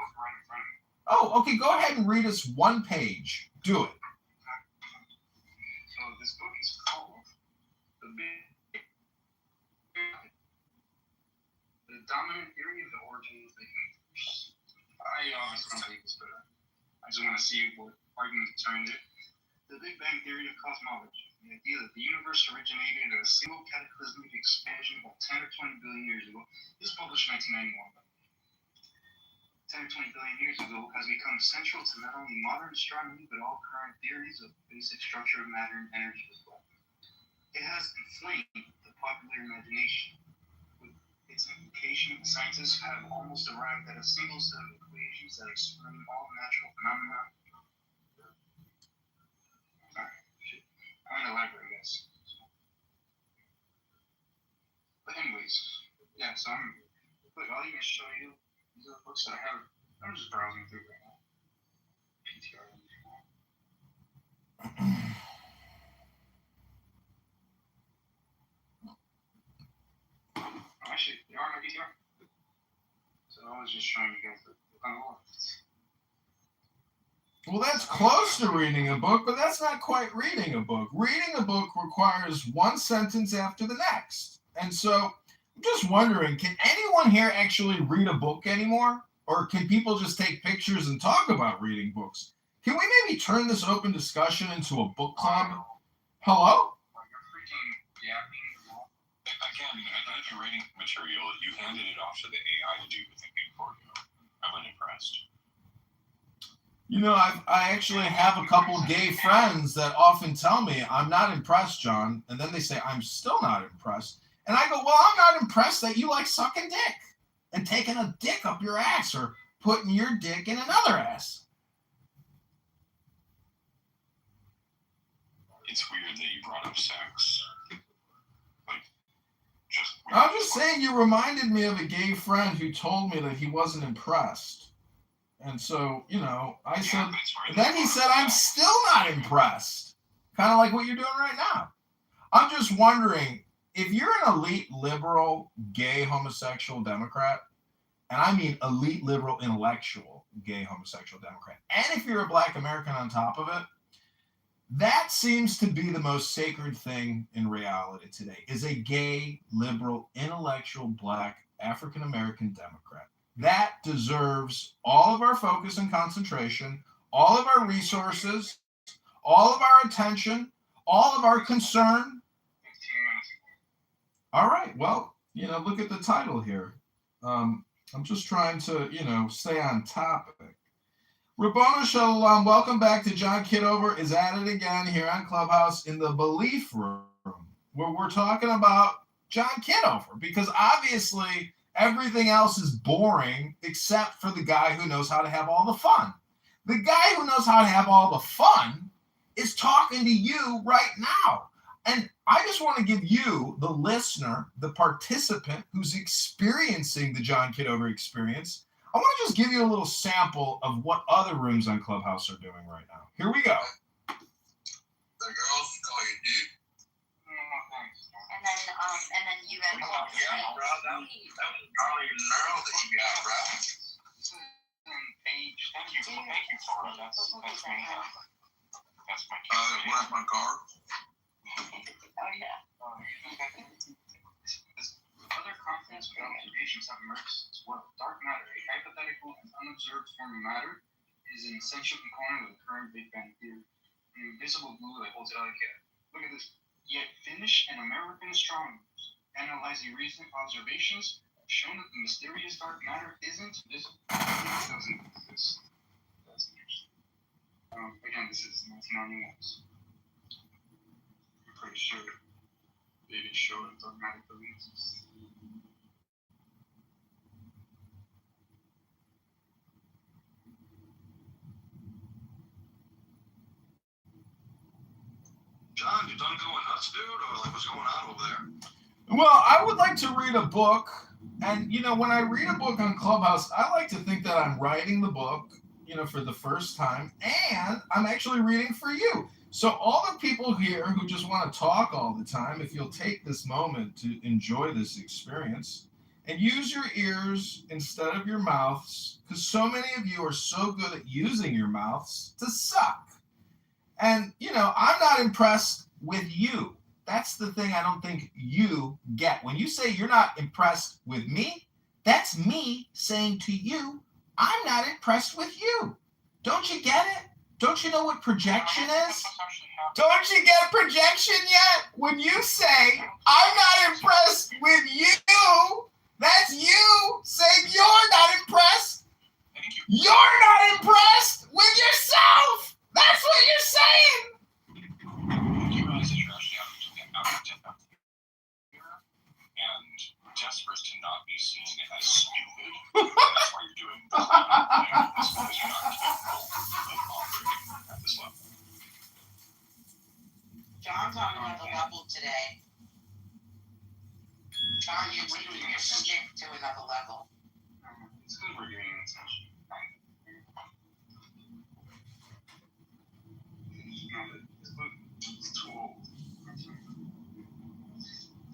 Oh, okay, go ahead and read us one page. Do it. So this book is called The Dominant Theory of the Origin of the Universe. I obviously don't believe this, but I just want to see what arguments behind it. The Big Bang Theory of Cosmology. The idea that the universe originated in a single cataclysmic expansion about 10 or 20 billion years ago is published in 1991. 10 or 20 billion years ago has become central to not only modern astronomy, but all current theories of the basic structure of matter and energy as well. It has inflamed the popular imagination. With its implication, scientists have almost arrived at a single set of equations that explain all natural phenomena. I'm in a library, I guess. But anyways, yeah, so I'll even show you these are the books that I have. I'm just browsing through right now. PTR. Actually, they are my PTR. So I was just showing you guys the kind of Well, that's close to reading a book, but that's not quite reading a book. Reading a book requires one sentence after the next. And so I'm just wondering, can anyone here actually read a book anymore? Or can people just take pictures and talk about reading books? Can we maybe turn this open discussion into a book club? Hello? You're freaking yapping. Again, I gave you reading material. You handed it off to the AI to do the thinking for you. I wasn't impressed. You know, I actually have a couple gay friends that often tell me, I'm not impressed, John. And then they say, I'm still not impressed. And I go, well, I'm not impressed that you like sucking dick and taking a dick up your ass or putting your dick in another ass. It's weird that you brought up sex. Like, I'm just saying you reminded me of a gay friend who told me that he wasn't impressed. And so, you know, I said, and then he said, I'm still not impressed. Kind of like what you're doing right now. I'm just wondering, if you're an elite liberal, gay, homosexual Democrat, and I mean elite liberal, intellectual, gay, homosexual Democrat, and if you're a Black American on top of it, that seems to be the most sacred thing in reality today, is a gay, liberal, intellectual, Black, African American Democrat. That deserves all of our focus and concentration, all of our resources, all of our attention, all of our concern. All right, well, you know, look at the title here. I'm just trying to, you know, stay on topic. Rabboni Shalom, welcome back to John Kitover is at it again here on Clubhouse in the Belief Room, where we're talking about John Kitover, because obviously everything else is boring except for the guy who knows how to have all the fun. The guy who knows how to have all the fun is talking to you right now. And I just want to give you, the listener, the participant who's experiencing the John Kitover experience, I want to just give you a little sample of what other rooms on Clubhouse are doing right now. Here we go. The girls call you dude. And then you guys all Yeah, bro, that was probably a girl that you got, bro. Page. Thank you, Tara. That's me. That's my Where's my car? Oh yeah. Other conference and observations have emerged as well. Dark matter, a hypothetical and unobserved form of matter, is an essential component of the current Big Bang theory. An invisible glue that holds it all together. Look at this. Yet Finnish and American astronomers, analyzing recent observations, have shown that the mysterious dark matter isn't visible. It doesn't exist. That's interesting. Again, this is 1991. I'm pretty sure they didn't show that dark matter doesn't exist. John, you done going nuts, dude? Or like, what's going on over there? Well, I would like to read a book. And, you know, when I read a book on Clubhouse, I like to think that I'm writing the book, you know, for the first time. And I'm actually reading for you. So all the people here who just want to talk all the time, if you'll take this moment to enjoy this experience and use your ears instead of your mouths, because so many of you are so good at using your mouths to suck. And, you know, I'm not impressed with you. That's the thing I don't think you get. When you say you're not impressed with me, that's me saying to you, I'm not impressed with you. Don't you get it? Don't you know what projection is? Don't you get projection yet? When you say, I'm not impressed with you, that's you saying you're not impressed. You're not impressed with yourself. That's what you're saying. You realize that you're actually out of and desperate to not be seen as stupid. And that's why you're doing this. That's because you're not capable of operating at this level. John's on another level today. John, you're taking your stick to another level. It's because we're doing intention. It's too old.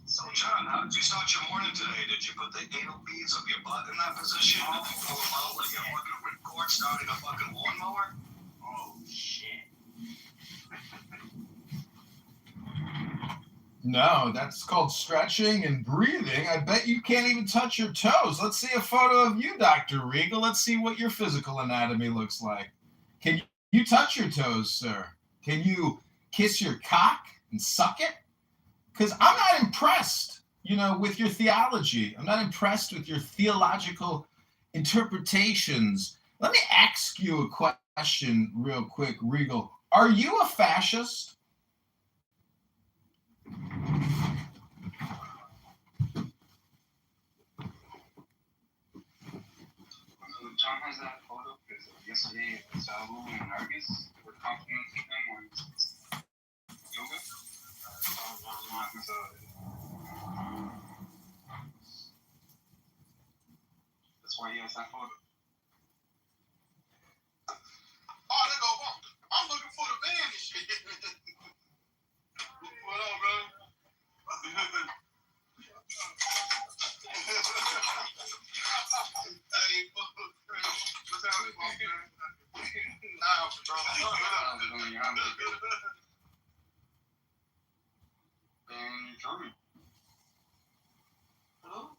So, John, how did you start your morning today? Did you put the anal beads of your butt in that position? Did you go about like a fucking ripcord starting a fucking lawnmower? Oh, No, that's called stretching and breathing. I bet you can't even touch your toes. Let's see a photo of you, Dr. Regal. Let's see what your physical anatomy looks like. Can you touch your toes, sir? Can you kiss your cock and suck it? Because I'm not impressed, with your theology. I'm not impressed with your theological interpretations. Let me ask you a question real quick, Regal. Are you a fascist? John has that photo because yesterday Sabu and Nargis were complimenting him on his yoga. That's why he has that photo. Oh, they go, I'm looking for the band and shit. What up, bro? Hey, what's happening, man? Nah, bro. And Jordan. Hello?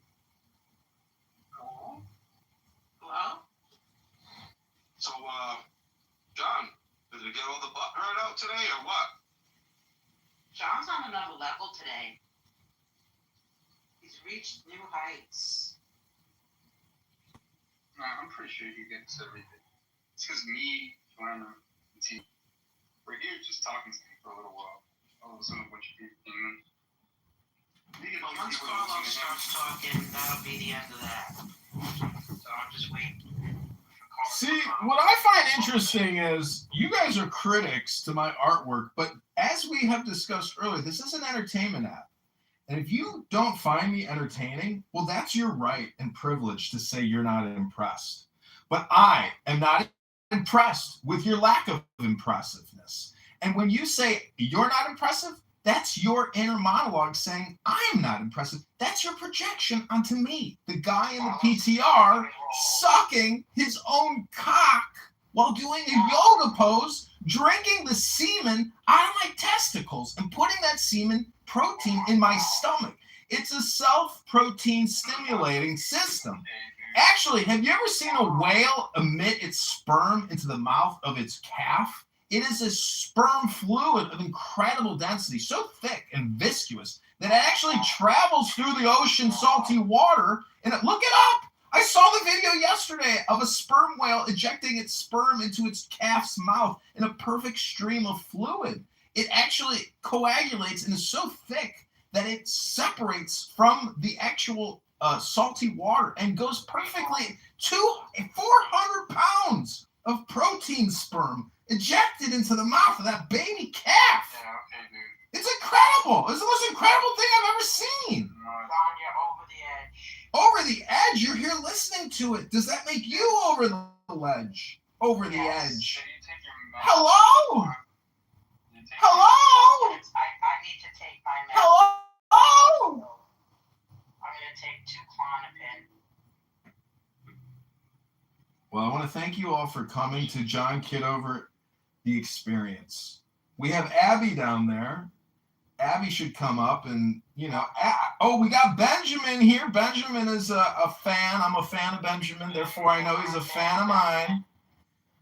Hello? Hello? So, John, did you get all the butt hurt out today or what? John's on another level today. He's reached new heights. No, I'm pretty sure he gets everything. It's because me, Joanna, and T, we're here just talking to me for a little while. All of a sudden, a bunch of people came in. But once Carlos starts talking, that'll be the end of that. So I'm just waiting. See, what I find interesting is you guys are critics to my artwork, but as we have discussed earlier, this is an entertainment app. And if you don't find me entertaining, well, that's your right and privilege to say you're not impressed. But I am not impressed with your lack of impressiveness. And when you say you're not impressive, that's your inner monologue saying, I am not impressive. That's your projection onto me, the guy in the PTR sucking his own cock while doing a yoga pose, drinking the semen out of my testicles and putting that semen protein in my stomach. It's a self-protein stimulating system. Actually, have you ever seen a whale emit its sperm into the mouth of its calf? It is a sperm fluid of incredible density, so thick and viscous that it actually travels through the ocean salty water. And look it up. I saw the video yesterday of a sperm whale ejecting its sperm into its calf's mouth in a perfect stream of fluid. It actually coagulates and is so thick that it separates from the actual salty water and goes perfectly to 400 pounds of protein sperm ejected into the mouth of that baby calf. Yeah, okay, dude. It's incredible. It's the most incredible thing I've ever seen. Don, you're over the edge. Over the edge? You're here listening to it. Does that make you over the ledge? Over the edge? Can you take your mouth? Hello? Can you take Hello? I need to take my medicine. Hello? I'm going to take 2 Clonopin. Well, I want to thank you all for coming to John Kitover, The Experience. We have Abby down there. Abby should come up and, we got Benjamin here. Benjamin is a fan. I'm a fan of Benjamin, therefore I know he's a fan of mine.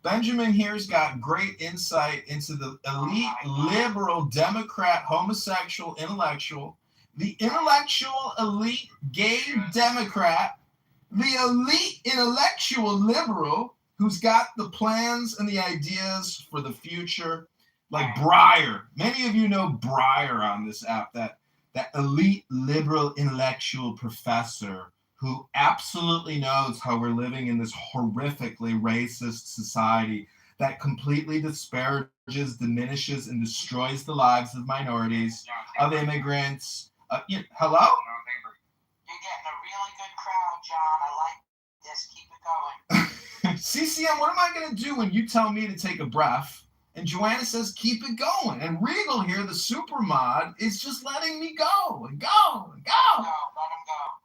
Benjamin here's got great insight into the elite, liberal, Democrat, homosexual, intellectual, the intellectual, elite, gay Democrat, the elite, intellectual, liberal, who's got the plans and the ideas for the future, like Breyer. Many of you know Breyer on this app, that elite, liberal, intellectual professor who absolutely knows how we're living in this horrifically racist society that completely disparages, diminishes, and destroys the lives of minorities, of immigrants. Hello? You're getting a really good crowd, John. I like this. Keep it going. CCM, what am I going to do when you tell me to take a breath and Joanna says keep it going? And Regal here, the super mod, is just letting me go and go and go. No, let him go.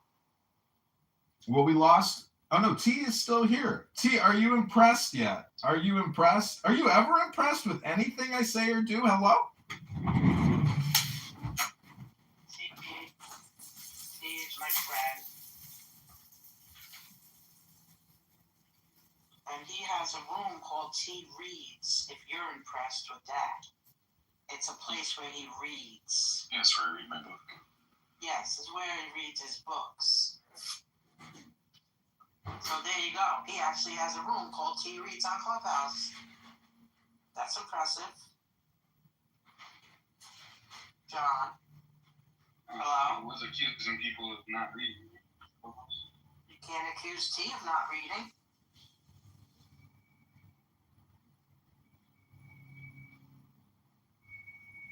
Well, we lost. Oh, no, T is still here. T, are you impressed yet? Are you impressed? Are you ever impressed with anything I say or do? Hello? my friend. And he has a room called T Reads, if you're impressed with that. It's a place where he reads. Yes, where I read my book. Yes, it's where he reads his books. So there you go. He actually has a room called T Reads on Clubhouse. That's impressive. John. Hello? I was accusing people of not reading. You can't accuse T of not reading.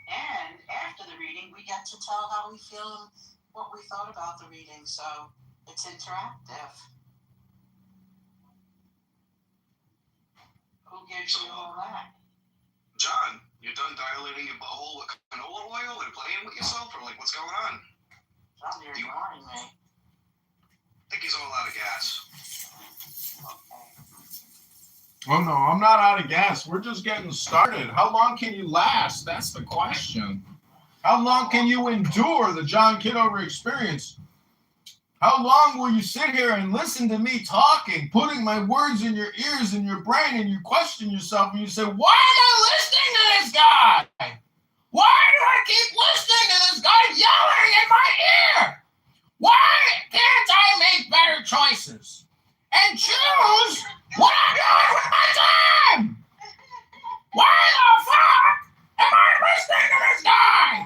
And after the reading, we get to tell how we feel and what we thought about the reading. So it's interactive. Who gives you all that? John, you're done dilating your butthole with canola oil and playing with yourself, or like what's going on? John, you're ignoring me. I think he's all out of gas. Oh no, I'm not out of gas. We're just getting started. How long can you last? That's the question. How long can you endure the John Kitover experience? How long will you sit here and listen to me talking, putting my words in your ears and your brain, and you question yourself and you say, why am I listening to this guy? Why do I keep listening to this guy yelling in my ear? Why can't I make better choices and choose what I'm doing with my time? Why the fuck am I listening to this guy?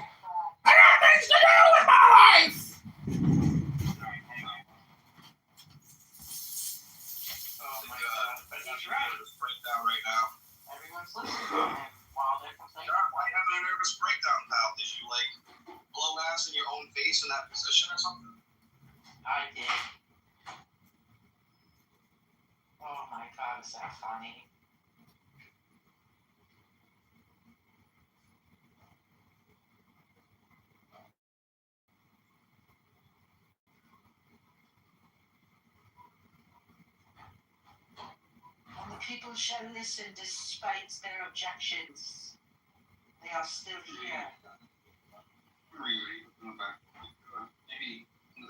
I got things to do with my life. Oh my God. But he's right. Breakdown right now. Everyone's listening to him while they're complaining. John, why having a nervous breakdown, pal? Did you like blow ass in your own face in that position or something? I did. Oh my God, is that funny? And the people shall listen despite their objections. They are still here. Maybe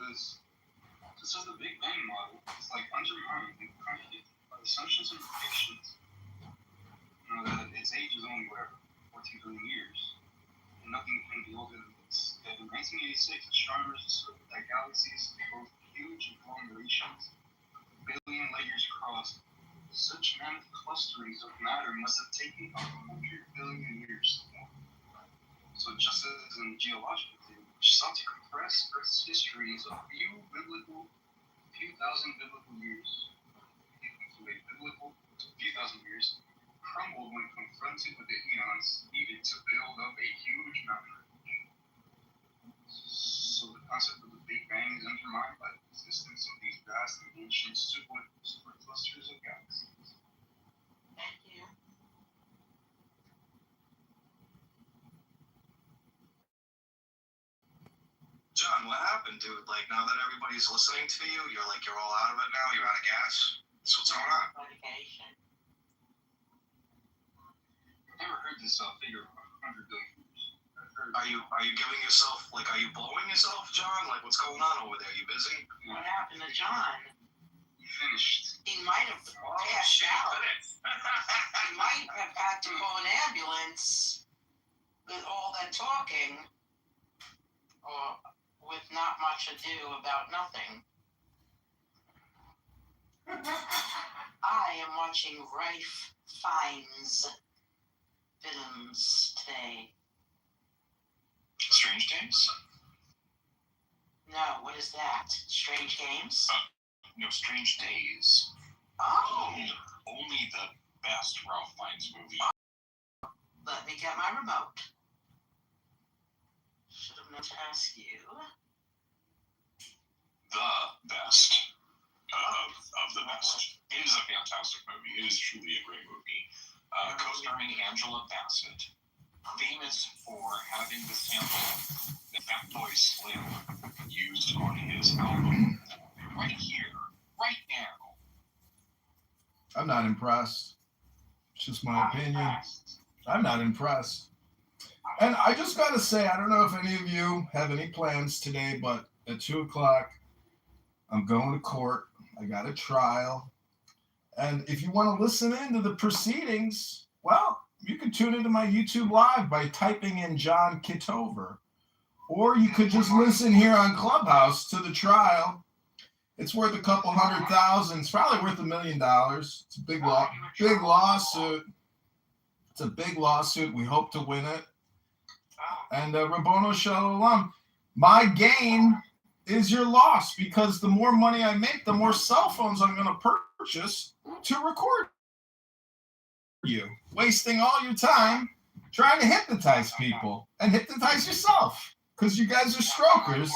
this is the Big Bang model. It's like undermined and contradicted by assumptions and predictions. That its age is only 14 billion years. And nothing can be older than this. Yet in 1986, astronomers discovered that galaxies, both huge agglomerations, billion layers across, such mammoth clusterings of matter must have taken 100 billion years to form. So just as in geological theory, which sought to compress Earth's history into a few thousand biblical years, few thousand years, crumbled when confronted with the eons needed to build up a huge mountain range. So the concept of the Big Bang is undermined by the existence of these vast and ancient superclusters of galaxies. Thank you. John, what happened, dude? Like, now that everybody's listening to you, you're all out of it now? You're out of gas? That's what's going on. Medication. I've never heard this figure of 100 billion years. Are you giving yourself, are you blowing yourself, John? Like, what's going on over there? You busy? What happened to John? He finished. He might have passed out. He might have had to call an ambulance with all that talking, or with not much ado about nothing. I am watching Rafe Fiennes films today. Strange Games? No, what is that? Strange Games? No, Strange Days. Oh, Only the best Ralph Fiennes movie. let me get my remote. Should have meant to ask you. The best of the best. It is a fantastic movie. It is truly a great movie. Co-starring Angela Bassett, famous for having the sample that Fatboy Slim used on his album right here, right now. I'm not impressed. It's just my opinion. I'm not impressed. And I just got to say, I don't know if any of you have any plans today, but at 2 o'clock, I'm going to court. I got a trial. And if you want to listen into the proceedings, well, you can tune into my YouTube Live by typing in John Kitover. Or you could just listen here on Clubhouse to the trial. It's worth a couple $100,000. It's probably worth $1 million. It's a big lawsuit. It's a big lawsuit. We hope to win it. And Rabono Shalom. My gain is your loss, because the more money I make, the more cell phones I'm going to purchase to record you, wasting all your time trying to hypnotize people and hypnotize yourself, because you guys are strokers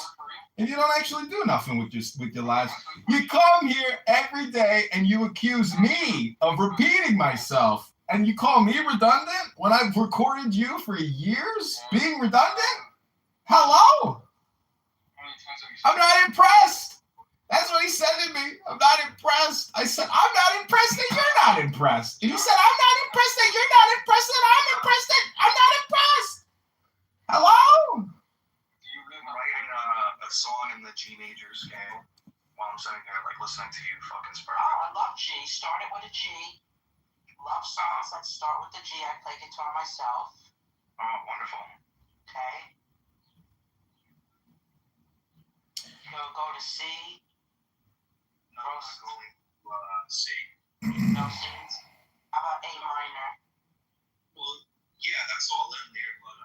and you don't actually do nothing with your lives. You come here every day and you accuse me of repeating myself, and you call me redundant when I've recorded you for years being redundant? Hello? I'm not impressed. That's what he said to me. I'm not impressed. I said, I'm not impressed that you're not impressed. And he said, I'm not impressed that you're not impressed that I'm impressed that I'm not impressed. Hello? You've been writing a song in the G major scale while I'm sitting here like listening to you fucking spur. Oh, I love G. Started with a G. Love songs that start with the G. I play guitar myself. Oh, wonderful. Okay. Go to C. No, I'm not going to C. No C's. How about A minor? Well, yeah, that's all in there, but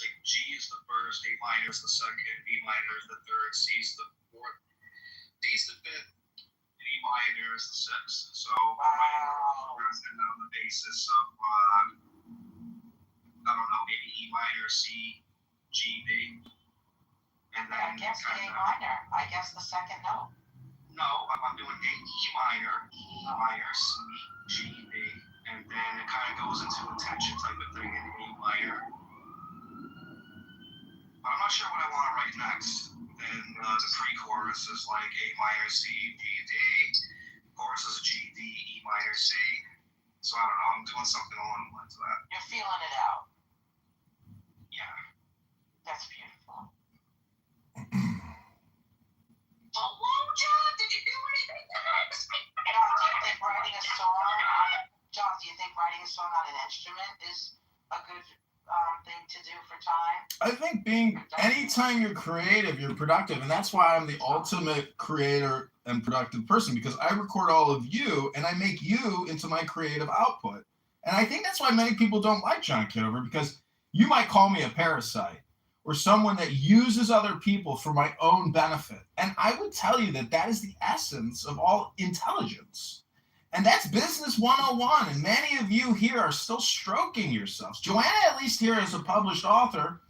like G is the first, A minor is the second, B minor is the third, C is the fourth, D is the fifth, and E minor is the sixth. So Wow. and on the basis of I don't know, maybe E minor, C, G, B, and then I guess the A minor. I guess the second note. No, I'm doing a E minor, C, G, B, and then it kind of goes into a tension type of thing in A minor. But I'm not sure what I want to write next. Then the pre-chorus is like A minor, C, G, D. Chorus is G, D, E minor, C. So I don't know. I'm doing something along the lines of that. You're feeling it out. Yeah. That's beautiful. Hello, John. Did you do anything next? John, do you think writing a song on an instrument is a good thing to do for time? I think anytime you're creative, you're productive. And that's why I'm the ultimate creator and productive person, because I record all of you and I make you into my creative output. And I think that's why many people don't like John Kitover, because you might call me a parasite or someone that uses other people for my own benefit. And I would tell you that that is the essence of all intelligence. And that's business 101. And many of you here are still stroking yourselves. Joanna, at least here, is a published author.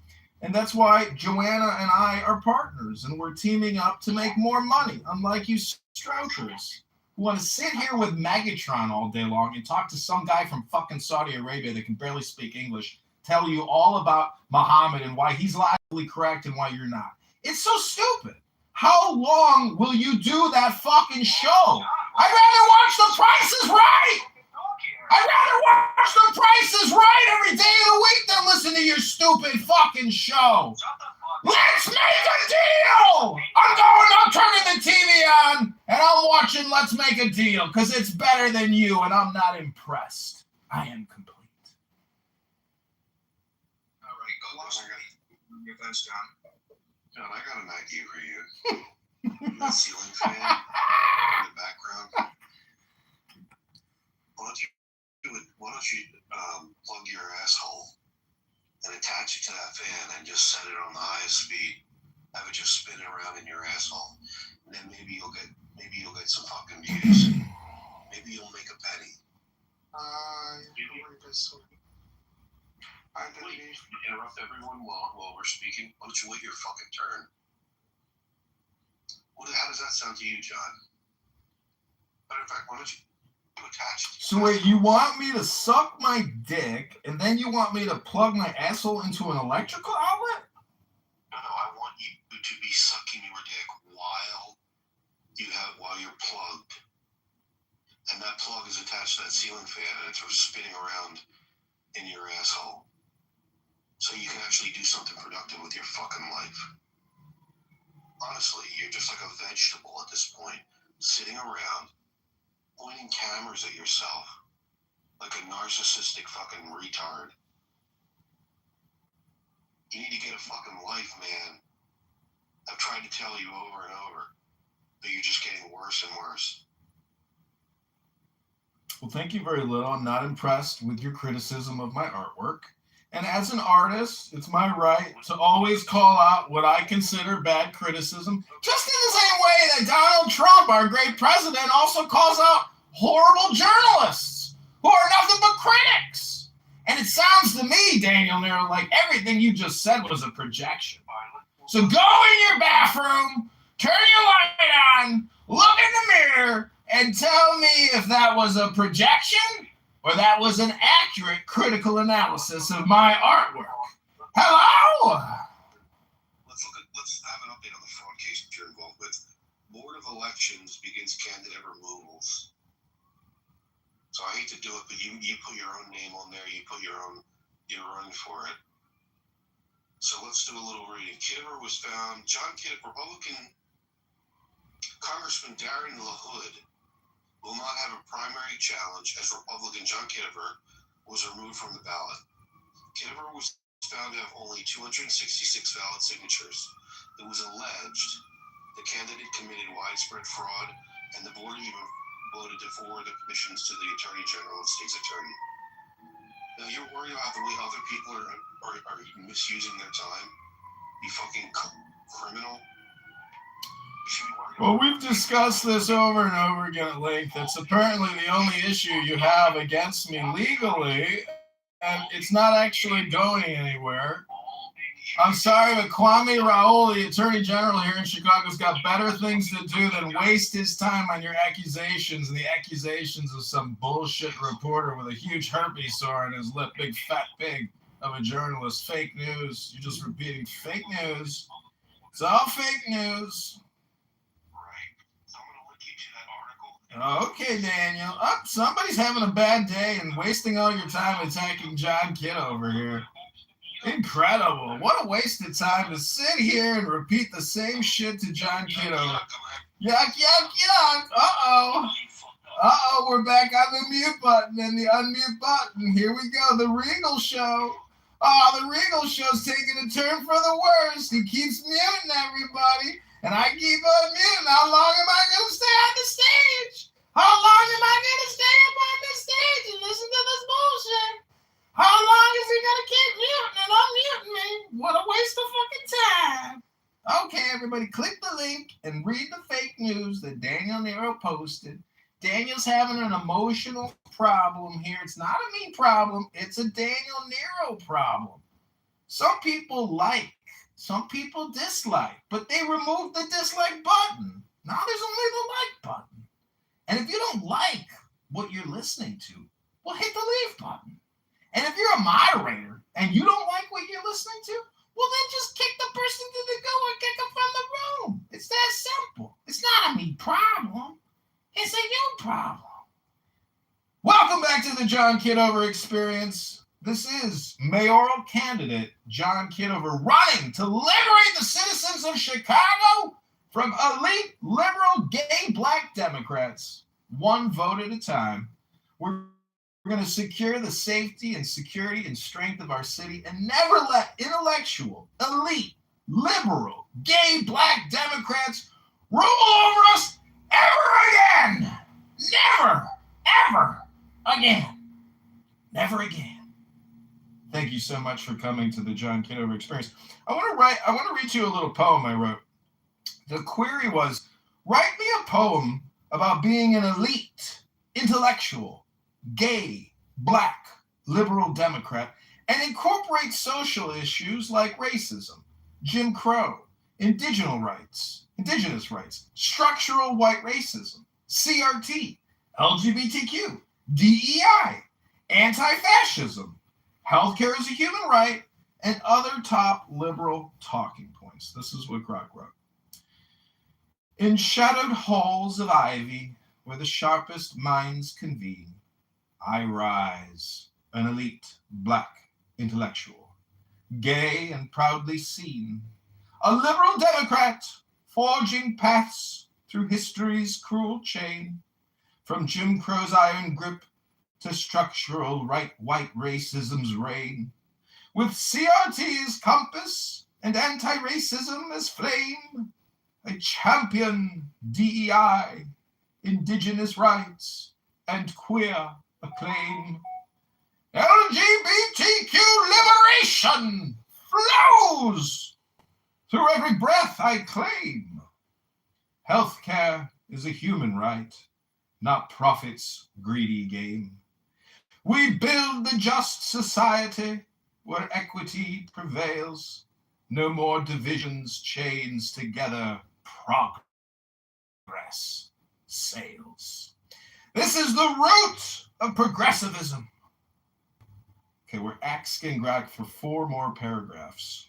And that's why Joanna and I are partners. And we're teaming up to make more money, unlike you strokers who want to sit here with Megatron all day long and talk to some guy from fucking Saudi Arabia that can barely speak English, tell you all about Muhammad and why he's logically correct and why you're not. It's so stupid. How long will you do that fucking show? I'd rather watch The Price is Right. I'd rather watch The Price is Right every day of the week than listen to your stupid fucking show. Let's make a deal. I'm turning the TV on and I'm watching Let's Make a Deal because it's better than you and I'm not impressed. I am complete. All right, go watch your fence, John. John, I got an idea for you. That ceiling fan in the background. Why don't you plug your asshole and attach it to that fan and just set it on the highest speed. Have it just spin around in your asshole, and then maybe you'll get some fucking views. Maybe you'll make a penny. Interrupt everyone while we're speaking. Why don't you wait your fucking turn? How does that sound to you, John? Matter of fact, why don't you attach it? So wait, you want me to suck my dick and then you want me to plug my asshole into an electrical outlet? No, I want you to be sucking your dick while you're plugged. And that plug is attached to that ceiling fan and it's spinning around in your asshole. So you can actually do something productive with your fucking life. honestly, you're just like a vegetable at this point, sitting around, pointing cameras at yourself like a narcissistic fucking retard. You need to get a fucking life, man. I've tried to tell you over and over, but you're just getting worse and worse. Well, thank you very little. I'm not impressed with your criticism of my artwork. And as an artist, it's my right to always call out what I consider bad criticism, just in the same way that Donald Trump, our great president, also calls out horrible journalists who are nothing but critics. And it sounds to me, Daniel Nero, like everything you just said was a projection. So go in your bathroom, turn your light on, look in the mirror, and tell me if that was a projection or that was an accurate critical analysis of my artwork. Hello? Let's have an update on the fraud case that you're involved with. Board of Elections begins candidate removals. So I hate to do it, but you put your own name on there. You put you're running for it. So let's do a little reading. Kitover was found. John Kitover, Republican Congressman Darren LaHood will not have a primary challenge as Republican John Kitover was removed from the ballot. Kitover was found to have only 266 valid signatures. It was alleged the candidate committed widespread fraud, and the board even voted to forward the commissions to the Attorney General and State's Attorney. Now you're worried about the way other people are misusing their time? You fucking criminal. Well, we've discussed this over and over again at length. It's apparently the only issue you have against me legally, and it's not actually going anywhere. I'm sorry, but Kwame Raoul, the Attorney General here in Chicago, has got better things to do than waste his time on your accusations and the accusations of some bullshit reporter with a huge herpes sore on his lip, big fat pig of a journalist. Fake news. You're just repeating fake news. It's all fake news. Okay, Daniel. Oh, somebody's having a bad day and wasting all your time attacking John Kitover here. Incredible. What a waste of time to sit here and repeat the same shit to John Kitover. Yuck, yuck, yuck. Uh-oh. Uh-oh, we're back on the mute button and the unmute button. Here we go, the Regal Show. Oh, the Regal Show's taking a turn for the worst. He keeps muting everybody, and I keep unmuting. How long am I going to stay on the stage? How long am I going to stay up on the stage and listen to this bullshit? How long is he going to keep muting and unmuting me? What a waste of fucking time. Okay, everybody, click the link and read the fake news that Daniel Nero posted. Daniel's having an emotional problem here. It's not a me problem. It's a Daniel Nero problem. Some people like, some people dislike, but they removed the dislike button. Now there's only the like button. And if you don't like what you're listening to, well, hit the leave button. And if you're a moderator and you don't like what you're listening to, well, then just kick the person to the go or kick them from the room. It's that simple. It's not a me problem. It's a you problem. Welcome back to the John Kitover Experience. This is mayoral candidate John Kitover running to liberate the citizens of Chicago from elite, liberal, gay, black Democrats, one vote at a time. We're going to secure the safety and security and strength of our city and never let intellectual, elite, liberal, gay, black Democrats rule over us ever again. Never, ever again. Never again. Thank you so much for coming to the John Kitover Experience. I want to read you a little poem I wrote. The query was, write me a poem about being an elite, intellectual, gay, black, liberal Democrat and incorporate social issues like racism, Jim Crow, indigenous rights, structural white racism, CRT, LGBTQ, DEI, anti-fascism, healthcare is a human right, and other top liberal talking points. This is what Grok wrote. In shadowed halls of ivy, where the sharpest minds convene, I rise, an elite black intellectual, gay and proudly seen, a liberal Democrat forging paths through history's cruel chain, from Jim Crow's iron grip to structural white racism's reign. With CRT as compass and anti-racism as flame, I champion DEI, indigenous rights, and queer acclaim. LGBTQ liberation flows through every breath I claim. Healthcare is a human right, not profit's greedy game. We build the just society where equity prevails. No more divisions, chains together, progress sails. This is the root of progressivism. Okay, we're asking Greg for 4 more paragraphs.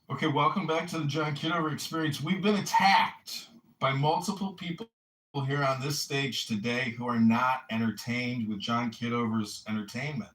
Okay, welcome back to the John Kitover Experience. We've been attacked by multiple people here on this stage today who are not entertained with John Kitover's entertainment.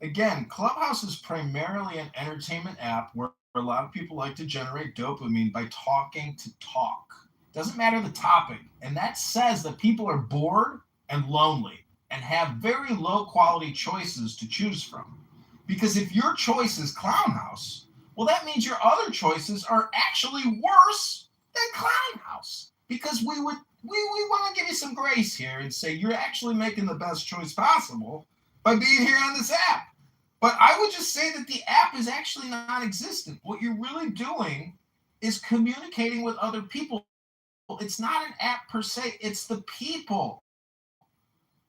Again, Clubhouse is primarily an entertainment app where a lot of people like to generate dopamine by talking to talk. Doesn't matter the topic. And that says that people are bored and lonely and have very low quality choices to choose from. Because if your choice is Clown House, well, that means your other choices are actually worse than Clown House. Because we want to give you some grace here and say you're actually making the best choice possible by being here on this app. But I would just say that the app is actually non-existent. What you're really doing is communicating with other people. It's not an app per se, it's the people.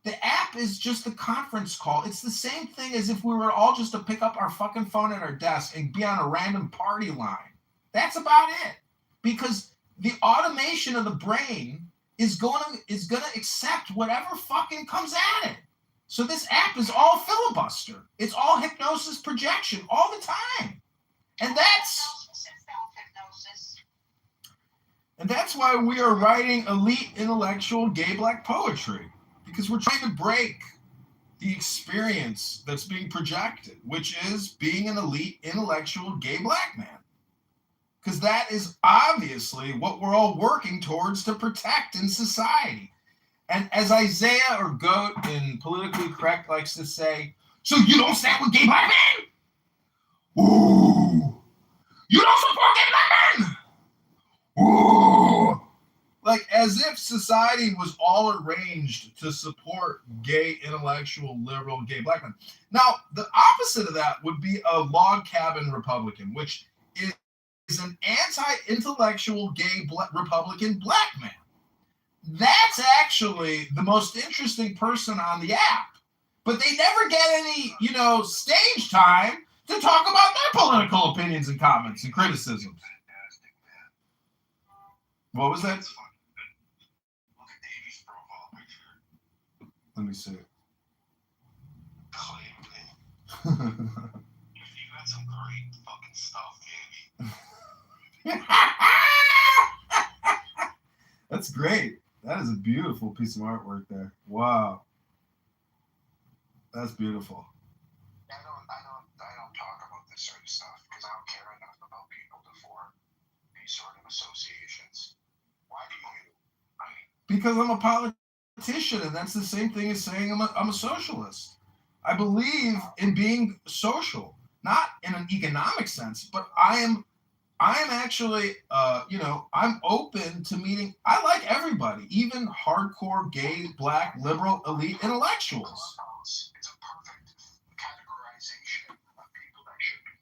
The app is just a conference call. It's the same thing as if we were all just to pick up our fucking phone at our desk and be on a random party line. That's about it. Because the automation of the brain is going to accept whatever fucking comes at it. So this app is all filibuster. It's all hypnosis projection all the time. And that's why we are writing elite intellectual gay black poetry. Because we're trying to break the experience that's being projected, which is being an elite intellectual gay black man. Because that is obviously what we're all working towards to protect in society. And as Isaiah or Goat in Politically Correct likes to say, so you don't stand with gay black men? Ooh. You don't support gay black men? Ooh. Like as if society was all arranged to support gay, intellectual, liberal, gay black men. Now, the opposite of that would be a log cabin Republican, which is an anti-intellectual gay Republican black man. That's actually the most interesting person on the app. But they never get any, stage time to talk about their political opinions and comments and criticisms. What was that? Look at Davey's profile picture. Let me see it. You got some great fucking stuff, Davey. That's great. That is a beautiful piece of artwork there. Wow. That's beautiful. I don't talk about this sort of stuff because I don't care enough about people to form these sort of associations. Why do you? Because I'm a politician, and that's the same thing as saying I'm a socialist. I believe in being social, not in an economic sense, but I am actually, I'm open to meeting. I like everybody, even hardcore gay, black, liberal, elite intellectuals. It's a perfect categorization of people that should be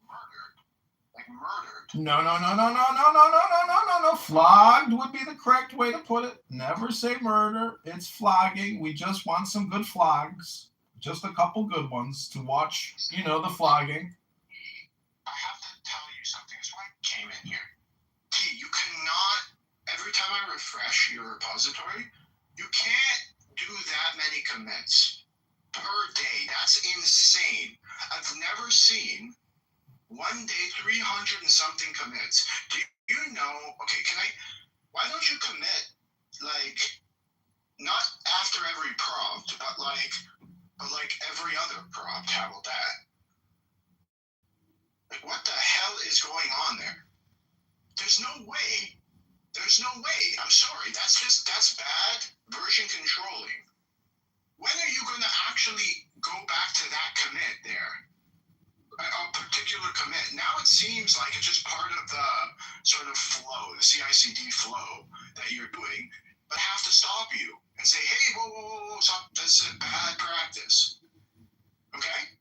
murdered. No. Flogged would be the correct way to put it. Never say murder. It's flogging. We just want some good flogs. Just a couple good ones to watch, the flogging. I have to tell you something. That's why I came in here. To key. You cannot, every time I refresh your repository, you can't do that many commits per day. That's insane. I've never seen one day 300 and something commits. Do you know, okay, why don't you commit, like, not after every prompt, but like every other prompt? How about that? Like, what the hell is going on there? There's no way. I'm sorry. That's bad version controlling. When are you going to actually go back to that commit there? A particular commit. Now it seems like it's just part of the sort of flow, the CI/CD flow that you're doing, but I have to stop you and say, hey, whoa, stop. This is a bad practice. Okay?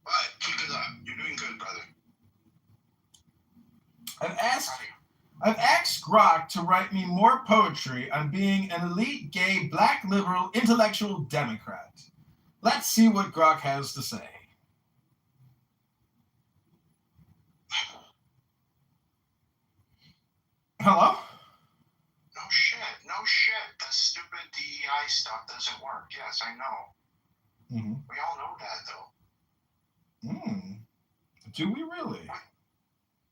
But keep it up. You're doing good, brother. I've asked Grok to write me more poetry on being an elite, gay, black, liberal, intellectual Democrat. Let's see what Grok has to say. Hello? No shit. The stupid DEI stuff doesn't work. Yes, I know. Mm-hmm. We all know that, though. Do we really?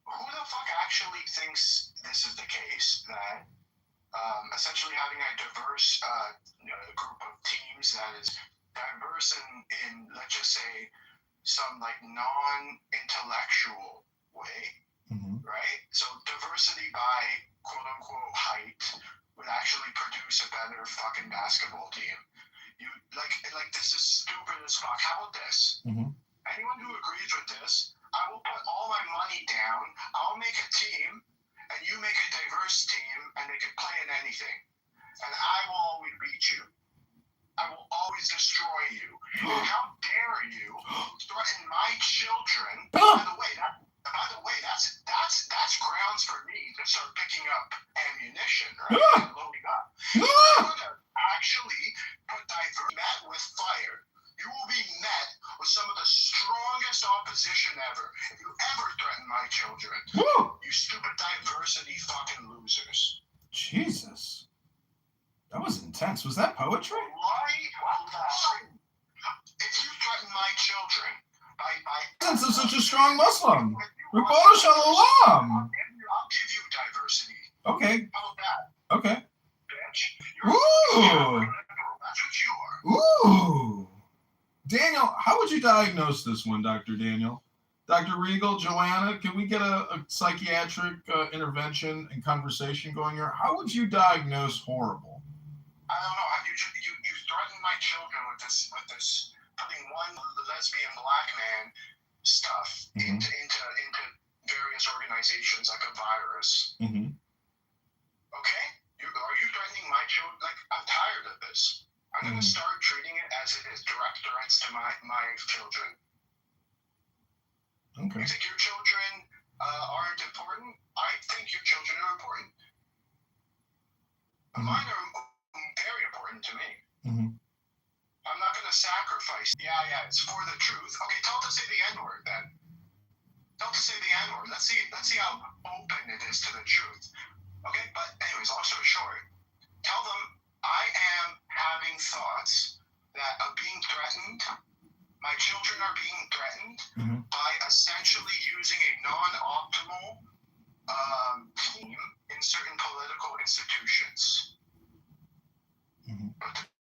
Who the fuck actually thinks this is the case, that essentially having a diverse group of teams that is diverse in let's just say, some like non-intellectual way, right? So diversity by quote-unquote height would actually produce a better fucking basketball team. You like this is stupid as fuck. How about this? Anyone who agrees with this, I will put all my money down. I'll make a team, and you make a diverse team, and they can play in anything. And I will always beat you. I will always destroy you. And how dare you threaten my children? By the way, that's grounds for me to start picking up ammunition, right? And loading up. I'm gonna actually put met with fire. You will be met with some of the strongest opposition ever if you ever threaten my children. You stupid diversity fucking losers. Jesus. That was intense. Was that poetry? If you threaten my children by Since I'm such a strong Muslim. Ribbon Shalom. I'll give you diversity. Okay. How about that? Okay. Bitch. Ooh. That's what you are. Ooh. Daniel, how would you diagnose this one, Dr. Daniel? Dr. Regal, Joanna, can we get a psychiatric intervention and conversation going here? How would you diagnose horrible? I don't know. You threatened my children with this putting one lesbian black man stuff into various organizations like a virus. Okay? Are you threatening my children? Like, I'm tired of this. I'm going to start treating it as it is, direct threats to my children. Okay. You think your children aren't important? I think your children are important. Mine are very important to me. I'm not going to sacrifice. Yeah, it's for the truth. Okay, tell them to say the N-word then. Tell them to say the N-word. Let's see how open it is to the truth. Okay, but anyways, long story short, tell them I am having thoughts that of being threatened. My children are being threatened by essentially using a non-optimal team in certain political institutions.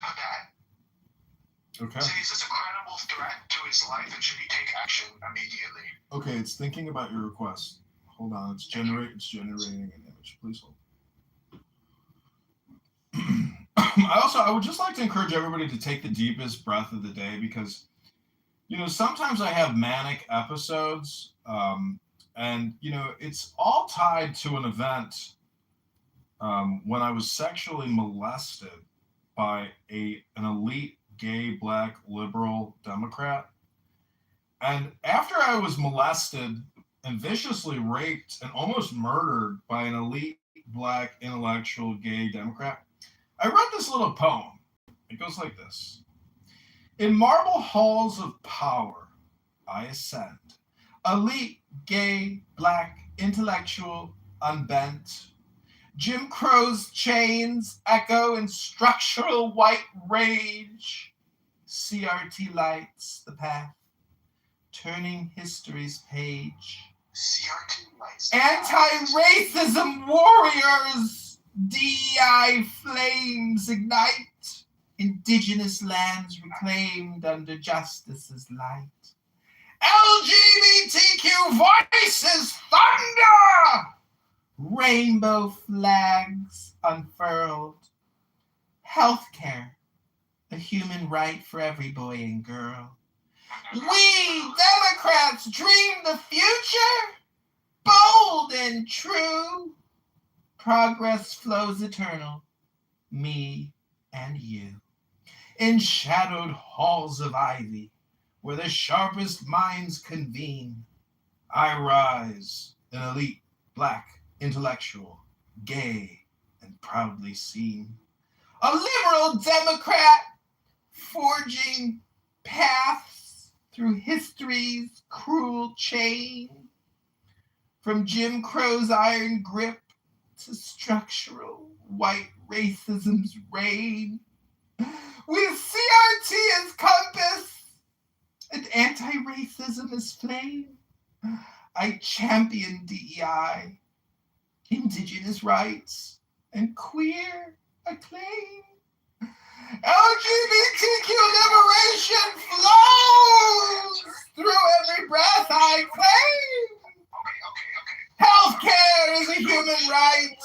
That. Okay. So is this a credible threat to his life, and should he take action immediately? Okay, it's thinking about your request. Hold on, it's generating an image. Please hold. I would just like to encourage everybody to take the deepest breath of the day, because, sometimes I have manic episodes, and, it's all tied to an event when I was sexually molested by an elite gay, black, liberal Democrat. And after I was molested and viciously raped and almost murdered by an elite, black, intellectual, gay Democrat, I wrote this little poem. It goes like this. In marble halls of power, I ascend. Elite, gay, black, intellectual, unbent. Jim Crow's chains echo in structural white rage. CRT lights the path, turning history's page. CRT lights. Anti-racism warriors, DEI flames ignite. Indigenous lands reclaimed under justice's light. LGBTQ voices thunder! Rainbow flags unfurled. Healthcare, a human right for every boy and girl. We Democrats dream the future, bold and true. Progress flows eternal, me and you. In shadowed halls of ivy, where the sharpest minds convene, I rise, an elite, black, intellectual, gay, and proudly seen. A liberal Democrat, forging paths through history's cruel chain. From Jim Crow's iron grip to structural white racism's reign. With CRT as compass and anti-racism as flame, I champion DEI, indigenous rights, and queer acclaim. LGBTQ liberation flows through every breath I claim. Healthcare is a human right,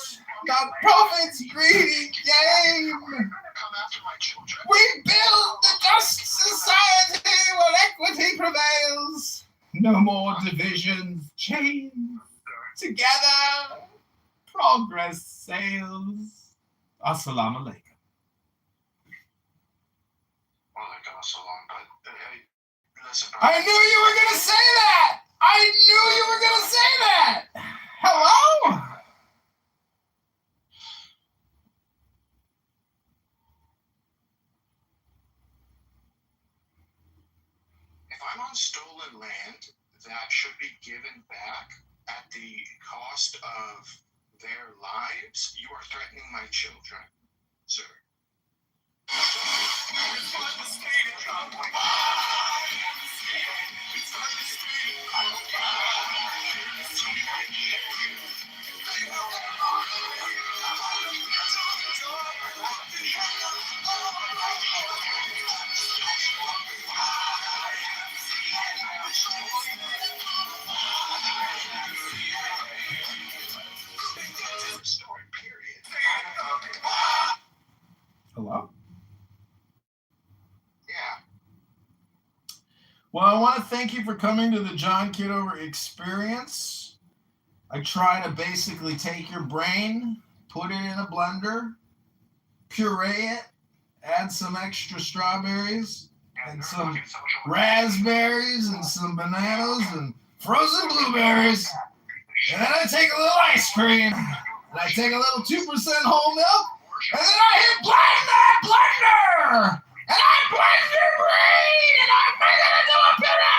not profit's greedy game. We build the just society where equity prevails. No more divisions, chains. Together, progress sails. Assalamu alaikum. I knew you were going to say that! I knew you were going to say that! Hello? If I'm on stolen land that should be given back at the cost of their lives, you are threatening my children, sir. Hello? Yeah. Well, I want to thank you for coming to the John Kitover experience. I try to basically take your brain, put it in a blender, puree it, add some extra strawberries, and some raspberries, and some bananas, and frozen blueberries. And then I take a little ice cream, and I take a little 2% whole milk, and then I hit blend that blender! And I blend your brain, and I make it into a puree!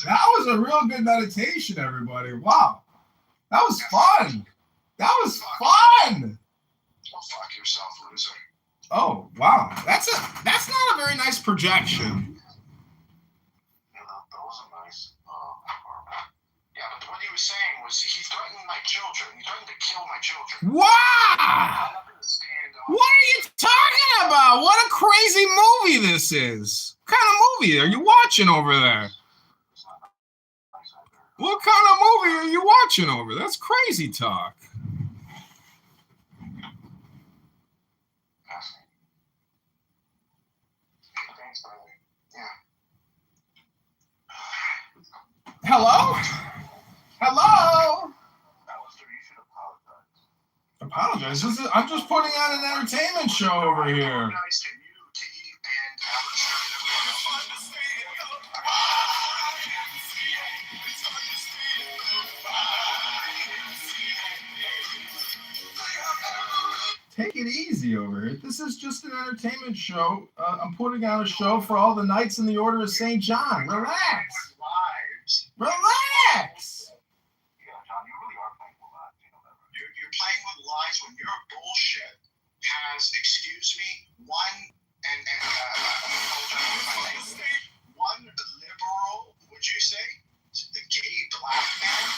That was a real good meditation, everybody. Wow. That was fun. That was fun. Go fuck yourself, loser. Oh, wow. That's not a very nice projection. Yeah, that wasn't nice. Yeah, but what he was saying was he threatened my children. He threatened to kill my children. Wow! What are you talking about? What a crazy movie this is. What kind of movie are you watching over there? What kind of movie are you watching over there? That's crazy talk. Thanks, brother. Yeah. guys. I'm just putting on an entertainment show over here. Nice to you, to you, and Take it easy over here. This is just an entertainment show. I'm putting on a show for all the Knights in the Order of St. John. Relax. Relax. Yeah, John, you really are playing with lies. You know that, right? You're playing with lies when your bullshit has, excuse me, one liberal, would you say, the gay black man?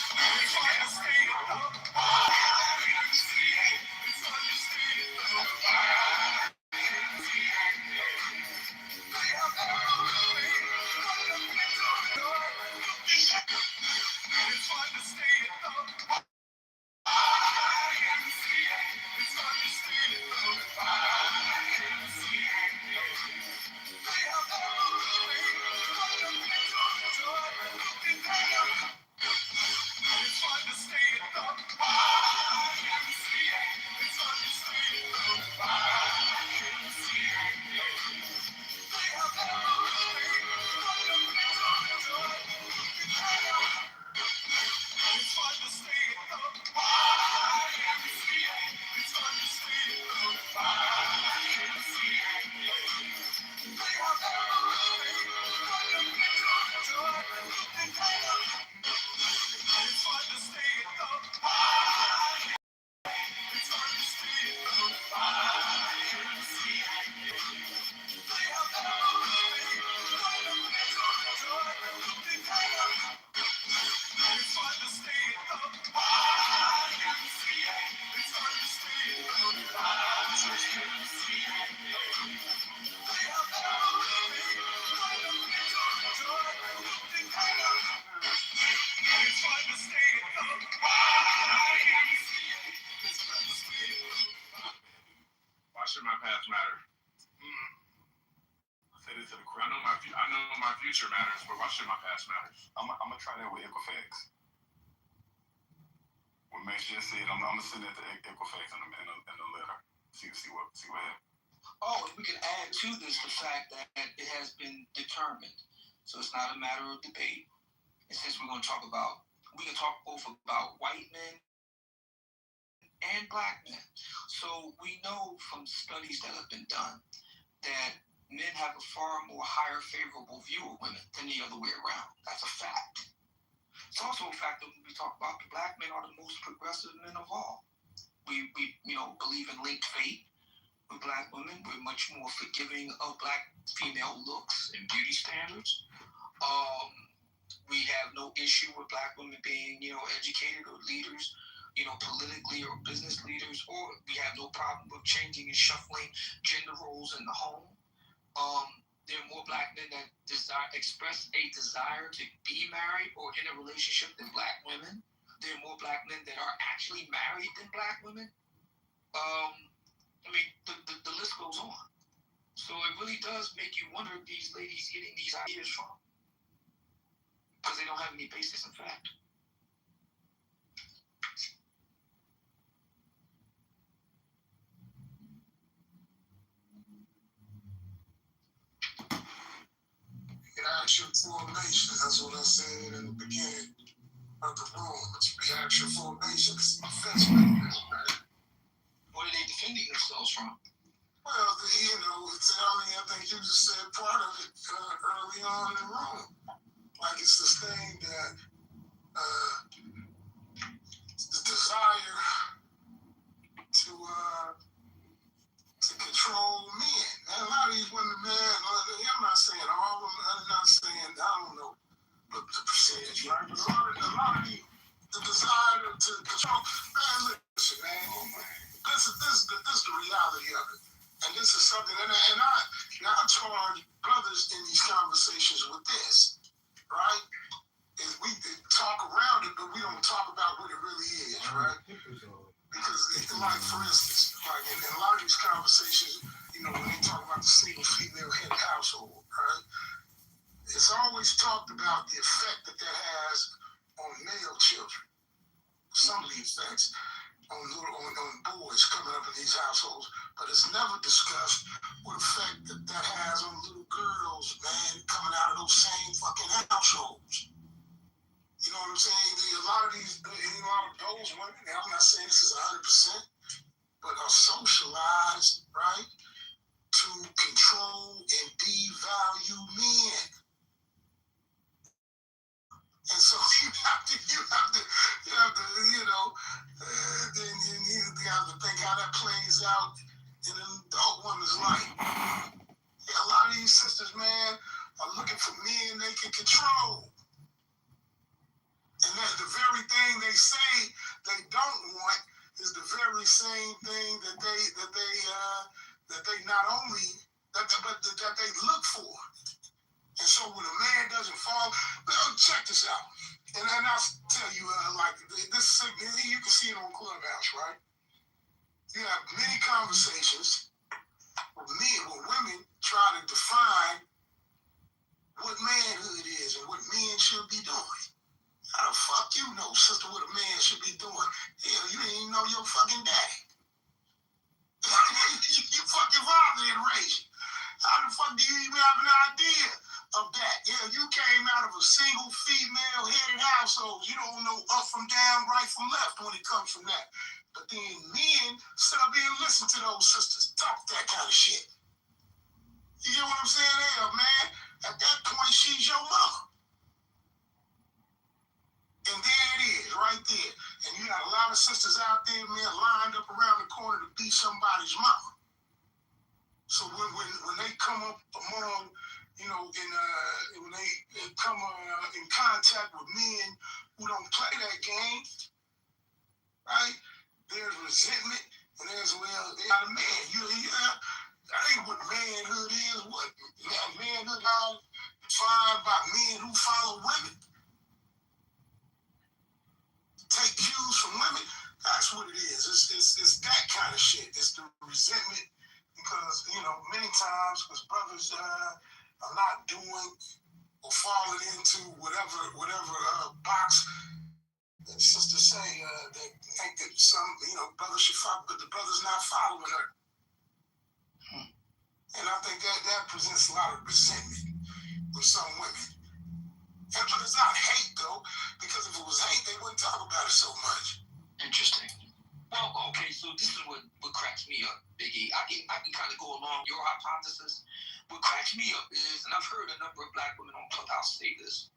Why should my past matter? I say this to the crowd. I know my future matters, but why should my past matter? I'm gonna try that with Equifax. What Max just said, I'm gonna send that to Equifax in the letter. See what happens. Oh, and we can add to this the fact that it has been determined, so it's not a matter of debate. And since we can talk both about white men and black men. So we know from studies that have been done that men have a far more higher favorable view of women than the other way around. That's a fact. It's also a fact that when we talk about the black men are the most progressive men of all. We believe in linked fate with black women. We're much more forgiving of black female looks and beauty standards. We have no issue with black women being, educated or leaders, politically or business leaders, or we have no problem with changing and shuffling gender roles in the home. There are more black men that express a desire to be married or in a relationship than black women. There are more black men that are actually married than black women. The list goes on. So it really does make you wonder if these ladies getting these ideas from, because they don't have any basis in fact. Reaction formation. That's what I said in the beginning of the room. It's reaction formation. It's an offense mechanism, man. What are they defending themselves from? Well, I think you just said part of it early on in the room. Like it's this thing that the desire to control men. And a lot of these women, man, I'm not saying all of them, I'm not saying, I don't know the percentage, right? But a lot of you, the desire to control, man, listen, man, this is the reality of it. And this is something, and I charge brothers in these conversations with this, right? Is we talk around it, but we don't talk about what it really is, right? Because, like, for instance, like in a lot of these conversations, when they talk about the single female head household, right? It's always talked about the effect that has on male children. Some of the effects. on boys coming up in these households, but it's never discussed what effect that has on little girls, man, coming out of those same fucking households. You know what I'm saying? A lot of those women, and I'm not saying this is 100%, but are socialized, right, to control and devalue men. And so you have to, then you have to think how that plays out in an adult woman's life. Yeah, a lot of these sisters, man, are looking for men they can control. And that the very thing they say they don't want is the very same thing that they not only that they look for. And so when a man doesn't fall, check this out. And I'll tell you, like this, you can see it on Clubhouse, right? You have many conversations with women try to define what manhood is and what men should be doing. How the fuck you know, sister, what a man should be doing? Hell, you didn't even know your fucking daddy. Your fucking father didn't raise you. How the fuck do you even have an idea of that? Yeah, you came out of a single female-headed household. You don't know up from down, right from left when it comes from that. But then men sit up here and listen to those sisters talk that kind of shit. You get what I'm saying? Hell, man, at that point, she's your mama. And there it is, right there. And you got a lot of sisters out there, man, lined up around the corner to be somebody's mama. So when they come up among, when they come in contact with men who don't play that game, right? There's resentment, and there's they're not a man. I think what manhood is, what manhood is defined by men who follow women. Take cues from women. That's what it is. It's that kind of shit. It's the resentment. Because, many times, because brothers are not doing or falling into whatever box that sisters say they think that some, brothers should follow, but the brother's not following her. And I think that presents a lot of resentment with some women. But it's not hate, though, because if it was hate, they wouldn't talk about it so much. Interesting. Well, okay, so this is what cracks me up, Biggie. I can kind of go along your hypothesis. What cracks me up is, and I've heard a number of black women on Clubhouse say this,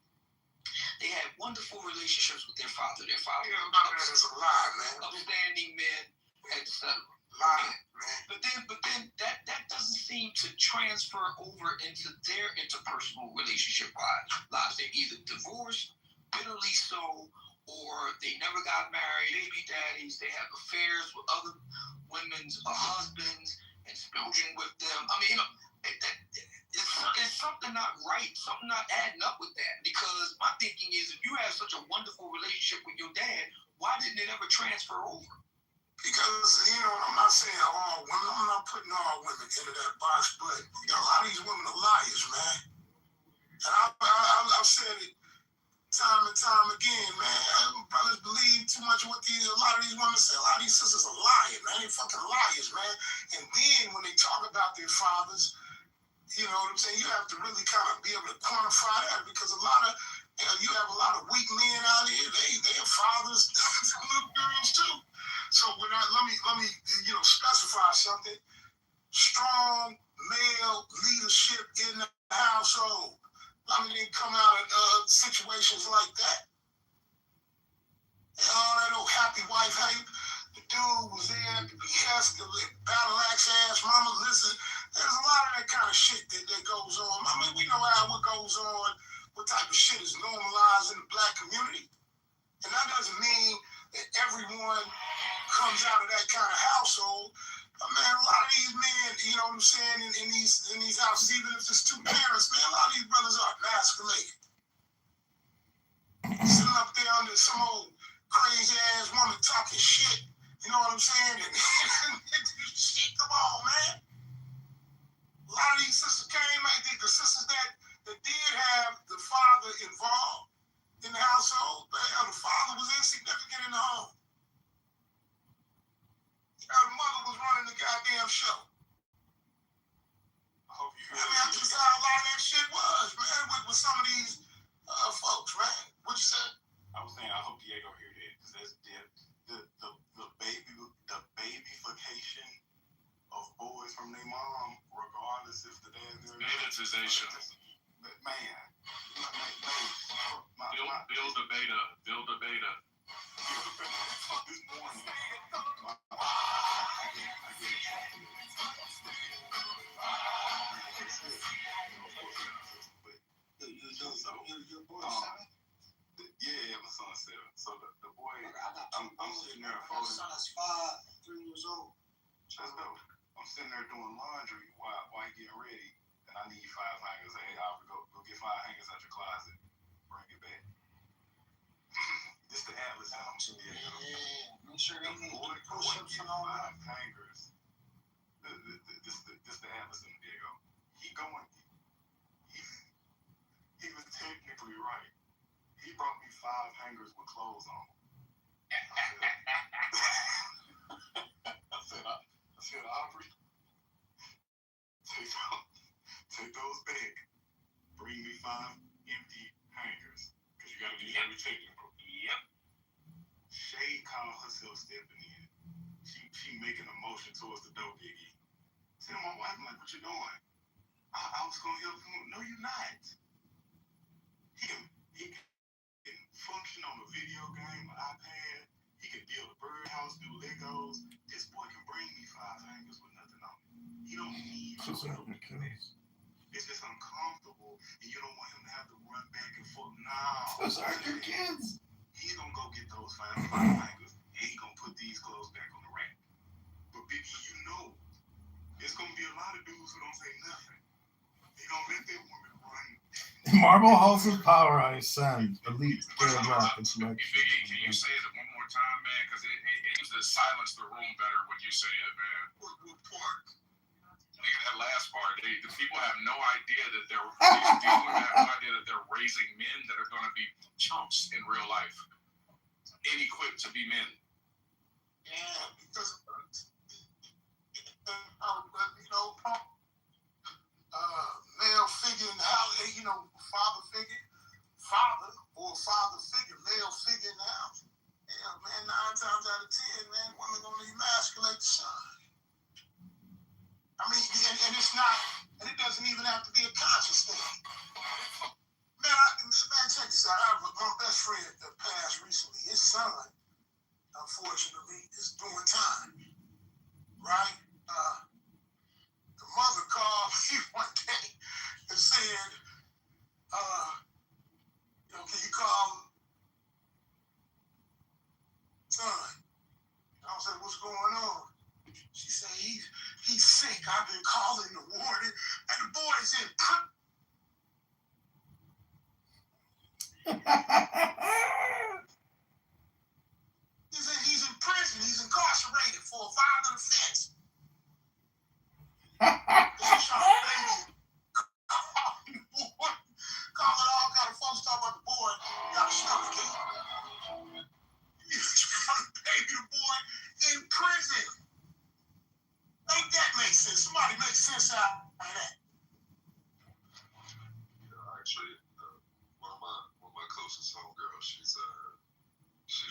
they had wonderful relationships with their father. Their father is a lie, man. Upstanding men, etc. Lie, man. But then that doesn't seem to transfer over into their interpersonal relationship lives. They're either divorced, bitterly so, or they never got married, baby daddies, they have affairs with other women's husbands and spilling with them. I mean, it's something not right, something not adding up with that. Because my thinking is, if you have such a wonderful relationship with your dad, why didn't it ever transfer over? Because, I'm not saying all women, I'm not putting all women into that box, but a lot of these women are liars, man. And I've said it time and time again, man. Brothers believe too much what a lot of these women say. A lot of these sisters are lying, man. They fucking liars, man. And then when they talk about their fathers, you know what I'm saying? You have to really kind of be able to quantify that, because you have a lot of weak men out here. They are fathers to little girls too. So let me specify something. Strong male leadership in the household. I mean, they come out of situations like that. And all that old happy wife hate. The dude was there at the behest of the battle axe ass mama. Listen, there's a lot of that kind of shit that goes on. I mean, we know what goes on, what type of shit is normalized in the black community. And that doesn't mean that everyone comes out of that kind of household. But man, a lot of these men, you know what I'm saying, in these houses, even if it's two parents, man, a lot of these brothers are emasculated. Sitting up there under some old crazy ass woman talking shit, you know what I'm saying? And shit, come on, man. A lot of these sisters came, the sisters that did have the father involved in the household, the father was insignificant in the home. these folks, right? What you said? I was saying I hope Diego hear that because that's the babyfication of boys from their mom, regardless if the dad there. Babytization. Man. Build the beta. This morning, Your boy 7? Yeah, my son's 7. So the boy, I'm sitting there My folding. son is 3 years old. That's dope. I'm sitting there doing laundry while he getting ready, and I need 5 hangers. Hey, I'll go get 5 hangers out your closet. Bring it back. This the Atlas house. Yeah. Make sure they need Boy, push-ups get and all 5 that. hangers. This the Atlas in Diego. He was technically right. He brought me 5 hangers with clothes on. I said, Aubrey, take those back. Bring me 5 empty hangers. Because you got to be very technical. Yep. Shay called herself stepping in. She making a motion towards the door, Biggie. Tell my wife, I'm like, what you doing? I was going to help him. No, you're not. He can function on a video game, an iPad. He can build a birdhouse, do Legos. This boy can bring me 5 hangers with nothing on it. He don't need to help me do this. It's just uncomfortable, and you don't want him to have to run back and forth. No. Those aren't your kids. He's going to go get those 5 hangers, and he's going to put these clothes back on the rack. But, Biggie, you know, there's going to be a lot of dudes who don't say nothing. They're going to let that woman run. Marble Halls of Power, I send. Elite. Paragraph. Biggie, can you say it one more time, man? Because it seems to silence the room better when you say it, man. What part? That last part, the people have no idea that these people have no idea that they're raising men that are going to be chumps in real life, inequipped to be men. Yeah, because male figure in the house, father or father figure, male figure in the house. Yeah, man, 9 times out of 10, man, women gonna emasculate the son. I mean, and it's not, and it doesn't even have to be a conscious thing. Man, check this out. I have my best friend that passed recently. His son, unfortunately, is doing time. Right? The mother called me one day and said, can you call son? I was like, what's going on? She said, he's sick. I've been calling the warden, and the boy's in prison. He's in prison. He's incarcerated for a violent offense. She's trying to baby. Call it all kind of folks talk about the boy. Got a stomach ache. He's trying to baby the boy in prison. Ain't that make sense? Somebody make sense out of that. Actually, one of my closest homegirls, she's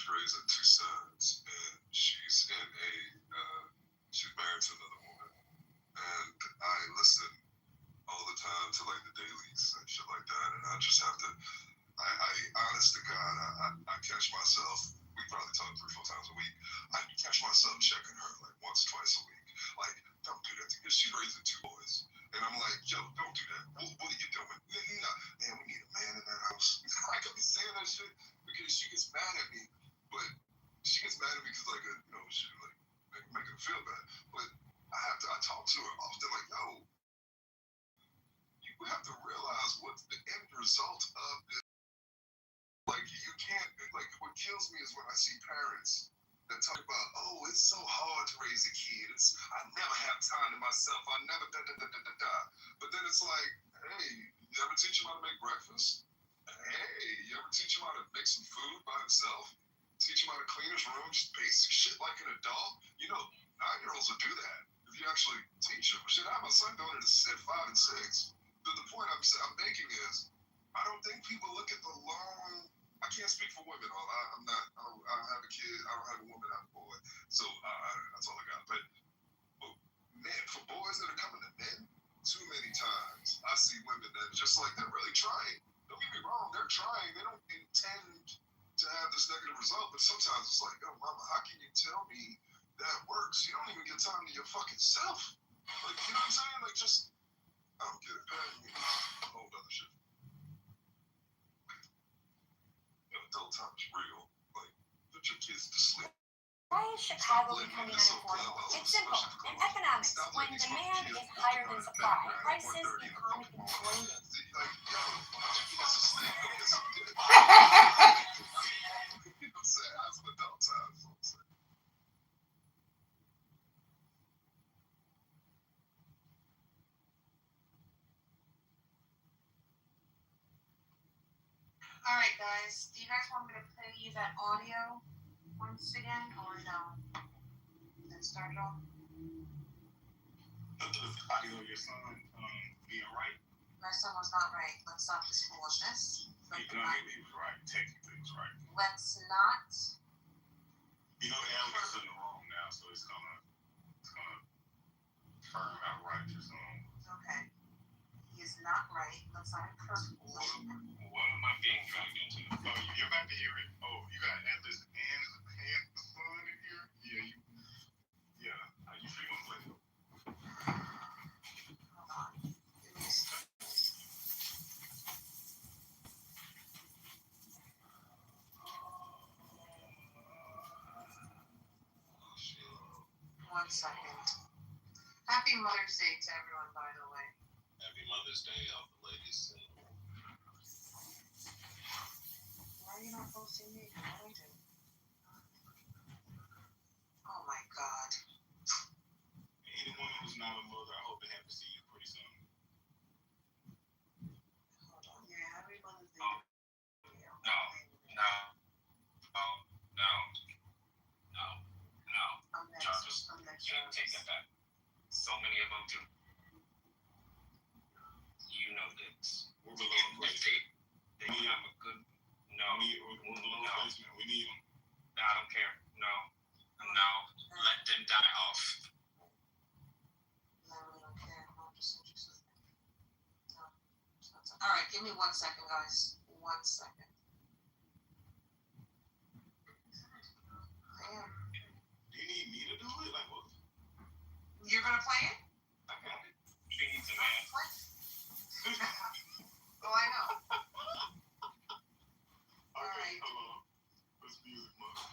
raising 2 sons, and she's married to another woman, and I listen all the time to like the dailies and shit like that, and I just have to. I honest to God, I catch myself. We probably talk 3-4 times a week. I catch myself checking her like once, twice a week. Like, don't do that because she's raising 2 boys. And I'm like, yo, don't do that. What are you doing? Man, we need a man in that house. I could be saying that shit because she gets mad at me. But she gets mad at me because, like, she like make her feel bad. But I talk to her often, like, yo, you have to realize what the end result of this. Like, you can't, like, what kills me is when I see parents that talk about, oh, it's so hard to raise a kid. I never have time to myself. I never da. But then it's like, hey, you ever teach him how to make breakfast? Hey, you ever teach him how to make some food by himself? Teach him how to clean his room, just basic shit like an adult? 9-year-olds will do that if you actually teach them. Shit, I have my son going at 5 and 6. The point I'm making is, I don't don't think people look at the long. I can't speak for women. I'm not. I don't have a kid. I don't have a woman. I have a boy. So that's all I got. But man, for boys that are coming to men, too many times I see women that just like they're really trying. Don't get me wrong, they're trying. They don't intend to have this negative result, but sometimes it's like, oh mama, how can you tell me that works? You don't even get time to your fucking self. Like, you know what I'm saying? Like, just I don't get it. A whole other shit. Adult time is real. Like, put your kids to sleep. Why is Chicago becoming unaffordable? It's simple. In economics, when demand is higher than supply, prices become inflated. Alright guys, do you guys want me to play you that audio once again or no? Let's start it off. Audio of your son being right. My son was not right. Let's stop this foolishness. He was right. Technically, he was right. Let's not. You know, Alex is in the room now, so it's gonna firm out right your son. Okay. He is not right. Let's not encourage foolishness. What am I being dragged into? Oh, you're about to hear it. Oh, you got Atlas and the son in here? Yeah, you sure you gonna play it? Hold on. Give me a second. One second. Happy Mother's Day to everyone, by the way. Happy Mother's Day, all the ladies. Why are you not posting me? What do I do? Oh my god. Anyone who's not a mother, I hope it happens to you pretty soon. Hold on. Yeah, happy Mother's Day. No. I'm next. Jarvis, I'm next. you can take that back. So many of them do. You know this. We're below replacement. They think I'm a good. No. We're below replacement. We need them. I don't care. No. Let them die off. I really don't care. I'm just interested. No. Alright, give me 1 second, guys. 1 second. I am. Do you need me to do it? Like what? You're gonna play it? I got it. She needs a man. Oh, I know. Okay, Alright. hello. What's music, mother?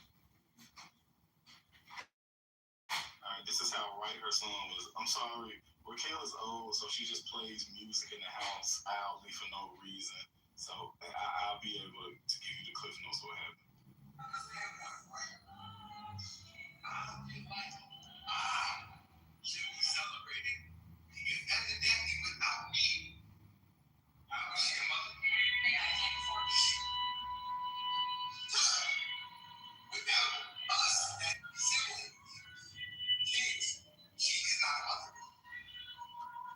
Alright, this is how right her song was. I'm sorry, Raquel is old, so she just plays music in the house loudly for no reason. So I'll be able to give you the cliff notes of what happened. Should be celebrated. Because evidently without me, I was your mother. Without us and siblings, kids, she is not a mother.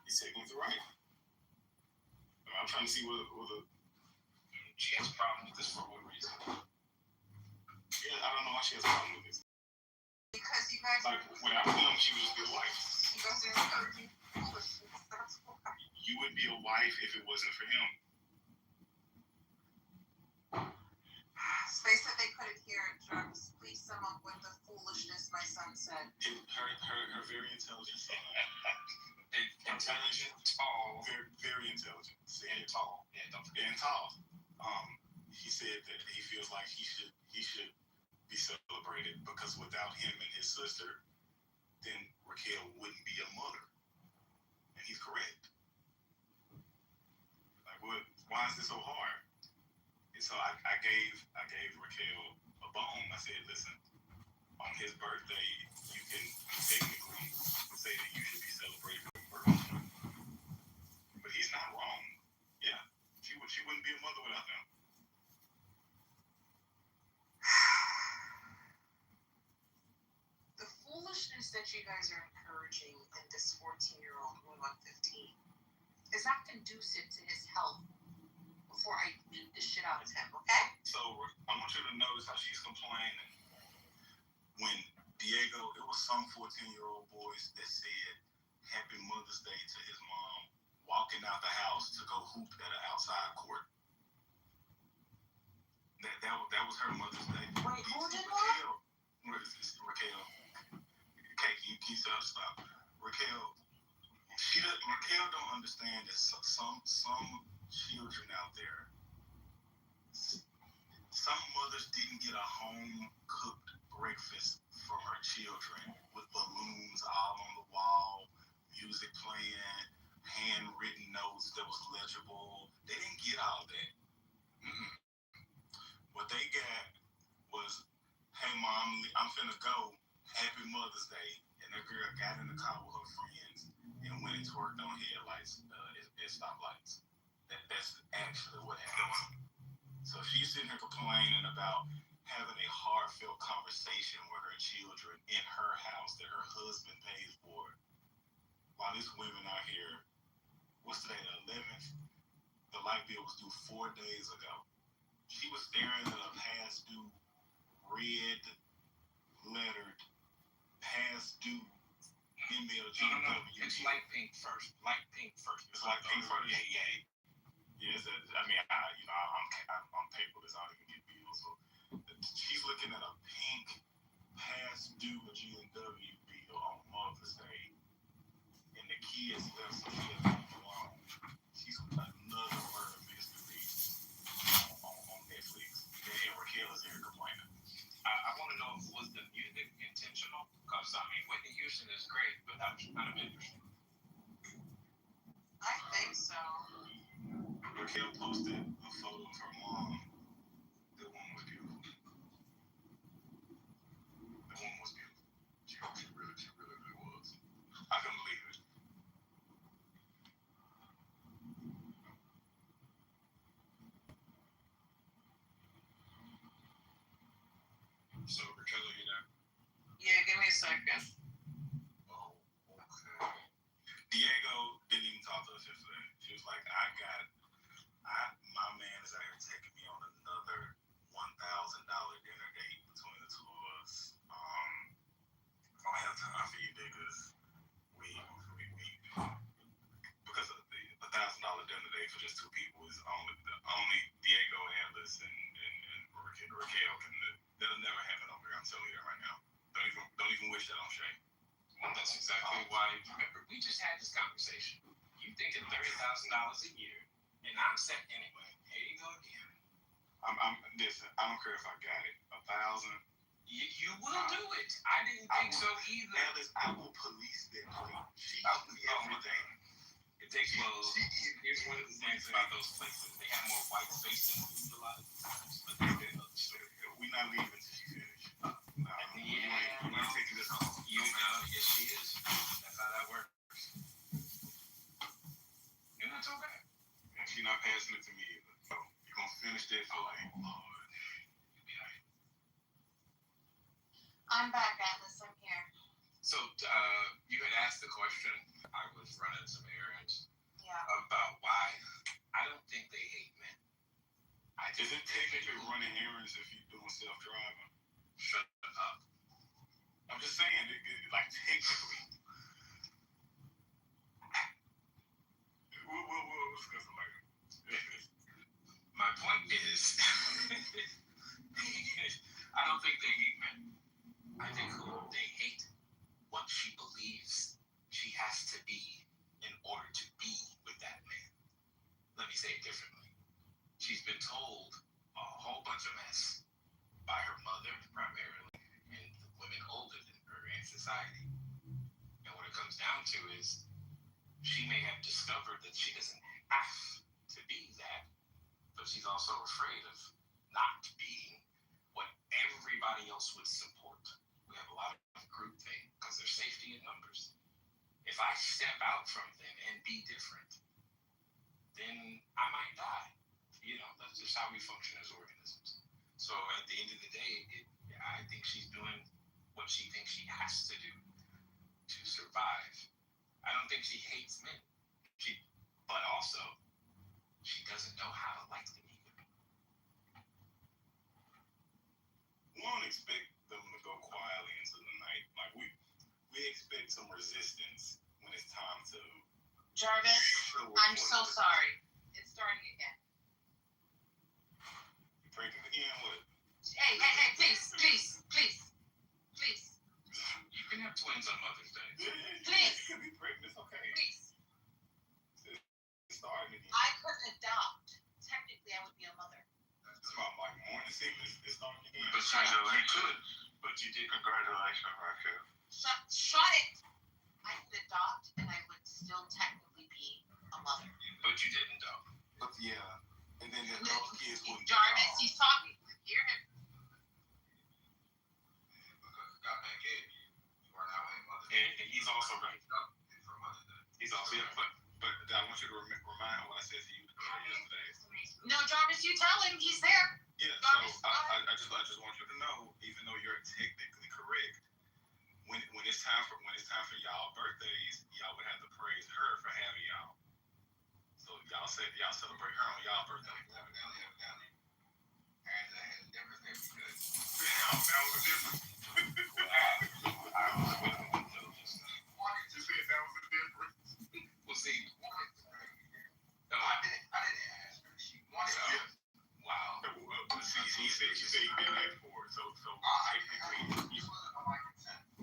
He's taking it right. I'm trying to see what She has a problem with this for what reason? yeah, I don't know why she has a problem with this. Because you guys Like, without him, she would just be a wife. you guys are encouraging foolishness. That's why. You would be a wife if it wasn't for him. Space that they couldn't hear it, Jarvis. Please sum up with the foolishness my son said. Her very intelligent son. Intelligent, tall. Very, very intelligent. And tall. Yeah, don't forget. And tall. He said that he feels like he should be celebrated because without him and his sister, then Raquel wouldn't be a mother. And he's correct. Like, why is this so hard? And so I gave Raquel a bone. I said, listen, on his birthday, you can technically say that you should be celebrated for your birthday. But he's not wrong. Yeah, she wouldn't be a mother without him. The foolishness that you guys are encouraging in this 14-year-old going on 15 is not conducive to his health before I have noticed how she's complaining when Diego, it was some 14-year-old boys that said Happy Mother's Day to his mom walking out the house to go hoop at an outside court. That was her Mother's Day. Wait, who did that? Raquel. Okay, can you stop? Raquel don't understand that some children out there, some mothers didn't get a home cooked breakfast for her children with balloons all on the wall, music playing, handwritten notes that was legible. They didn't get all that. What they got was, hey mom, I'm finna go. Happy Mother's Day. And that girl got in the car with her friends and went and twerked on headlights at stoplights. That's actually what happened. So she's sitting here complaining about having a heartfelt conversation with her children in her house that her husband pays for. While these women out here, what's today, the 11th? The light bill was due 4 days ago. She was staring at a past due, red lettered, past due MLG. No. It's light pink first. Light pink first. It's light pink first. Yeah. Yes, I'm paperless. I don't even get bills. So she's looking at a pink past due GNW bill on Mother's Day, and the kids left some shit alone. She's another murder mystery on Netflix. And Raquel is here complaining. I want to know, was the music intentional? Because Whitney Houston is great, but that was kind of interesting. I think so. Raquel posted a photo of her mom. That one was beautiful. She really was. I couldn't believe it. So, Raquel, you know? Yeah, give me a second. Oh, okay. Diego didn't even talk to us yesterday. She was like, my man is out here taking me on another $1,000 dinner date between the two of us. I don't have time for you niggas. Because of the $1,000 dinner date for just two people is only Diego, Atlas, and Raquel can. That'll never happen over here. I'm telling you that right now. Don't even wish that on Shay. Well, that's exactly why. Remember, we just had this conversation. You thinking $30,000 a year, and I'm set anyway. Here you go again. Listen, I don't care if I got it. 1,000. You will do it. I didn't think so either. Atlas, I will police that plate. She eats me every day. It takes here's one of the things about those places. They have more white space than food a lot of times. But that's another story. We're not leaving till she finishes. We're not taking this home. You know, yes she is. That's how that works. You're not so bad. And she's not passing it to me either. So you're gonna finish that fillet. Lord. You'll be all right. I'm back, Atlas. I'm here. So you had asked the question. I was running some errands. Yeah. About why I don't think they hate men. Is it technically running errands if you're doing self-driving? Shut up. I'm just saying, like technically. We'll discuss it later. My point is, I don't think they hate men. I think they hate what she believes she has to be in order to be with that man. Let me say it differently. She's been told a whole bunch of mess by her mother primarily and the women older than her in society. And what it comes down to is she may have discovered that she doesn't have to be that, but she's also afraid of not being what everybody else would support. We have a lot of groupthink because there's safety in numbers. If I step out from them and be different, then I might die. You know, that's just how we function as organisms. So at the end of the day, I think she's doing what she thinks she has to do to survive. I don't think she hates men. But also, she doesn't know how to like them either. don't expect them to go quietly into the night. Like we expect some resistance when it's time to. Jarvis, I'm so sorry. It's starting again. You breaking again? What? Hey, please. You can have twins on Mother's Day. Please. You can be pregnant. It's okay. Please. It's starting again. I couldn't adopt. Technically, I would be a mother. It's about like morning sickness. It's starting again. But you could. But you did. Congratulations, Raquel. Shut it. I could adopt, and I would still technically be a mother. But you didn't, though. But yeah, and then those kids wouldn't. Jarvis, he's talking. Hear him. Because you got that kid, you are now a mother. And he's also right. He's also but I want you to remind what I said to you yesterday. No, Jarvis, you tell him he's there. Yeah, Jarvis, so I just want you to know, even though you're technically correct, when it's time for y'all birthdays, y'all would have to praise her for having y'all. So y'all celebrate her on y'all birthday. That was a difference. Well, see, I didn't ask her. She wanted it. Wow. She said he didn't ask for it. So technically,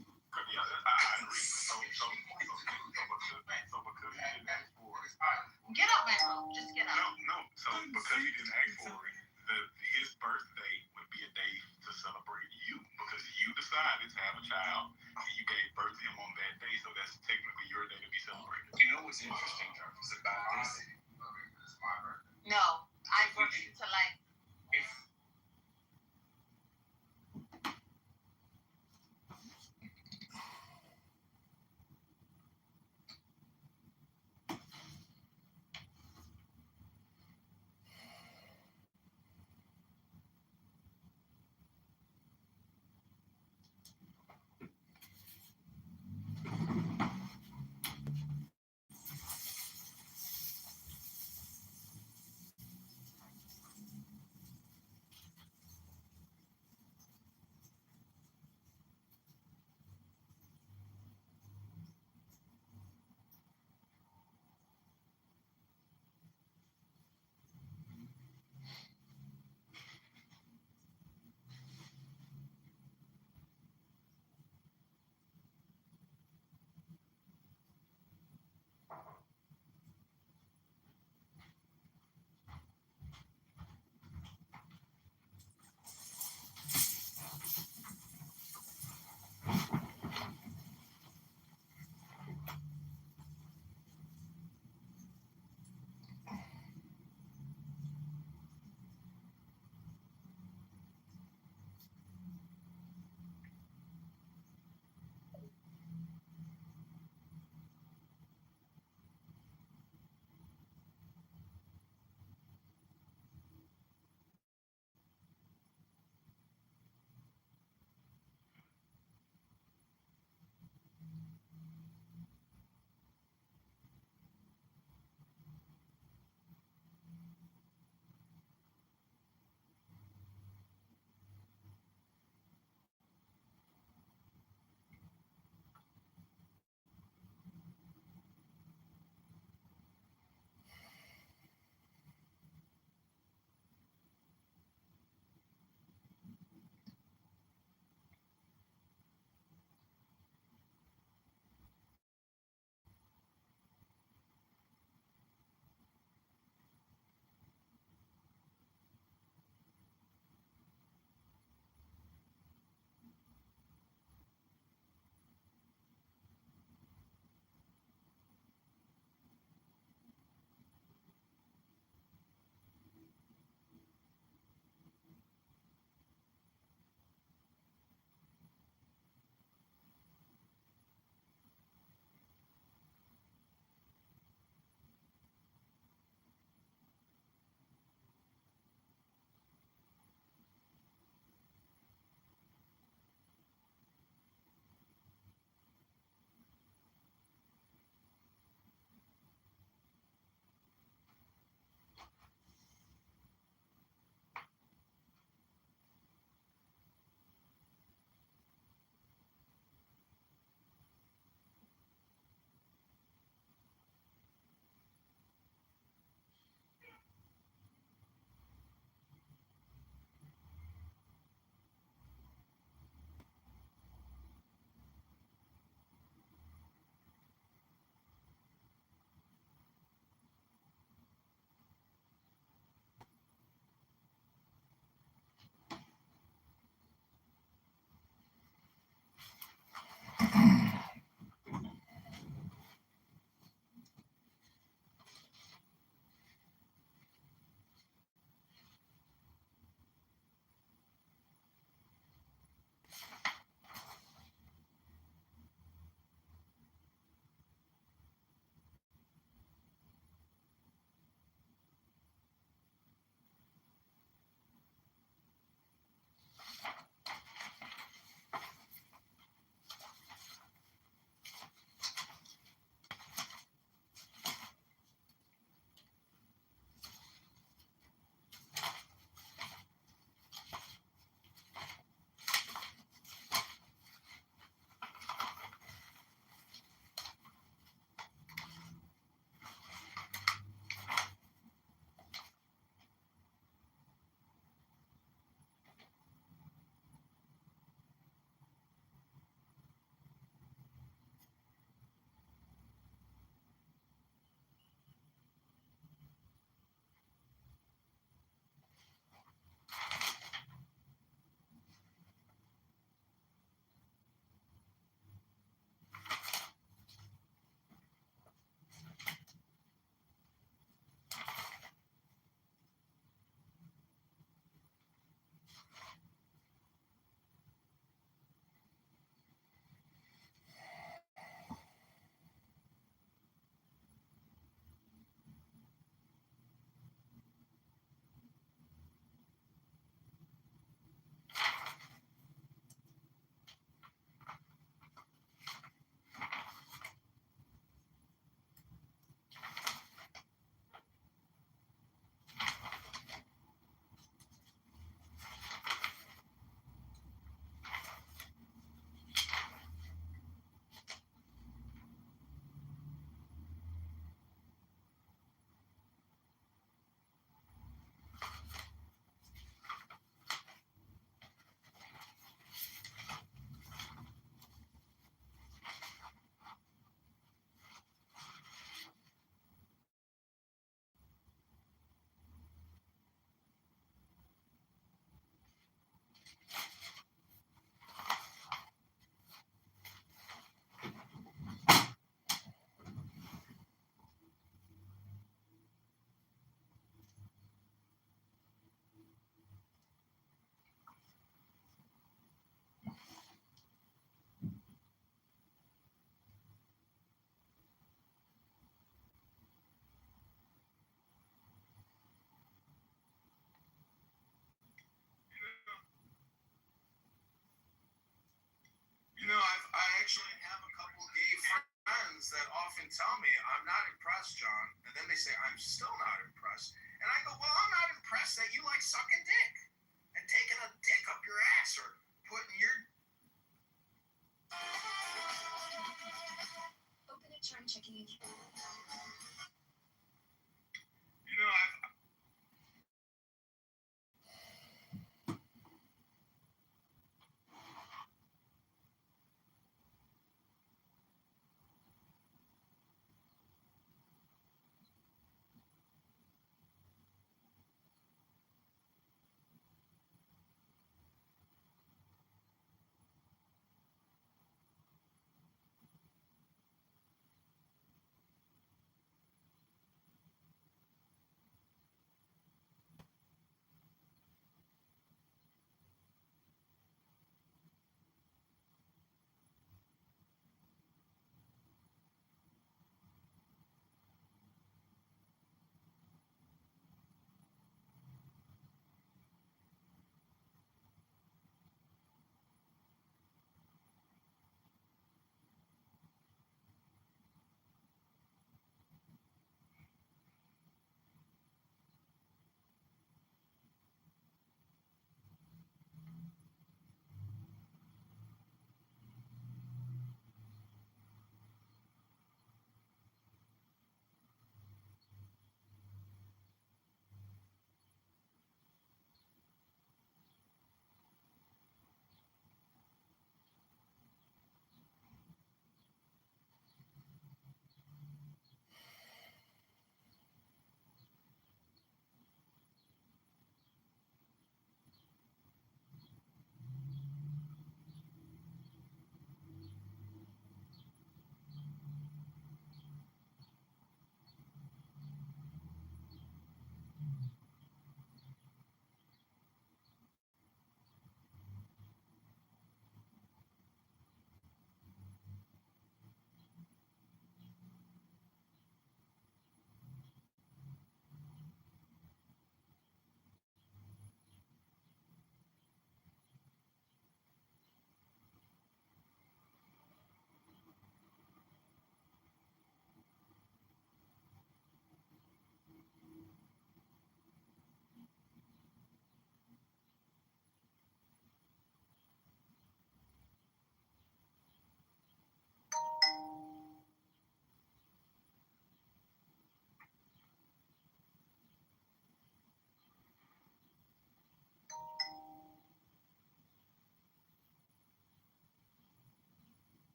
I agree. So because he didn't ask for it. Get up, man. Just get up. No. So because he didn't ask for it, his birthday would be a day to celebrate you because you decided to have a child and you gave birth to him on that day. So that's technically your day to be celebrated. you know what's interesting, Jarvis, about this? It's my birthday. No, I want you to like. If impressed, John. And then they say, I'm still not impressed. And I go, well, I'm not impressed that you like sucking dick and taking a dick up your ass or putting your... Open it, try checking in. You know,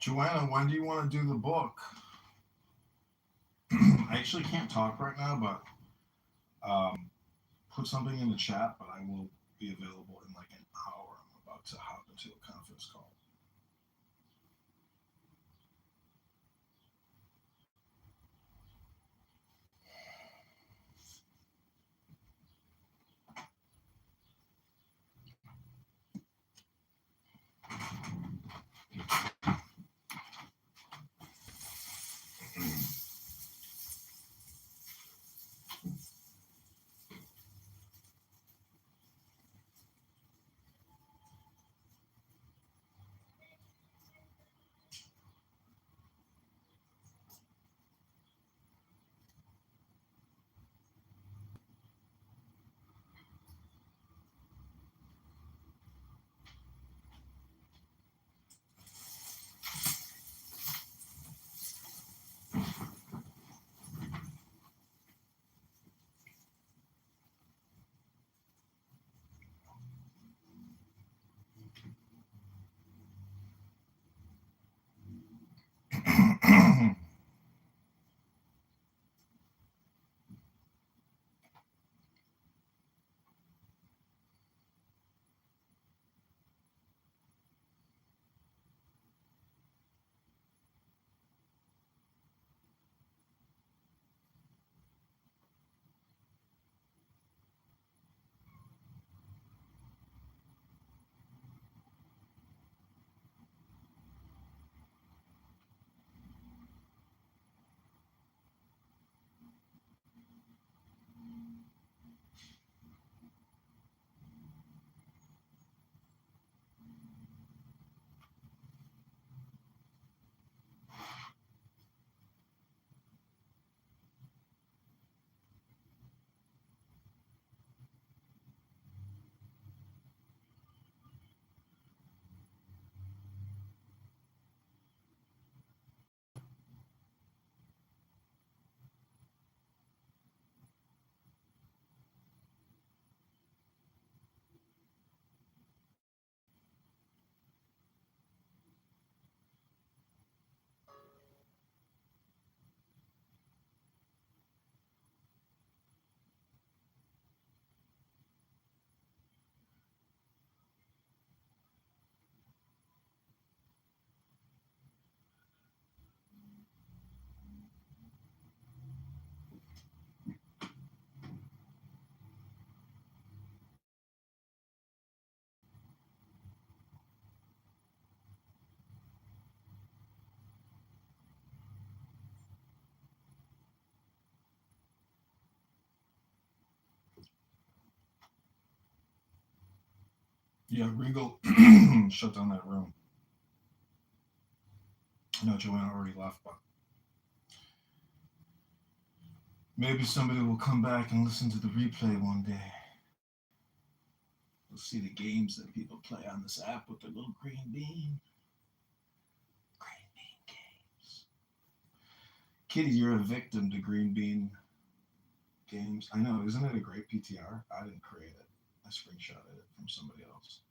Joanna, when do you want to do the book? I actually can't talk right now, but put something in the chat, but I will be available in like an hour. I'm about to hop into a conference call. Yeah, Regal shut down that room. No, Joanna already left, but maybe somebody will come back and listen to the replay one day. We'll see the games that people play on this app with their little green bean. Green bean games. Kitty, you're a victim to green bean games. I know, isn't it a great PTR? I didn't create it. I screenshotted it from somebody else.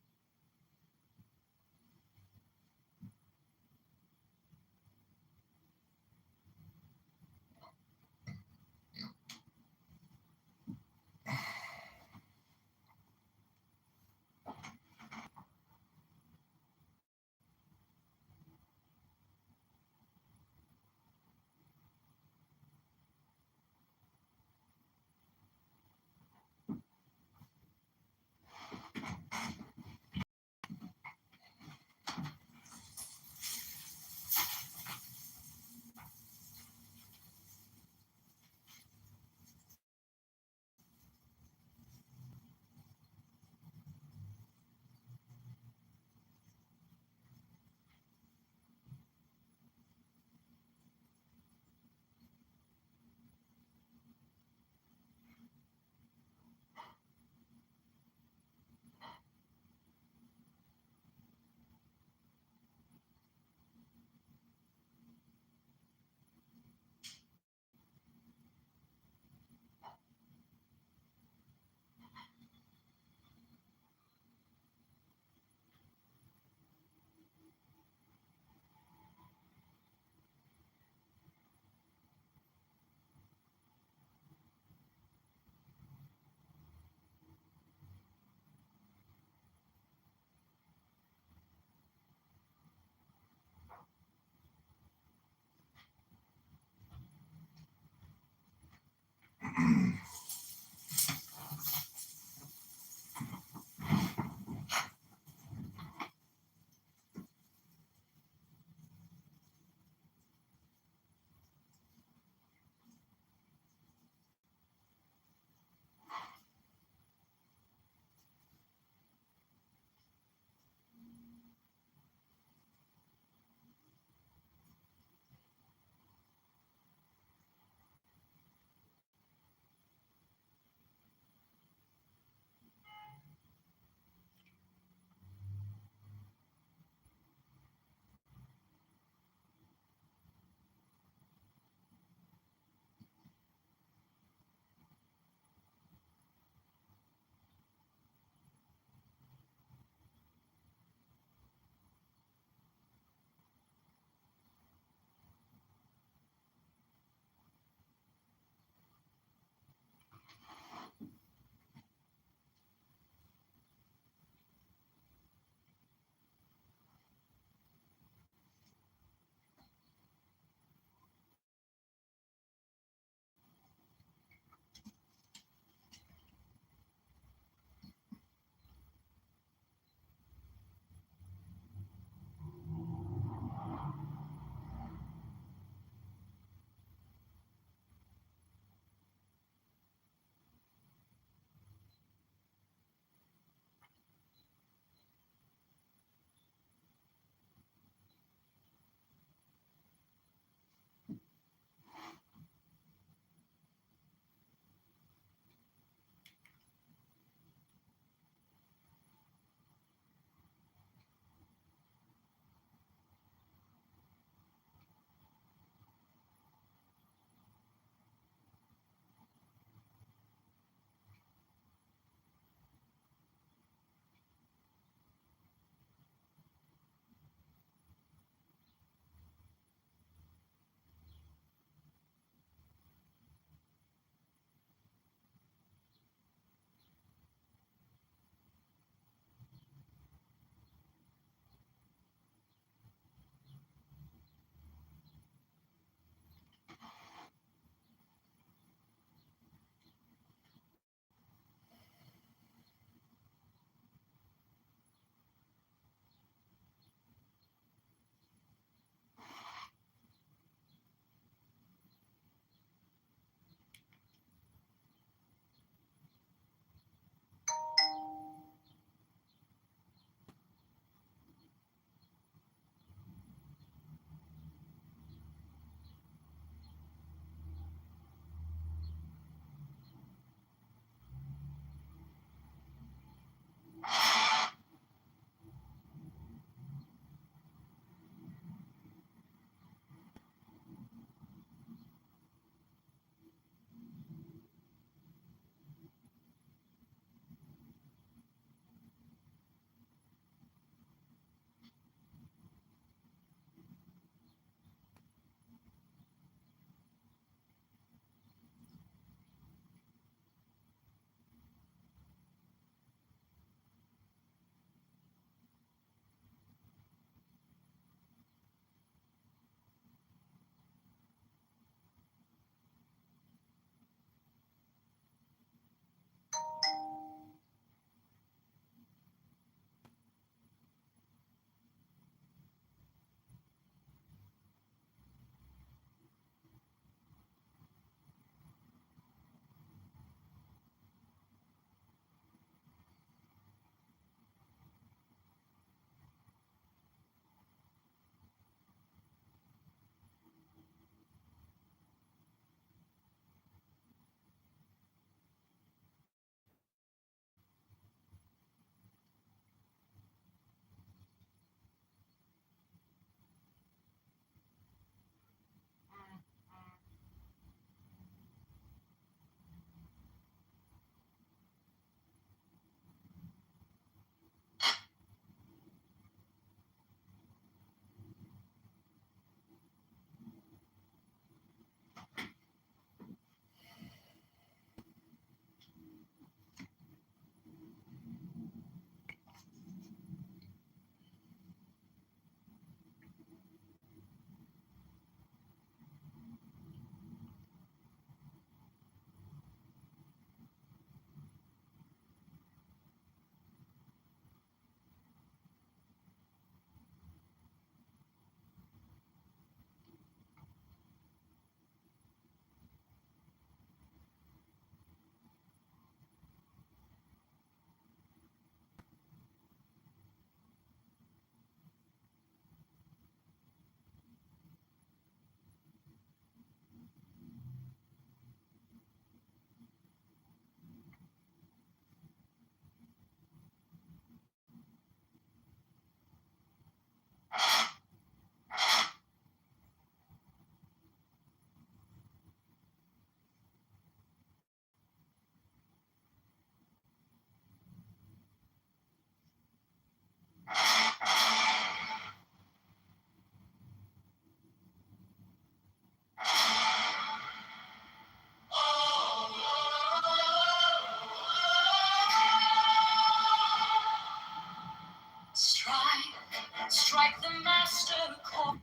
Strike the master chord.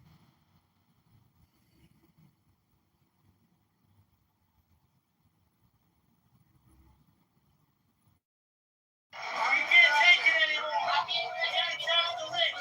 We can't take it anymore. Get down the ring.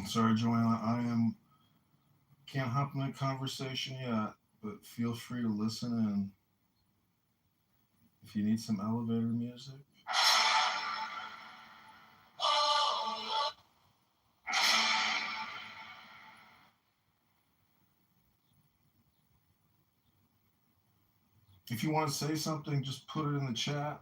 Sorry, Joanna, can't hop in the conversation yet, but feel free to listen in if you need some elevator music. If you want to say something, just put it in the chat.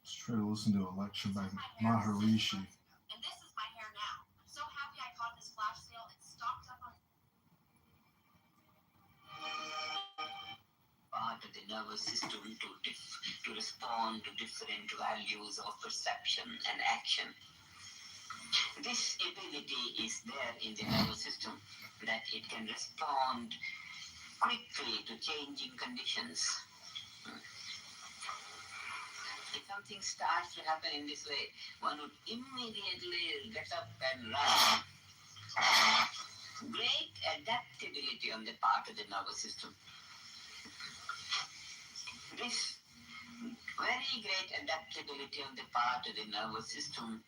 Let's try to listen to a lecture by Maharishi. And this is my hair now. I'm so happy I caught this flash sale and stocked up on part of the nervous system to respond to different values of perception and action. This ability is there in the nervous system that it can respond quickly to changing conditions. If something starts to happen in this way, one would immediately get up and run. Great adaptability on the part of the nervous system. This very great adaptability on the part of the nervous system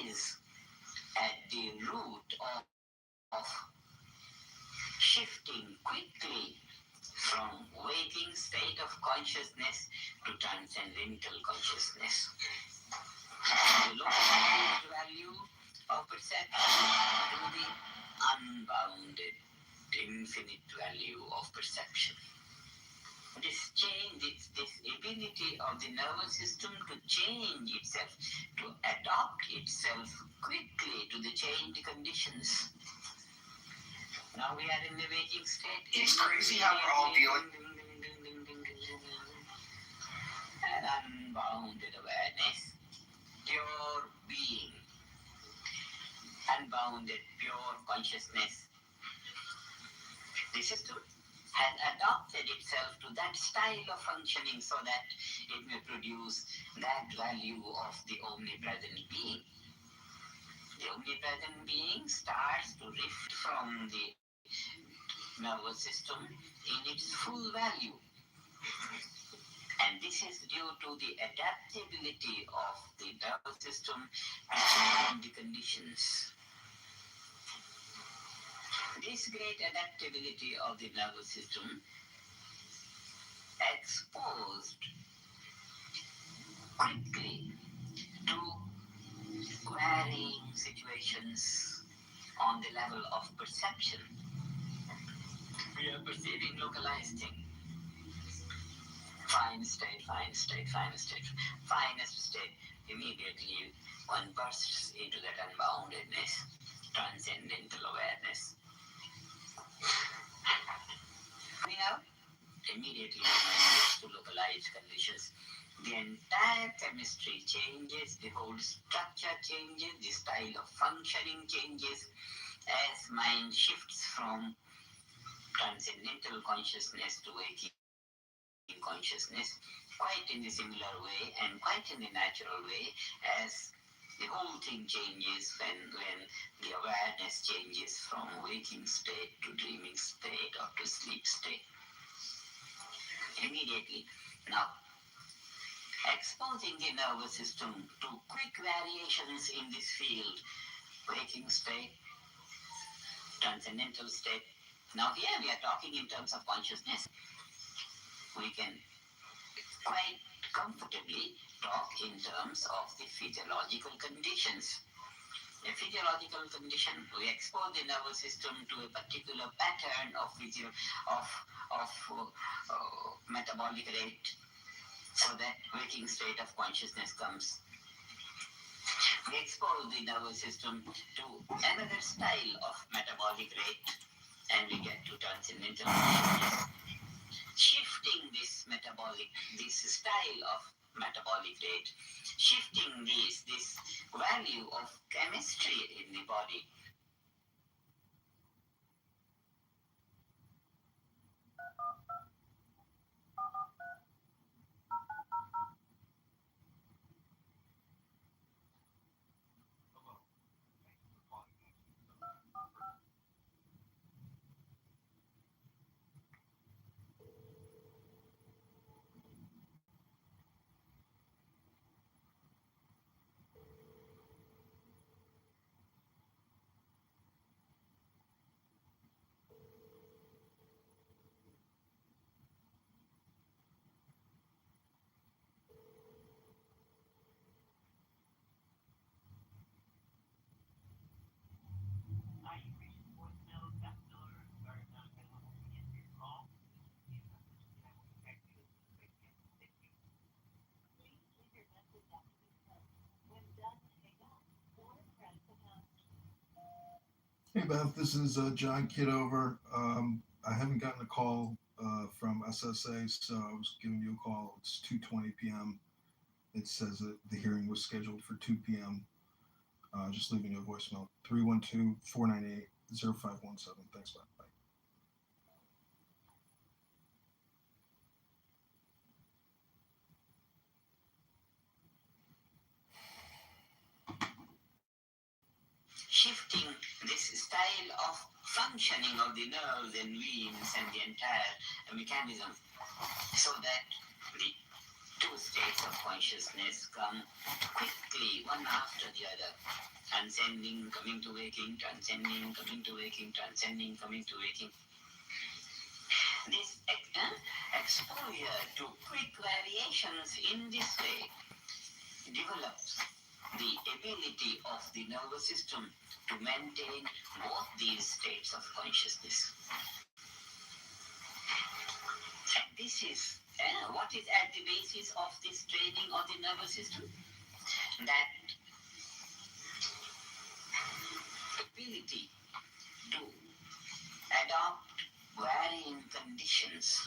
is at the root of shifting quickly from waking state of consciousness to transcendental consciousness. The localized value of perception to the unbounded, infinite value of perception. This change, this ability of the nervous system to change itself, to adapt itself quickly to the changed conditions. Now we are in the waking state. It's crazy how we're all feeling. An unbounded awareness, pure being, unbounded, pure consciousness. The system has adopted itself to that style of functioning so that it may produce that value of the omnipresent being. The omnipresent being starts to rift from the nervous system in its full value. And this is due to the adaptability of the nervous system to changing the conditions. This great adaptability of the nervous system exposed quickly to varying situations on the level of perception. We are perceiving localized thing. Fine state, fine state, fine state, finest state. Immediately one bursts into that unboundedness, transcendental awareness. You know, immediately one gets to localized conditions. The entire chemistry changes, the whole structure changes, the style of functioning changes as mind shifts from transcendental consciousness to waking consciousness, quite in the similar way and quite in the natural way as the whole thing changes when the awareness changes from waking state to dreaming state or to sleep state. Immediately. Now, exposing the nervous system to quick variations in this field, waking state, transcendental state. Now here we are talking in terms of consciousness. We can quite comfortably talk in terms of the physiological conditions. A physiological condition, we expose the nervous system to a particular pattern of metabolic rate, so that waking state of consciousness comes. We expose the nervous system to another style of metabolic rate, and we get to transcendental consciousness. Shifting this style of metabolic rate, shifting this value of chemistry in the body. Hey Beth, this is John Kitover. I haven't gotten a call from SSA, so I was giving you a call. It's 2:20 p.m. It says that the hearing was scheduled for 2 p.m. Just leaving you a voicemail. 312-498-0517. Thanks, bye. Shifting this style of functioning of the nerves and veins and the entire mechanism, so that the two states of consciousness come quickly, one after the other. Transcending, coming to waking, transcending, coming to waking, transcending, coming to waking. This exposure to quick variations in this way develops the ability of the nervous system to maintain both these states of consciousness. And this is what is at the basis of this training of the nervous system? That ability to adopt varying conditions.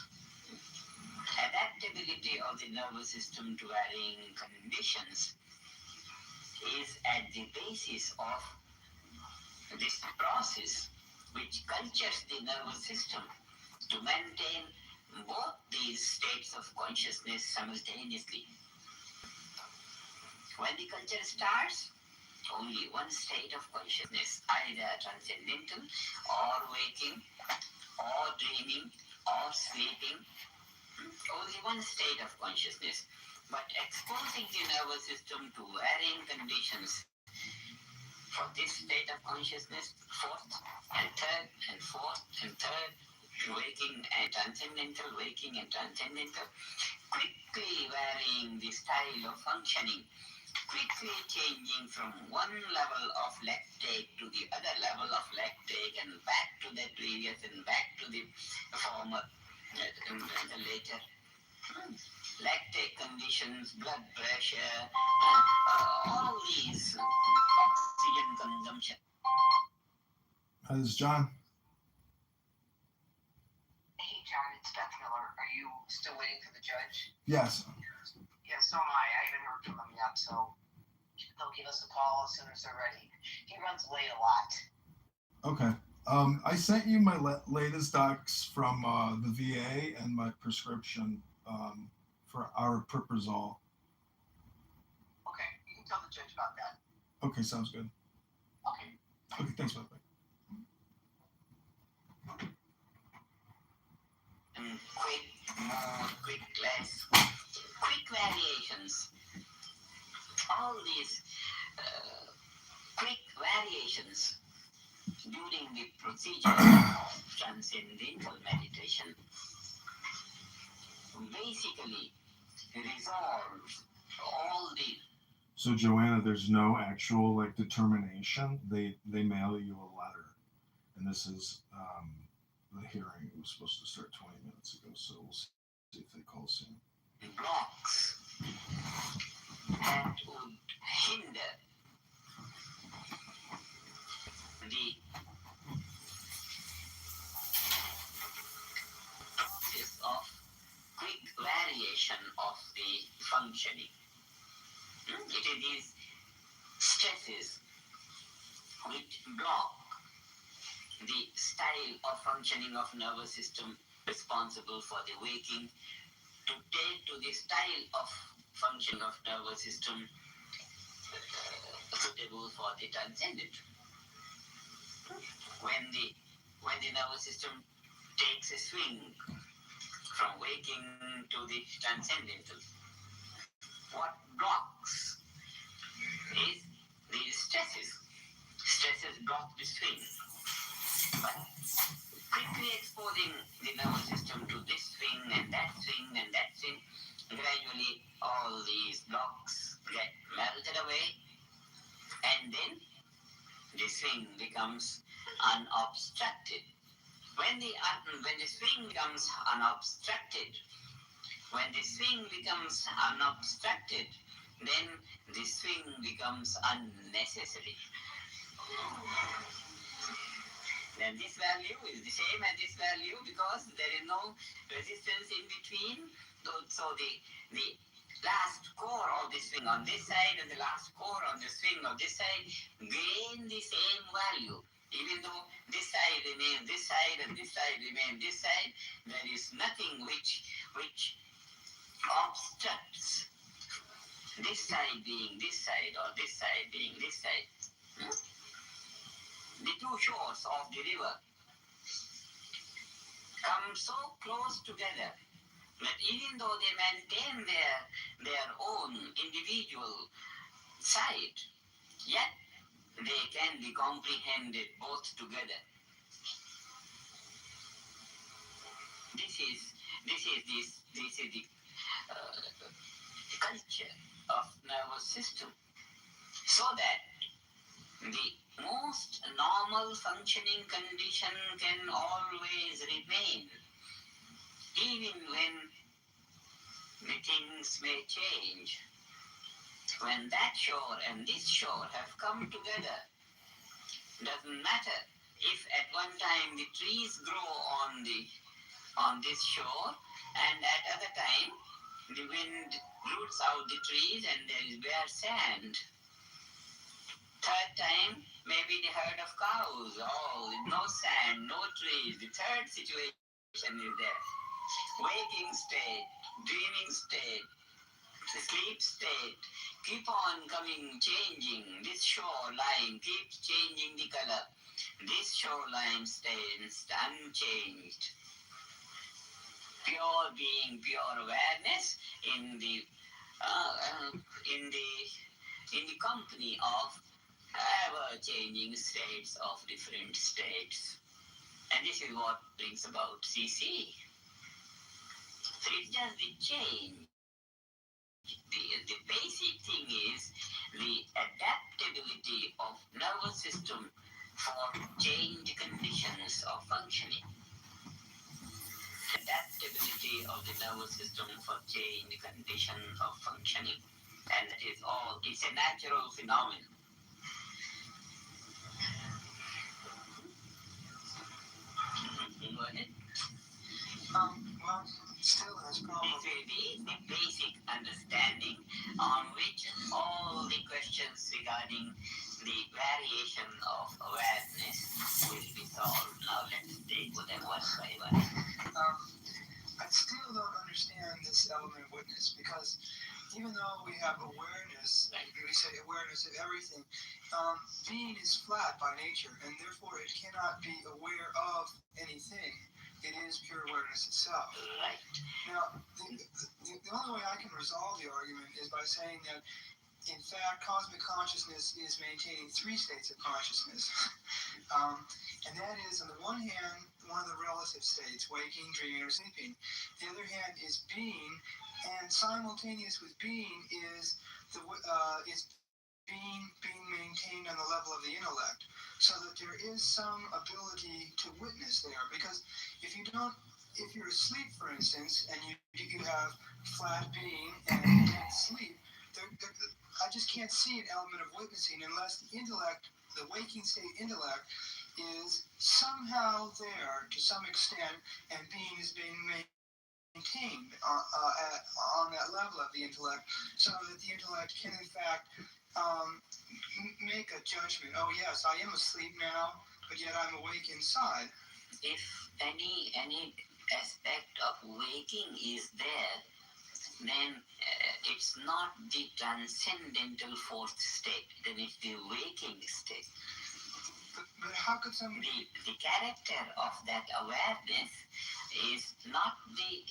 Adaptability of the nervous system to varying conditions is at the basis of this process which cultures the nervous system to maintain both these states of consciousness simultaneously. When the culture starts, only one state of consciousness, either transcendental or waking or dreaming or sleeping, only one state of consciousness, but exposing the nervous system to varying conditions for this state of consciousness, fourth and third and fourth and third, waking and transcendental, waking and transcendental, quickly varying the style of functioning, quickly changing from one level of lactate to the other level of lactate and back to the previous and back to the former, the later. Lactate conditions, blood pressure, all these oxygen consumption. Hi, this is John. Hey, John, it's Beth Miller. Are you still waiting for the judge? Yes. Yeah, so am I. I haven't heard from them yet, so they'll give us a call as soon as they're ready. He runs late a lot. Okay. I sent you my latest docs from the VA and my prescription for aripiprazole. Okay, you can tell the judge about that. Okay, sounds good. Okay. Okay, thanks, bye. Quick, less, quick variations. All these quick variations during the procedure of transcendental meditation basically resolves all the. So Joanna, there's no actual like determination. They mail you a letter, and this is the hearing. It was supposed to start 20 minutes ago, so we'll see if they call soon. Blocks that would hinder the process of quick variation of the functioning. It is these stresses which block the style of functioning of nervous system responsible for the waking to take to the style of function of nervous system suitable for the transcendent. When the nervous system takes a swing from waking to the transcendental, what blocks is the stresses. Stresses block the swing. But quickly exposing the nervous system to this swing and that swing and that swing, gradually all these blocks get melted away, and then the swing becomes unobstructed. When the swing becomes unobstructed, then the swing becomes unnecessary. Then this value is the same as this value because there is no resistance in between. So the last core of the swing on this side and the last core on the swing of this side gain the same value. Even though this side remains this side and this side remains this side, there is nothing which obstructs this side being this side or this side being this side. The two shores of the river come so close together that even though they maintain their own individual side, yet they can be comprehended both together. This is the culture of nervous system, so that the most normal functioning condition can always remain, even when the things may change. When that shore and this shore have come together, doesn't matter if at one time the trees grow on this shore and at other time the wind roots out the trees and there is bare sand. Third time, maybe the herd of cows, all with no sand, no trees. The third situation is there. Waking state, dreaming state, sleep state, keep on coming, changing. This shoreline keeps changing the color. This shoreline stays unchanged. pure being, pure awareness in the company of ever-changing states of different states. And this is what brings about CC. So it's just the change. The basic thing is the adaptability of nervous system for change conditions of functioning. Adaptability of the nervous system for change conditions of functioning. And that is all, it's a natural phenomenon. Go ahead. Well, still has problems. It will be the basic understanding on which all the questions regarding the variation of awareness will be solved. Now let's take them one by one. I still don't understand this element of witness because even though we have awareness, we say awareness of everything, being is flat by nature and therefore it cannot be aware of anything. It is pure awareness itself. Right. Now, the only way I can resolve the argument is by saying that, in fact, cosmic consciousness is maintaining three states of consciousness. And that is, on the one hand, one of the relative states, waking, dreaming, or sleeping. The other hand is being, and simultaneous with being is being maintained on the level of the intellect, so that there is some ability to witness there. Because if you're asleep, for instance, and you have flat being and dead sleep, I just can't see an element of witnessing unless the intellect, the waking state intellect, is somehow there to some extent, and being is being maintained on that level of the intellect, so that the intellect can in fact make a judgment. Oh yes, I am asleep now, but yet I'm awake inside. If any aspect of waking is there, then it's not the transcendental fourth state, then it's the waking state. But how could somebody... The character of that awareness is not the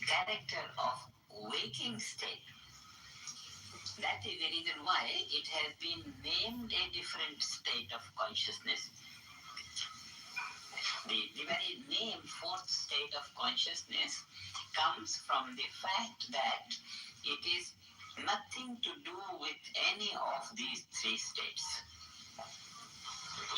character of waking state. That is the reason why it has been named a different state of consciousness. The very name fourth state of consciousness comes from the fact that it is nothing to do with any of these three states.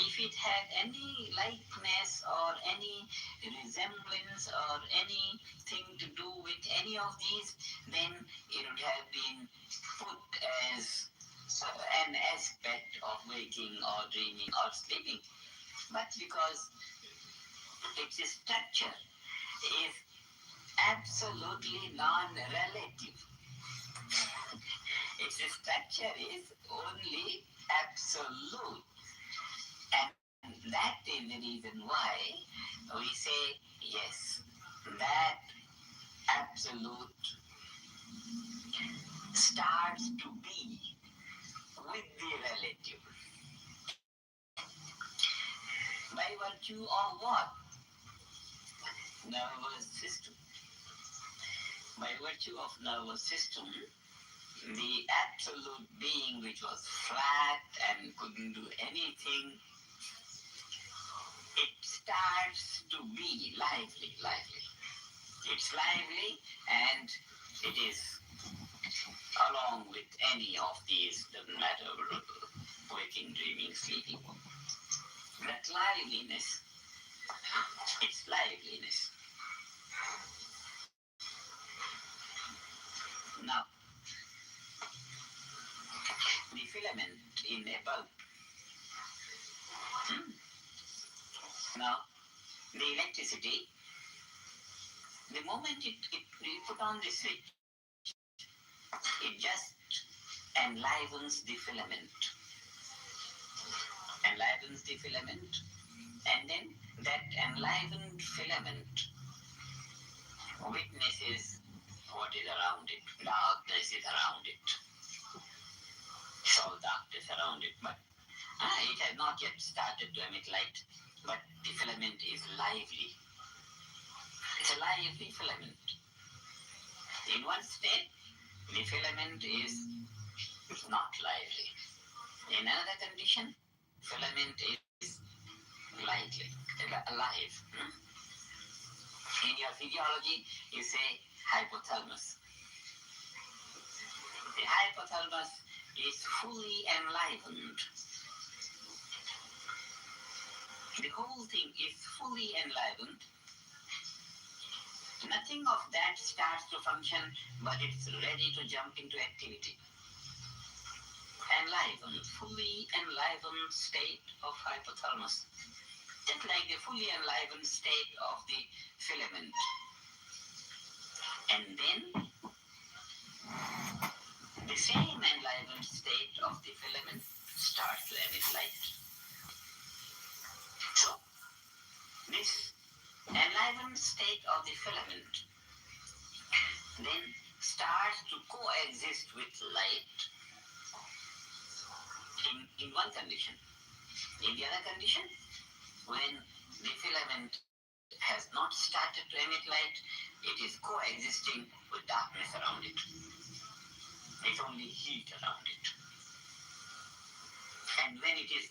If it had any likeness or any resemblance or anything to do with any of these, then it would have been put as an aspect of waking or dreaming or sleeping. But because its structure is absolutely non-relative, its structure is only absolute. And that is the reason why we say, yes, that absolute starts to be with the relative. By virtue of what? Nervous system. By virtue of nervous system, the absolute being which was flat and couldn't do anything, it starts to be lively. It's lively and it is along with any of these, doesn't matter, waking, dreaming, sleeping. That liveliness, it's liveliness. Now, the filament in a bulb. Now, the electricity, the moment you put on the switch, it just enlivens the filament. And then that enlivened filament witnesses what is around it. Darkness is around it. It's all darkness around it, but it has not yet started to emit light, but the filament is lively. It's a lively filament. In one state, the filament is not lively. In another condition, filament is lively, alive. In your physiology, you say hypothalamus. The hypothalamus is fully enlivened. The whole thing is fully enlivened. Nothing of that starts to function, but it's ready to jump into activity. Enlivened, fully enlivened state of hypothalamus. Just like the fully enlivened state of the filament. And then, the same enlivened state of the filament starts to emit light. So, this enlivened state of the filament then starts to coexist with light in one condition. In the other condition, when the filament has not started to emit light, it is coexisting with darkness around it. It's only heat around it. And when it is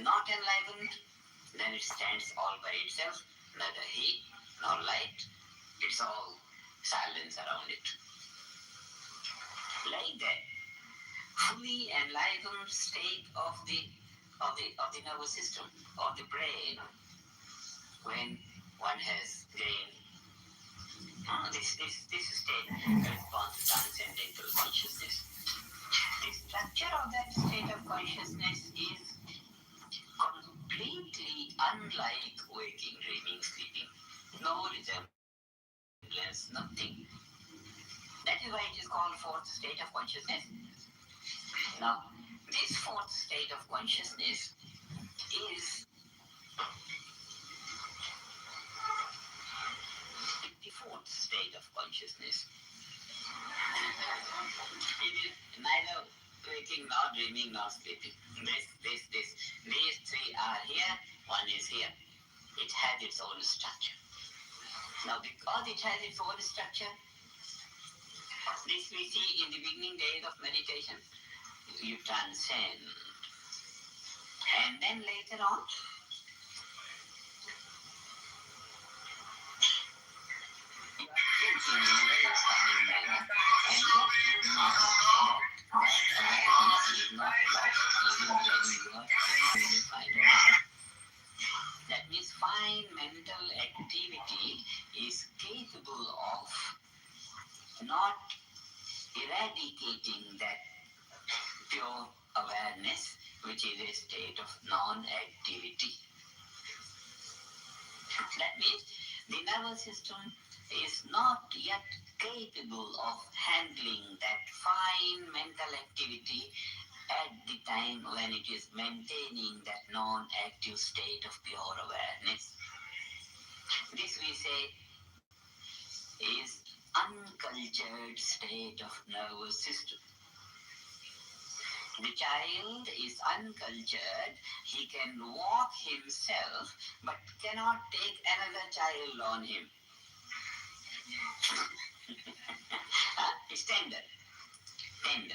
not enlivened, then it stands all by itself, neither heat nor light. It's all silence around it. Like that, fully enlivened state of the nervous system, of the brain, when one has gained this state corresponds to transcendental consciousness. The structure of that state of consciousness is completely unlike waking, dreaming, sleeping. No resemblance, nothing. That is why it is called fourth state of consciousness. Now, this fourth state of consciousness is the fourth state of consciousness. It is neither waking, nor dreaming, nor sleeping. These three are here, one is here. It has its own structure. Now, because it has its own structure, this we see in the beginning days of meditation. You transcend. And then later on, you are thinking in a very funny manner. And yet you know that awareness is not lost even when you are thinking finally. That means fine mental activity is capable of not eradicating that pure awareness, which is a state of non-activity. That means the nervous system is not yet capable of handling that fine mental activity at the time when it is maintaining that non-active state of pure awareness. This we say is uncultured state of nervous system. The child is uncultured. He can walk himself, but cannot take another child on him. It's tender. And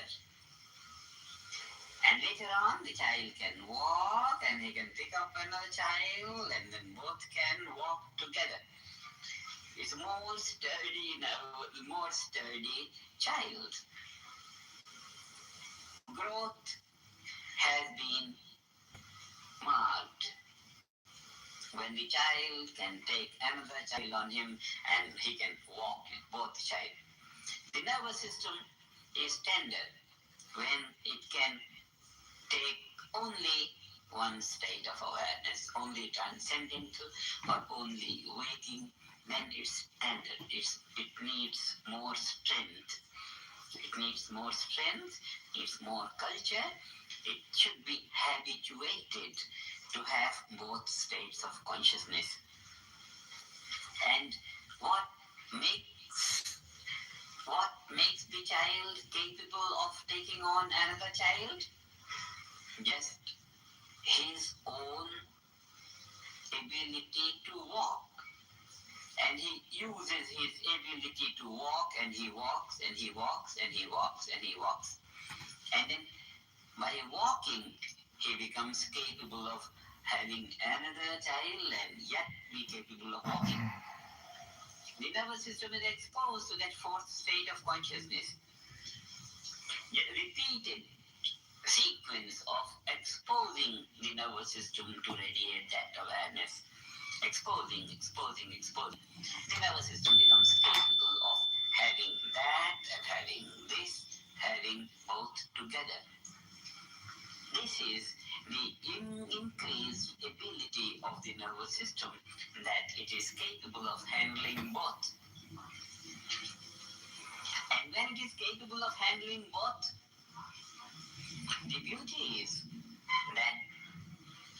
later on, the child can walk and he can pick up another child and then both can walk together. It's more sturdy now, more sturdy child. Growth has been marked when the child can take another child on him and he can walk with both child. The nervous system is tender when it can take only one state of awareness, only transcendental or only waking. Then it's tender. It needs more strength. It needs more strength, needs more culture. It should be habituated to have both states of consciousness. And what makes the child capable of taking on another child? Just his own ability to walk And he uses his ability to walk, and he walks, and he walks, and he walks, and he walks. And then by walking, he becomes capable of having another child and yet be capable of walking. The nervous system is exposed to that fourth state of consciousness. A repeated sequence of exposing the nervous system to radiate that awareness. Exposing. The nervous system becomes capable of having that and having this, having both together. This is the increased ability of the nervous system, that it is capable of handling both. And when it is capable of handling both, the beauty is that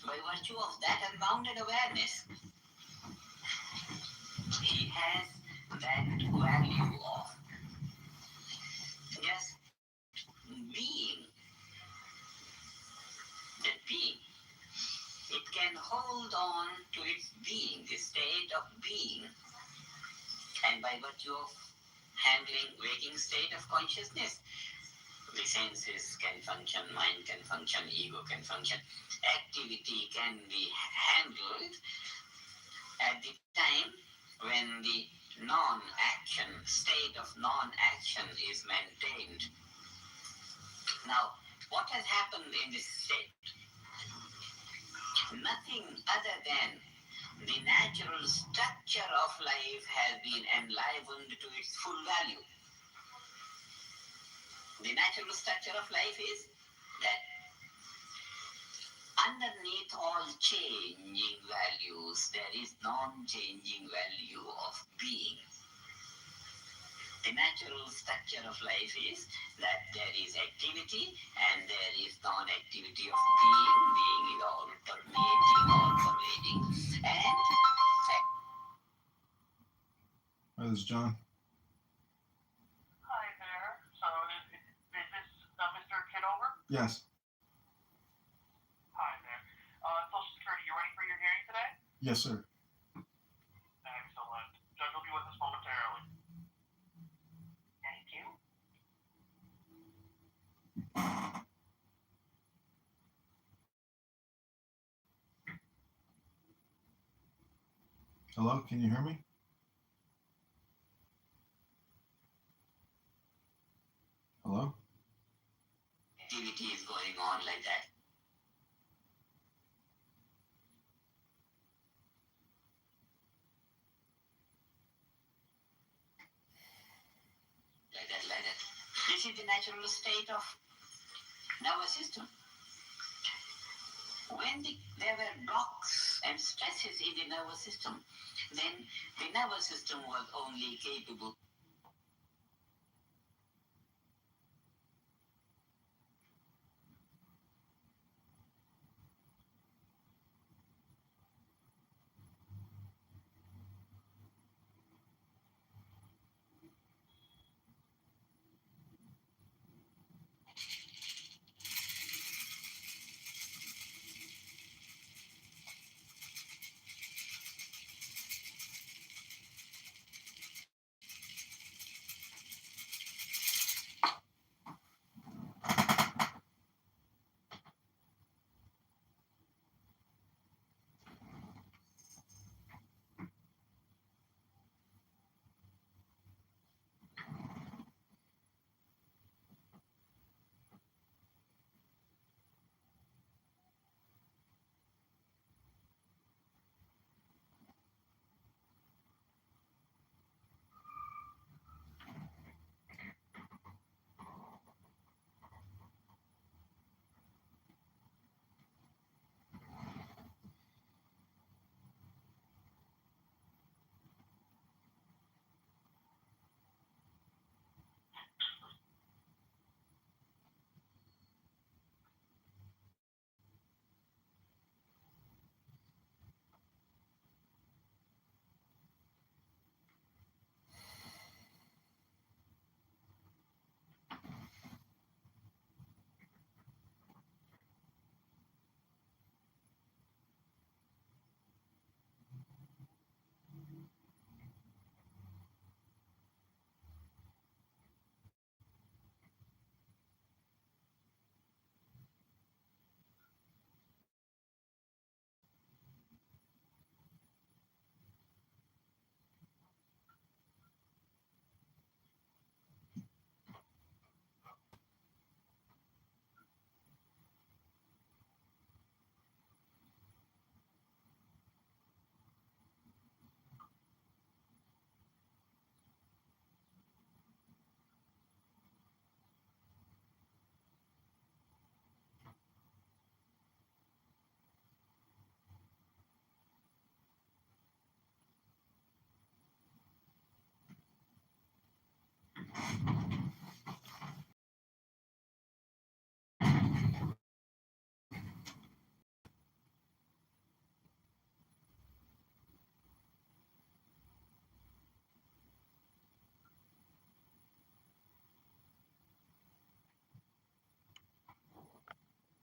by virtue of that unbounded awareness, he has that value of just being. That being. It can hold on to its being, the state of being. And by virtue of handling waking state of consciousness, the senses can function, mind can function, ego can function. Activity can be handled at the time when the non-action, state of non-action is maintained. Now, what has happened in this state? Nothing other than the natural structure of life has been enlivened to its full value. The natural structure of life is that underneath all changing values, there is non-changing value of being. The natural structure of life is that there is activity and there is non-activity of being. Being is all permeating, all pervading. And Hi, this is John. Hi there. So is this Mr. Kitover? Yes. Hi there. Social Security, you ready for your hearing today? Yes, sir. Excellent. Judge will be with us momentarily. Thank you. Hello, can you hear me? Hello? activity is going on like that. Like that. This is the natural state of nervous system. When there were blocks and stresses in the nervous system, then the nervous system was only capable